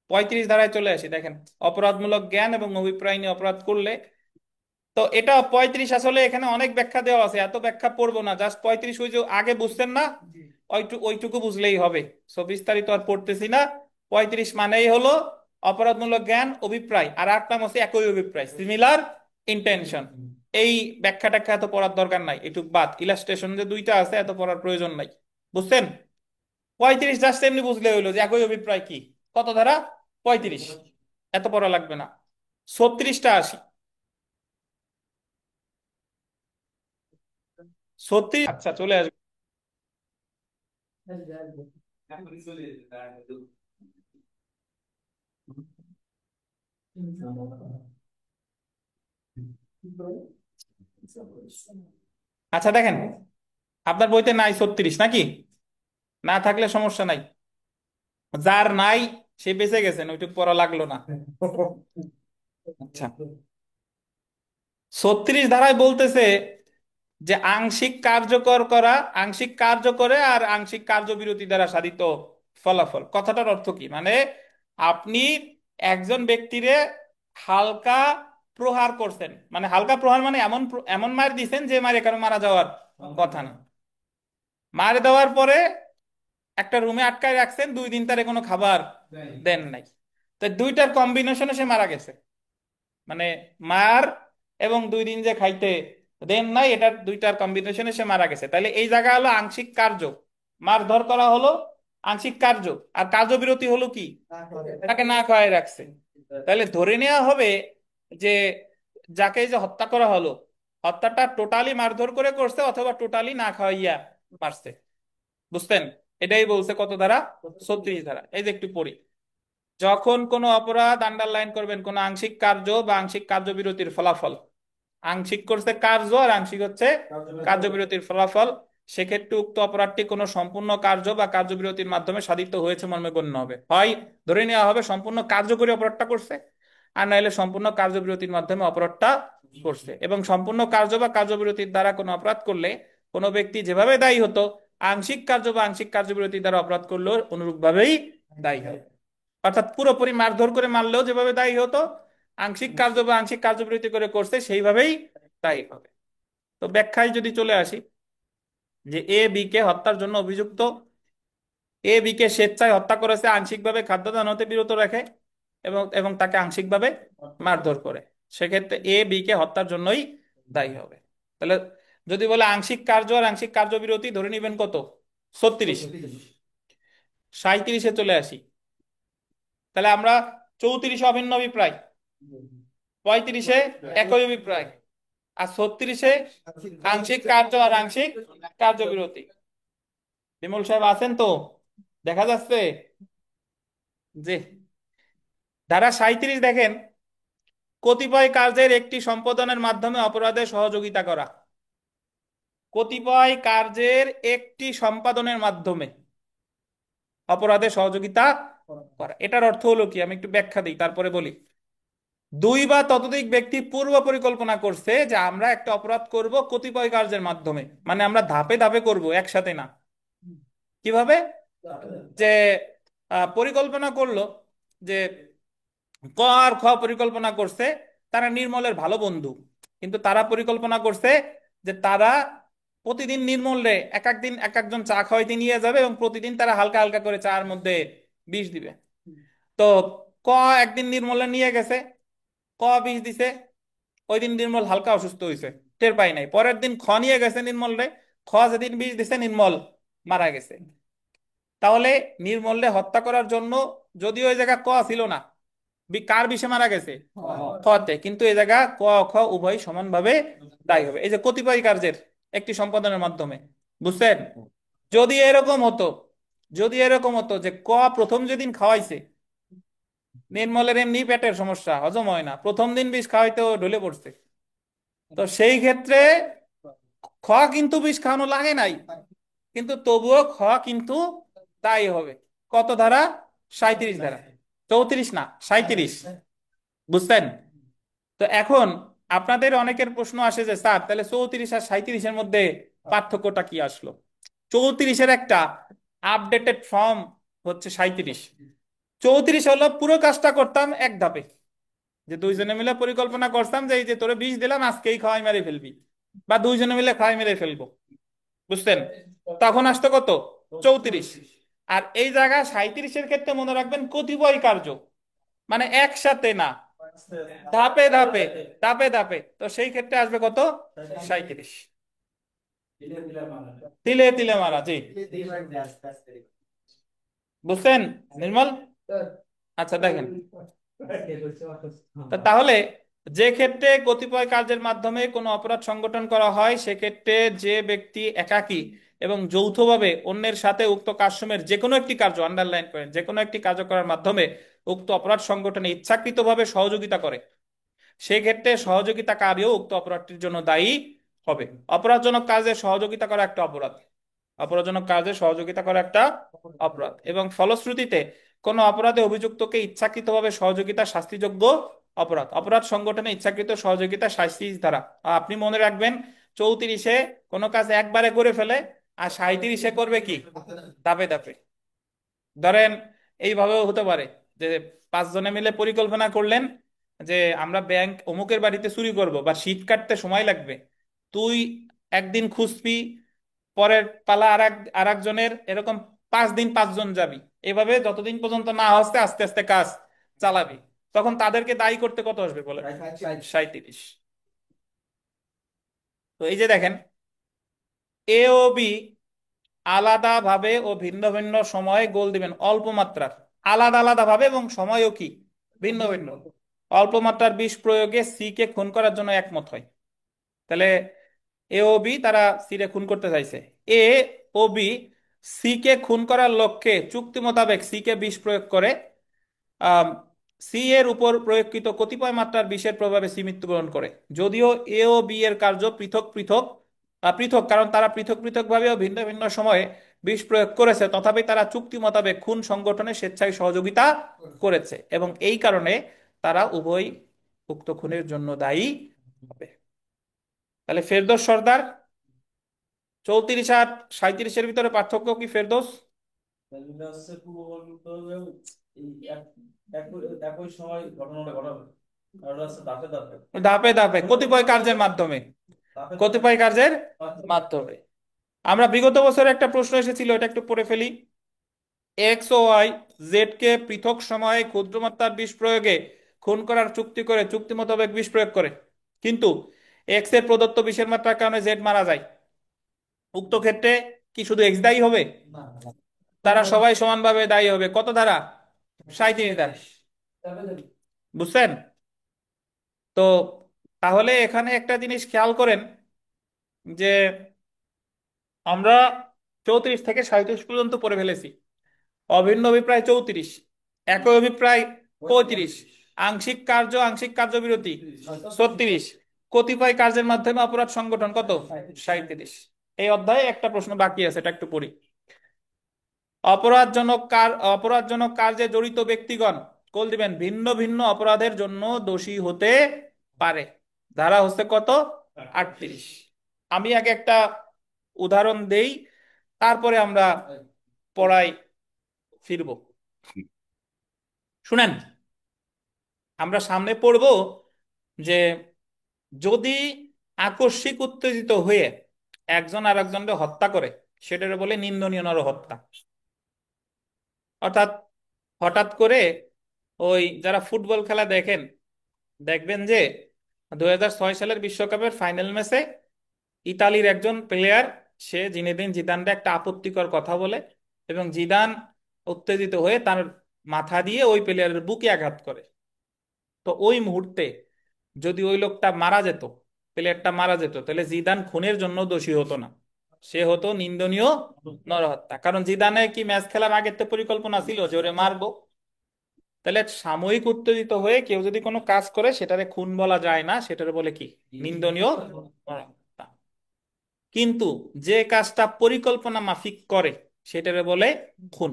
35 ধারায় চলে আসি, দেখেন, অপরাধমূলক জ্ঞান এবং অভিপ্রায় নিয়ে অপরাধ করলে। তো এটা 35 আসলে এখানে অনেক ব্যাখ্যা দেওয়া আছে, এত ব্যাখ্যা পড়বো না, জাস্ট 35 ওই যে আগে বুঝতেন না, ওইটুকু বুঝলেই হবে। সো বিস্তারিত আর পড়তেছি না। 35 মানেই হলো অপরাধমূলক জ্ঞান, অভিপ্রায়, আর 8 নাম হচ্ছে একই অভিপ্রায়, সিমিলার ইন্টেনশন। এই ব্যাখ্যা ট্যাখ্যা এত পড়ার দরকার নাই, এটুক বাদ, ইলাস্ট্রেশন যে দুইটা আছে এত পড়ার প্রয়োজন নাই। বুঝছেন? 35 জাস্ট এমনি বুঝলে হইলো যে একই অভিপ্রায় কি, কত ধারা, 35, এত পড়া লাগবে না। 36টা আসি, 36, আচ্ছা চলে আসবে। আচ্ছা দেখেন, আপনার বইতে নাই 36 নাকি? না থাকলে সমস্যা নাই, যার নাই সে বেঁচে গেছেন, ওইটুকু পড়া লাগলো না। আচ্ছা, 36 ধারায় বলতেছে যে আংশিক কার্যকর করা, আংশিক কার্য করে আর আংশিক কার্যবিরতি দ্বারা সাধিত ফলাফল, কথাটার অর্থ কি, মানে আপনি একজন ব্যক্তিরে হালকা প্রহার করছেন, মানে হালকা প্রহার মানে এমন এমন মার দিছেন যে মারে কারো মারা যাওয়ার কথা না, মার দেওয়ার পরে একটা রুমে আটকায় রাখছেন, 2 দিন তারে কোনো খাবার দেন নাই, তো দুইটার কম্বিনেশনে সে মারা গেছে, মানে মার এবং 2 দিন যে খাইতে দেন নাই, এটার দুইটার কম্বিনেশনে সে মারা গেছে, তাহলে এই জায়গা হলো আংশিক কার্য, মারধর করা হলো আংশিক কার্য, আর কার্যবিরতি হলো কি, তাকে না খাওয়াই রাখছে। তাহলে ধরে নেওয়া হবে যে যাকে এই যে হত্যা করা হলো, হত্যাটা টোটালি মারধর করে করছে অথবা টোটালি না খাওয়াইয়া মারছে। বুঝতেন? এটাই বলছে কত ধারা, 36 ধারা। এই যে একটু পড়ি, যখন কোনো অপরাধ, আন্ডারলাইন করবেন, কোনো আংশিক কার্য বা আংশিক কার্যবিরতির ফলাফল, আংশিক করছে কার্য আর আংশিক হচ্ছে কার্যবিরতির ফলাফল, সেক্ষেত্রে উক্ত অপরাধটি কোনো সম্পূর্ণ কার্য বা কার্যবিরতির মাধ্যমে সাধিত হয়েছে মর্মে গণ্য হবে। হয় ধরে নেওয়া হবে সম্পূর্ণ কার্যকরী অপরাধটা করছে, আর নাইলে সম্পূর্ণ কার্যবিরতির মাধ্যমে অপরাধটা করছে। এবং সম্পূর্ণ কার্য বা কার্যবিরতির দ্বারা কোনো অপরাধ করলে কোনো ব্যক্তি যেভাবে দায়ী হতো, আংশিক কার্য বা আংশিক কার্যবিরতির দ্বারা অপরাধ করলেও অনুরূপভাবেই দায়ী হবে। অর্থাৎ পুরোপুরি মারধর করে মারলেও যেভাবে দায়ী হতো, আংশিক কার্য বা আংশিক কার্যবিরতি করে করছে সেইভাবেই দায়ী হবে। তো ব্যাখ্যায় যদি চলে আসি, যে এ বি কে হত্যার জন্য অভিযুক্ত, এ বি কে স্বেচ্ছায় হত্যা করেছে আংশিকভাবে খাদ্যদান হতে বিরত রাখে এবং এবং তাকে আংশিকভাবে মারধর করে, সেক্ষেত্রে এ বি কে হত্যার জন্যই দায়ী হবে। তাহলে যদি বলে আংশিক কার্য আর আংশিক কার্যবিরতি, ধরে নিবেন কত, 36। 37-এ চলে আসি, তাহলে আমরা 34-এ অভিন্ন অভিপ্রায়, 35-এ একই অভিপ্রায়, আর 36-এ আংশিক কার্য আর আংশিক কার্যবিরতি। বিমল সাহেব আছেন তো? দেখা যাচ্ছে? জি। ধারা 37 দেখেন, কতিপয় কার্যের একটি সম্পাদনের মাধ্যমে অপরাধে সহযোগিতা করা। কতিপয় কার্যের একটি সম্পাদনের মাধ্যমে অপরাধে সহযোগিতা করা, এটার অর্থ হলো কি, আমি একটু ব্যাখ্যা দিই তারপরে বলি। দুই বা ততোধিক ব্যক্তি পূর্ব পরিকল্পনা করছে যে আমরা একটা অপরাধ করব কতিপয় কার্যের মাধ্যমে, মানে আমরা ধাপে ধাপে করব, একসাথে না। কিভাবে? যে পরিকল্পনা করলো যে ক আর খ পরিকল্পনা করছে, তারা নির্মলের ভালো বন্ধু, কিন্তু তারা পরিকল্পনা করছে যে তারা প্রতিদিন নির্মলে এক একদিন এক একজন চা খাওয়াইতে নিয়ে যাবে এবং প্রতিদিন তারা হালকা হালকা করে চার মধ্যে বিষ দিবে। তো ক একদিন নির্মলে নিয়ে গেছে, ক বিষ দিছে, ওই দিন নির্মল হালকা অসুস্থ হয়েছে, টের পাই নাই। পরের দিন খ নিয়ে গেছে নির্মল রে, খ যেদিন বিষ দিছে নির্মল মারা গেছে। তাহলে নির্মলরে হত্যা করার জন্য যদিও ওই জায়গা ক ছিল না, কার বিষে মারা গেছে, খতে, কিন্তু এই জায়গা ক খ উভয় সমানভাবে দায়ী হবে, এই যে কতিপয় কার্যের একটি সম্পাদনের মাধ্যমে। বুঝছেন? যদি এরকম হতো, যদি এরকম হতো যে ক প্রথম যেদিন খাওয়াইছে, নির্মলের এমনি পেটের সমস্যা, হজম হয় না, প্রথম দিন বিষ খাওয়াইতে ও ঢলে পড়ছে, তো সেই ক্ষেত্রে খ কিন্তু বিষ খাওয়ানো লাগে নাই, কিন্তু তবুও খ কিন্তু দায়ী হবে। কত ধারা? 37 ধারা। 34 না, 37। বুঝছেন? তো এখন আপনাদের অনেকের প্রশ্ন আসে যে স্যার তাহলে 34 আর 37-এর মধ্যে পার্থক্যটা কি আসলো? 34-এর একটা আপডেটেড ফর্ম হচ্ছে 37। 34 হলো পুরো কাজটা করতাম এক ধাপে, যে দুইজনে মিলে পরিকল্পনা করতাম যে এই যে তোরে বিষ দিলাম আজকেই খাওয়াই মেরে ফেলবি, বা দুইজনে মিলে খাওয়াই মেরে ফেলবো। বুঝছেন? তখন আসতো কত, 34। আর এই জায়গা 37-এর ক্ষেত্রে মনে রাখবেন কতিপয় কার্য, মানে একসাথে না, ধাপে ধাপে, ধাপে ধাপে, তো সেই ক্ষেত্রে আসবে কত, 37। তিলে তিলে মারা, জি। বুঝছেন নির্মল? আচ্ছা দেখেন, তাহলে যে ক্ষেত্রে কতিপয় কার্যের মাধ্যমে কোনো অপরাধ সংগঠন করা হয়, সেক্ষেত্রে যে ব্যক্তি একাকী এবং যৌথভাবে অন্যের সাথে উক্ত কার্যক্রমের যে কোনো একটি কার্য, আন্ডারলাইন করেন, যে কোনো একটি কার্য করার মাধ্যমে উক্ত অপরাধ সংগঠনে ইচ্ছাকৃতভাবে সহযোগিতা করে, সেক্ষেত্রে সহযোগিতাকারীও উক্ত অপরাধটির জন্য দায়ী হবে। অপরাধজনক কাজে সহযোগিতা করা একটা অপরাধ, অপরাধজনক কাজে সহযোগিতা করা একটা অপরাধ, এবং ফলশ্রুতিতে কোনো অপরাধে অভিযুক্তকে ইচ্ছাকৃতভাবে সহযোগিতা শাস্তিযোগ্য অপরাধ। অপরাধ সংগঠনে ইচ্ছাকৃত সহযোগিতা শাস্তি ধারা আপনি মনে রাখবেন, 34-এ কোনো কাজ একবারে করে ফেলে, আর 37-এ করবে কি, ধাপে ধাপে। ধরেন এইভাবেও হতে পারে যে 5 জনে মিলে পরিকল্পনা করলেন যে আমরা ব্যাংক অমুকের বাড়িতে চুরি করব বা শীত কাটতে সময় লাগবে, তুই একদিন খুঁজবি, পরের পালা আর একজনের, এরকম 5 দিন 5 জন যাবি, এভাবে যতদিন পর্যন্ত না হচ্ছে আস্তে আস্তে কাজ চালাবি। তখন তাদেরকে দায়ী করতে কত আসবে বলে, 37। তো এই যে দেখেন, এ ও বি আলাদা ভাবে ও ভিন্ন ভিন্ন সময়ে গোল দিবেন অল্প মাত্রার, আলাদা আলাদা ভাবে এবং সময়ও কি ভিন্ন ভিন্ন। অল্প মাত্রার বিষ প্রয়োগে সি কে খুন করার জন্য একমত হয়। তাহলে এ ও বি তারা সি রে খুন করতে চাইছে। এ ও বি সি কে খুন করার লক্ষ্যে চুক্তি মোতাবেক সি কে বিষ প্রয়োগ করে। আম, সি এর উপর প্রয়োগকৃত কতিপয় মাত্রার বিষের প্রভাবে সি মৃত্যুবরণ করে। যদিও এ ও বি এর কার্য পৃথক পৃথক পৃথক, কারণ তারা পৃথক পৃথক ভাবে ও ভিন্ন ভিন্ন সময়ে বিষ প্রয়োগ করেছে, তথাপি তারা চুক্তি মোতাবেক খুন সংগঠনে স্বেচ্ছায় সহযোগিতা করেছে এবং এই কারণে তারা উভয় উক্ত খুনের জন্য দায়ী হবে। তাহলে ফেরদৌস সর্দার 34 আর 37-এর ভিতরে পার্থক্য কি ফেরদৌস? তাহলে হচ্ছে পূর্ববর্তী এই একই সময় ঘটনাটা ঘটাবে, আর ওটা হচ্ছে ধাপে ধাপে। ধাপে ধাপে কতিপয় কার্যের মাধ্যমে, ধাপে ধাপে। কতিপয় কার্যের মাধ্যমে। আমরা বিগত বছরে একটা প্রশ্ন এসেছিল, এটা একটু পড়ে ফেলি। এক্স ও ওয়াই জেড কে পৃথক সময়ে ক্ষুদ্রমাত্রার বিষ প্রয়োগে খুন করার চুক্তি করে চুক্তি মোতাবেক বিষ প্রয়োগ করে, কিন্তু এক্স এর প্রদত্ত বিষের মাত্রার কারণে জেড মারা যায়। উক্ত ক্ষেত্রে কি শুধু এক্স দায়ী হবে? না, না। তারা সবাই সমানভাবে দায়ী হবে। কত ধারা? 37 ধারা। ধাপে ধাপে। বুঝছেন? তো তাহলে এখানে একটা জিনিস খেয়াল করেন যে আমরা 34 থেকে 37 পর্যন্ত পড়ে ফেলেছি। অভিন্ন অভিপ্রায় 34, একই অভিপ্রায় 35, আংশিক কার্য আংশিক কার্যবিরতি 36, কতিপয় কার্যের মাধ্যমে অপরাধ সংগঠন কত? 37। এই অধ্যায়ে একটা প্রশ্ন বাকি আছে, এটা একটু পড়ি। অপরাধজনক কার্যে জড়িত ব্যক্তিগণ কোল দিবেন ভিন্ন ভিন্ন অপরাধের জন্য দোষী হতে পারে। ধারা হচ্ছে কত? 38। আমি আগে একটা উদাহরণ দেই, তারপরে আমরা পড়ায় ফিরবো। শুনেন, আমরা সামনে পড়ব যে যদি আকস্মিক উত্তেজিত হয়ে একজন আর একজনকে হত্যা করে, সেটার বলে নিন্দনীয় নরহত্যা। অর্থাৎ হঠাৎ করে, ওই যারা ফুটবল খেলা দেখেন, দেখবেন যে 2006 সালের বিশ্বকাপের ফাইনাল ম্যাচে ইতালির একজন প্লেয়ার, সে জিনেদিন জিদানকে একটা আপত্তিকর কথা বলে এবং জিদান উত্তেজিত হয়ে তার মাথা দিয়ে ওই প্লেয়ারের বুকে আঘাত করে। তো ওই মুহূর্তে যদি ওই লোকটা মারা যেত, প্লেয়ারটা মারা যেত, তাহলে জিদান খুনের জন্য দোষী হতো না, সে হতো নিন্দনীয় নরহত্যা। কারণ জিদানের কি ম্যাচ খেলার আগের তো পরিকল্পনা ছিল যে ওরে মারবো। তাহলে সাময়িক উত্তেজিত হয়ে কেউ যদি কোনো কাজ করে, সেটারে খুন বলা যায় না, সেটারে বলে কি? নিন্দনীয় নরহত্যা। কিন্তু যে কাজটা পরিকল্পনা মাফিক করে, সেটারে বলে খুন।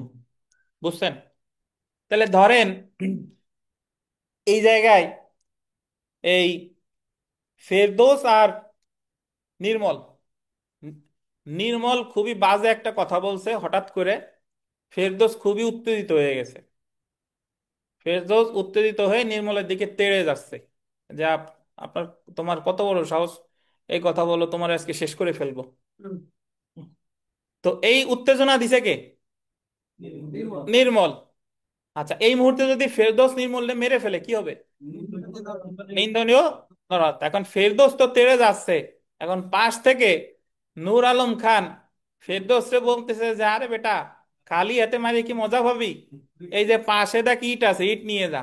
বুঝছেন? তাহলে ধরেন এই জায়গায় এই ফেরদৌস আর নির্মল, নির্মল খুবই বাজে একটা কথা বলছে হঠাৎ করে, ফেরদৌস খুবই উত্তেজিত হয়ে গেছে। ফেরদৌস উত্তেজিত হয়ে নির্মলের দিকে তেড়ে যাচ্ছে যে আপনার, তোমার কত বড় সাহস এই কথা বলো, তোমার আজকে শেষ করে ফেলবো। তো এই উত্তেজনা দিছে কে? নির্মল। আচ্ছা, এই মুহূর্তে যদি ফেরদৌস নির্মলকে মেরে ফেলে কি হবে? নিন্দনীয় নরহত্যা। এখন ফেরদৌস তো তেড়ে যাচ্ছে, এখন পাশ থেকে নূর আলম খান ফেরদৌসরে বলতেছে যে আরে বেটা, খালি হাতে মারি কি মজা পাবি? এই যে পাশে দেখ ইট আছে, ইট নিয়ে যা।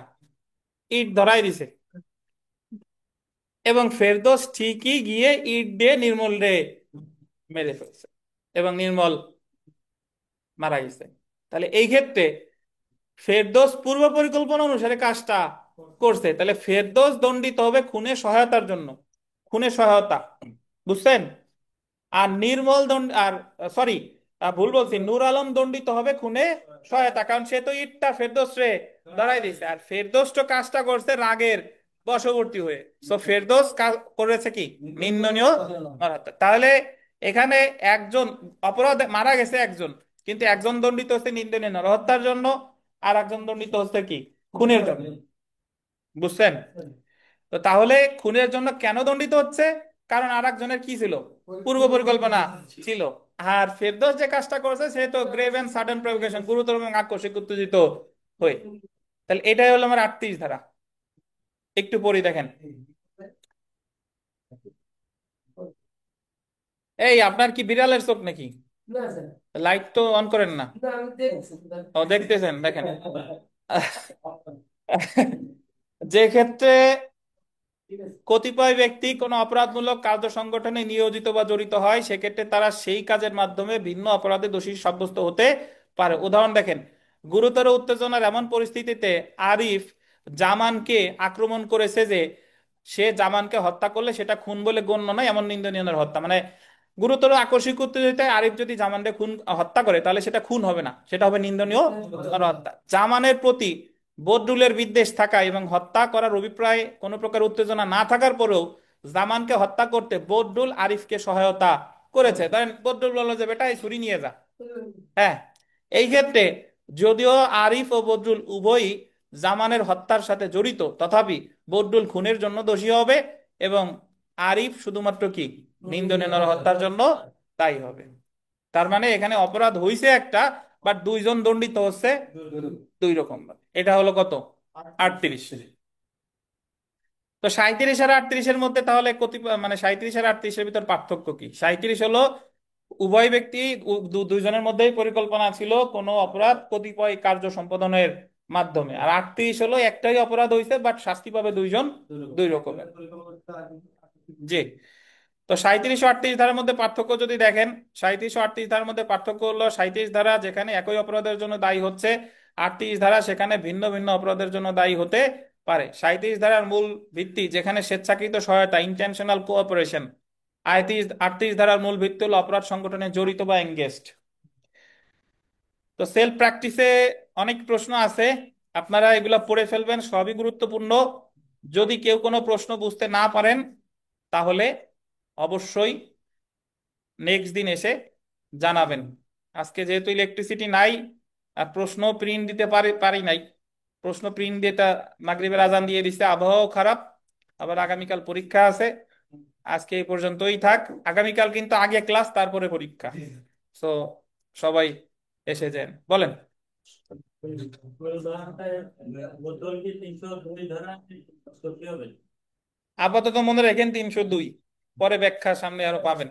ইট ধরাই দিছে এবং ফেরদৌস ঠিকই গিয়ে ইট দিয়ে নির্মল রে মেরে ফেলছে এবং নির্মল মারা গেছে। তাহলে এই ক্ষেত্রে ফেরদৌস পূর্ব পরিকল্পনা অনুসারে কাজটা করছে, তাহলে ফেরদৌস দণ্ডিত হবে খুনে সহায়তার জন্য, খুনে সহায়তা। বুঝছেন? আর নির্মল দণ্ড আর সরি, ভুল বলছি, নূর আলম দণ্ডিত হবে খুনে সহায়তা, কারণ সে তো ইটটা ফেরদৌস রে ধরাই দিয়েছে, আর ফেরদৌস তো কাজটা করছে রাগের বশবর্তী হয়ে। সো ফেরদৌস করেছে কি? নিন্দনীয় নরহত্যা। তাহলে এখানে একজন অপরাধ মারা গেছে একজন, কিন্তু একজন দণ্ডিত হচ্ছে নিন্দনীয় নরহত্যার জন্য, আর একজন দণ্ডিত হচ্ছে কি? খুনের জন্য। বুঝছেন? তো তাহলে খুনের জন্য কেন দণ্ডিত হচ্ছে? কারণ আর একজনের কি ছিল? পূর্ব পরিকল্পনা ছিল। আর ফেরদৌস যে কাজটা করেছে সে তো গ্রেভ এন্ড সাডেন প্রভোকেশন, গুরুতর এবং আকস্মিক উত্তেজিত হয়ে। তাহলে এটাই হলো আমার 38 ধারা। একটু পড়ি দেখেন। এই আপনার কি বিড়ালের চোখ নাকি? লাইট তো অন করেন না। ও দেখতেছেন, দেখেন। যে ক্ষেত্রে কতিপয় ব্যক্তি কোনো অপরাধমূলক কার্য সংগঠনে নিয়োজিত বা জড়িত হয়, সেক্ষেত্রে তারা সেই কাজের মাধ্যমে ভিন্ন অপরাধে দোষী সাব্যস্ত হতে পারে। উদাহরণ দেখেন, গুরুতর উত্তেজনার এমন পরিস্থিতিতে আরিফ জামানকে আক্রমণ করেছে যে সে জামানকে হত্যা করলে সেটা খুন বলে গণ্য নয়, এমন নিন্দনীয় হত্যা। মানে গুরুতর আকস্মিক উত্তেজনায় আরিফ যদি জামানকে হত্যা করে তাহলে সেটা খুন হবে না, সেটা হবে নিন্দনীয় হত্যা। জামানের প্রতি বদরুলের বিদ্বেষ থাকা এবং হত্যা করার অভিপ্রায় কোনো প্রকার উত্তেজনা না থাকার পরেও জামানকে হত্যা করতে বদরুল আরিফকে সহায়তা করেছে। ধরেন বদরুল বলল যে বেটা এই ছুরি নিয়ে যা। হ্যাঁ, এই ক্ষেত্রে যদিও আরিফ ও বদরুল উভয়ই জামানের হত্যার সাথে জড়িত, তথাপি বদরুল খুনের জন্য দোষী হবে এবং আরিফ শুধুমাত্র কি নিন্দনীয় নরহত্যার জন্য দায়ী হবে। তার মানে এখানে অপরাধ হইছে একটা, বাট দুইজন দণ্ডিত হচ্ছে দুই রকম ভাবে। এটা হলো কত? 38। তো 37 আর 38-এর মধ্যে তাহলে মানে 37 আর 38-এর ভিতর পার্থক্য কি? 37 হলো উভয় ব্যক্তি, দুইজনের মধ্যেই পরিকল্পনা ছিল কোনো অপরাধ কতিপয় কার্য সম্পাদনের মাধ্যমে। আর 38 হলো একটাই অপরাধ হয়েছে বাট শাস্তি পাবে দুইজন, দুই রকমের। জি। তো 37 ও 38 ধারার মধ্যে পার্থক্য যদি দেখেন, 37 ও 38 ধারার মধ্যে পার্থক্য হলো 37 ধারা যেখানে একই অপরাধের জন্য দায়ী হচ্ছে, 38 ধারা সেখানে ভিন্ন ভিন্ন অপরাধের জন্য দায়ী হতে পারে। 37 ধারার মূল ভিত্তি যেখানে স্বেচ্ছাকৃত সহায়তা, ইন্টেনশনাল কোঅপারেশন। 38 ধারার মূল ভিত্তি হলো অপরাধ সংগঠনে জড়িত বা এঙ্গেজড। তো সেলফ প্র্যাকটিসে অনেক প্রশ্ন আছে, আপনারা এগুলা পড়ে ফেলবেন, সবই গুরুত্বপূর্ণ। যদি কেউ কোনো প্রশ্ন বুঝতে না পারেন তাহলে অবশ্যই নেক্সট দিন এসে জানাবেন। আজকে যেহেতু ইলেকট্রিসিটি নাই আর প্রশ্ন প্রিন্ট দিতে পারি নাই, প্রশ্ন প্রিন্ট দিয়ে মাগরিবের আজান দিয়ে দিচ্ছে, আবহাওয়াও খারাপ, আবার আগামীকাল পরীক্ষা আছে। আজকে এই পর্যন্তই থাক। আগামীকাল কিন্তু আগে ক্লাস তারপরে পরীক্ষা। সো সবাই এসে যান, বলেন। আপাতত মনে রাখেন 302, পরে ব্যাখ্যা সামনে আরো পাবেন।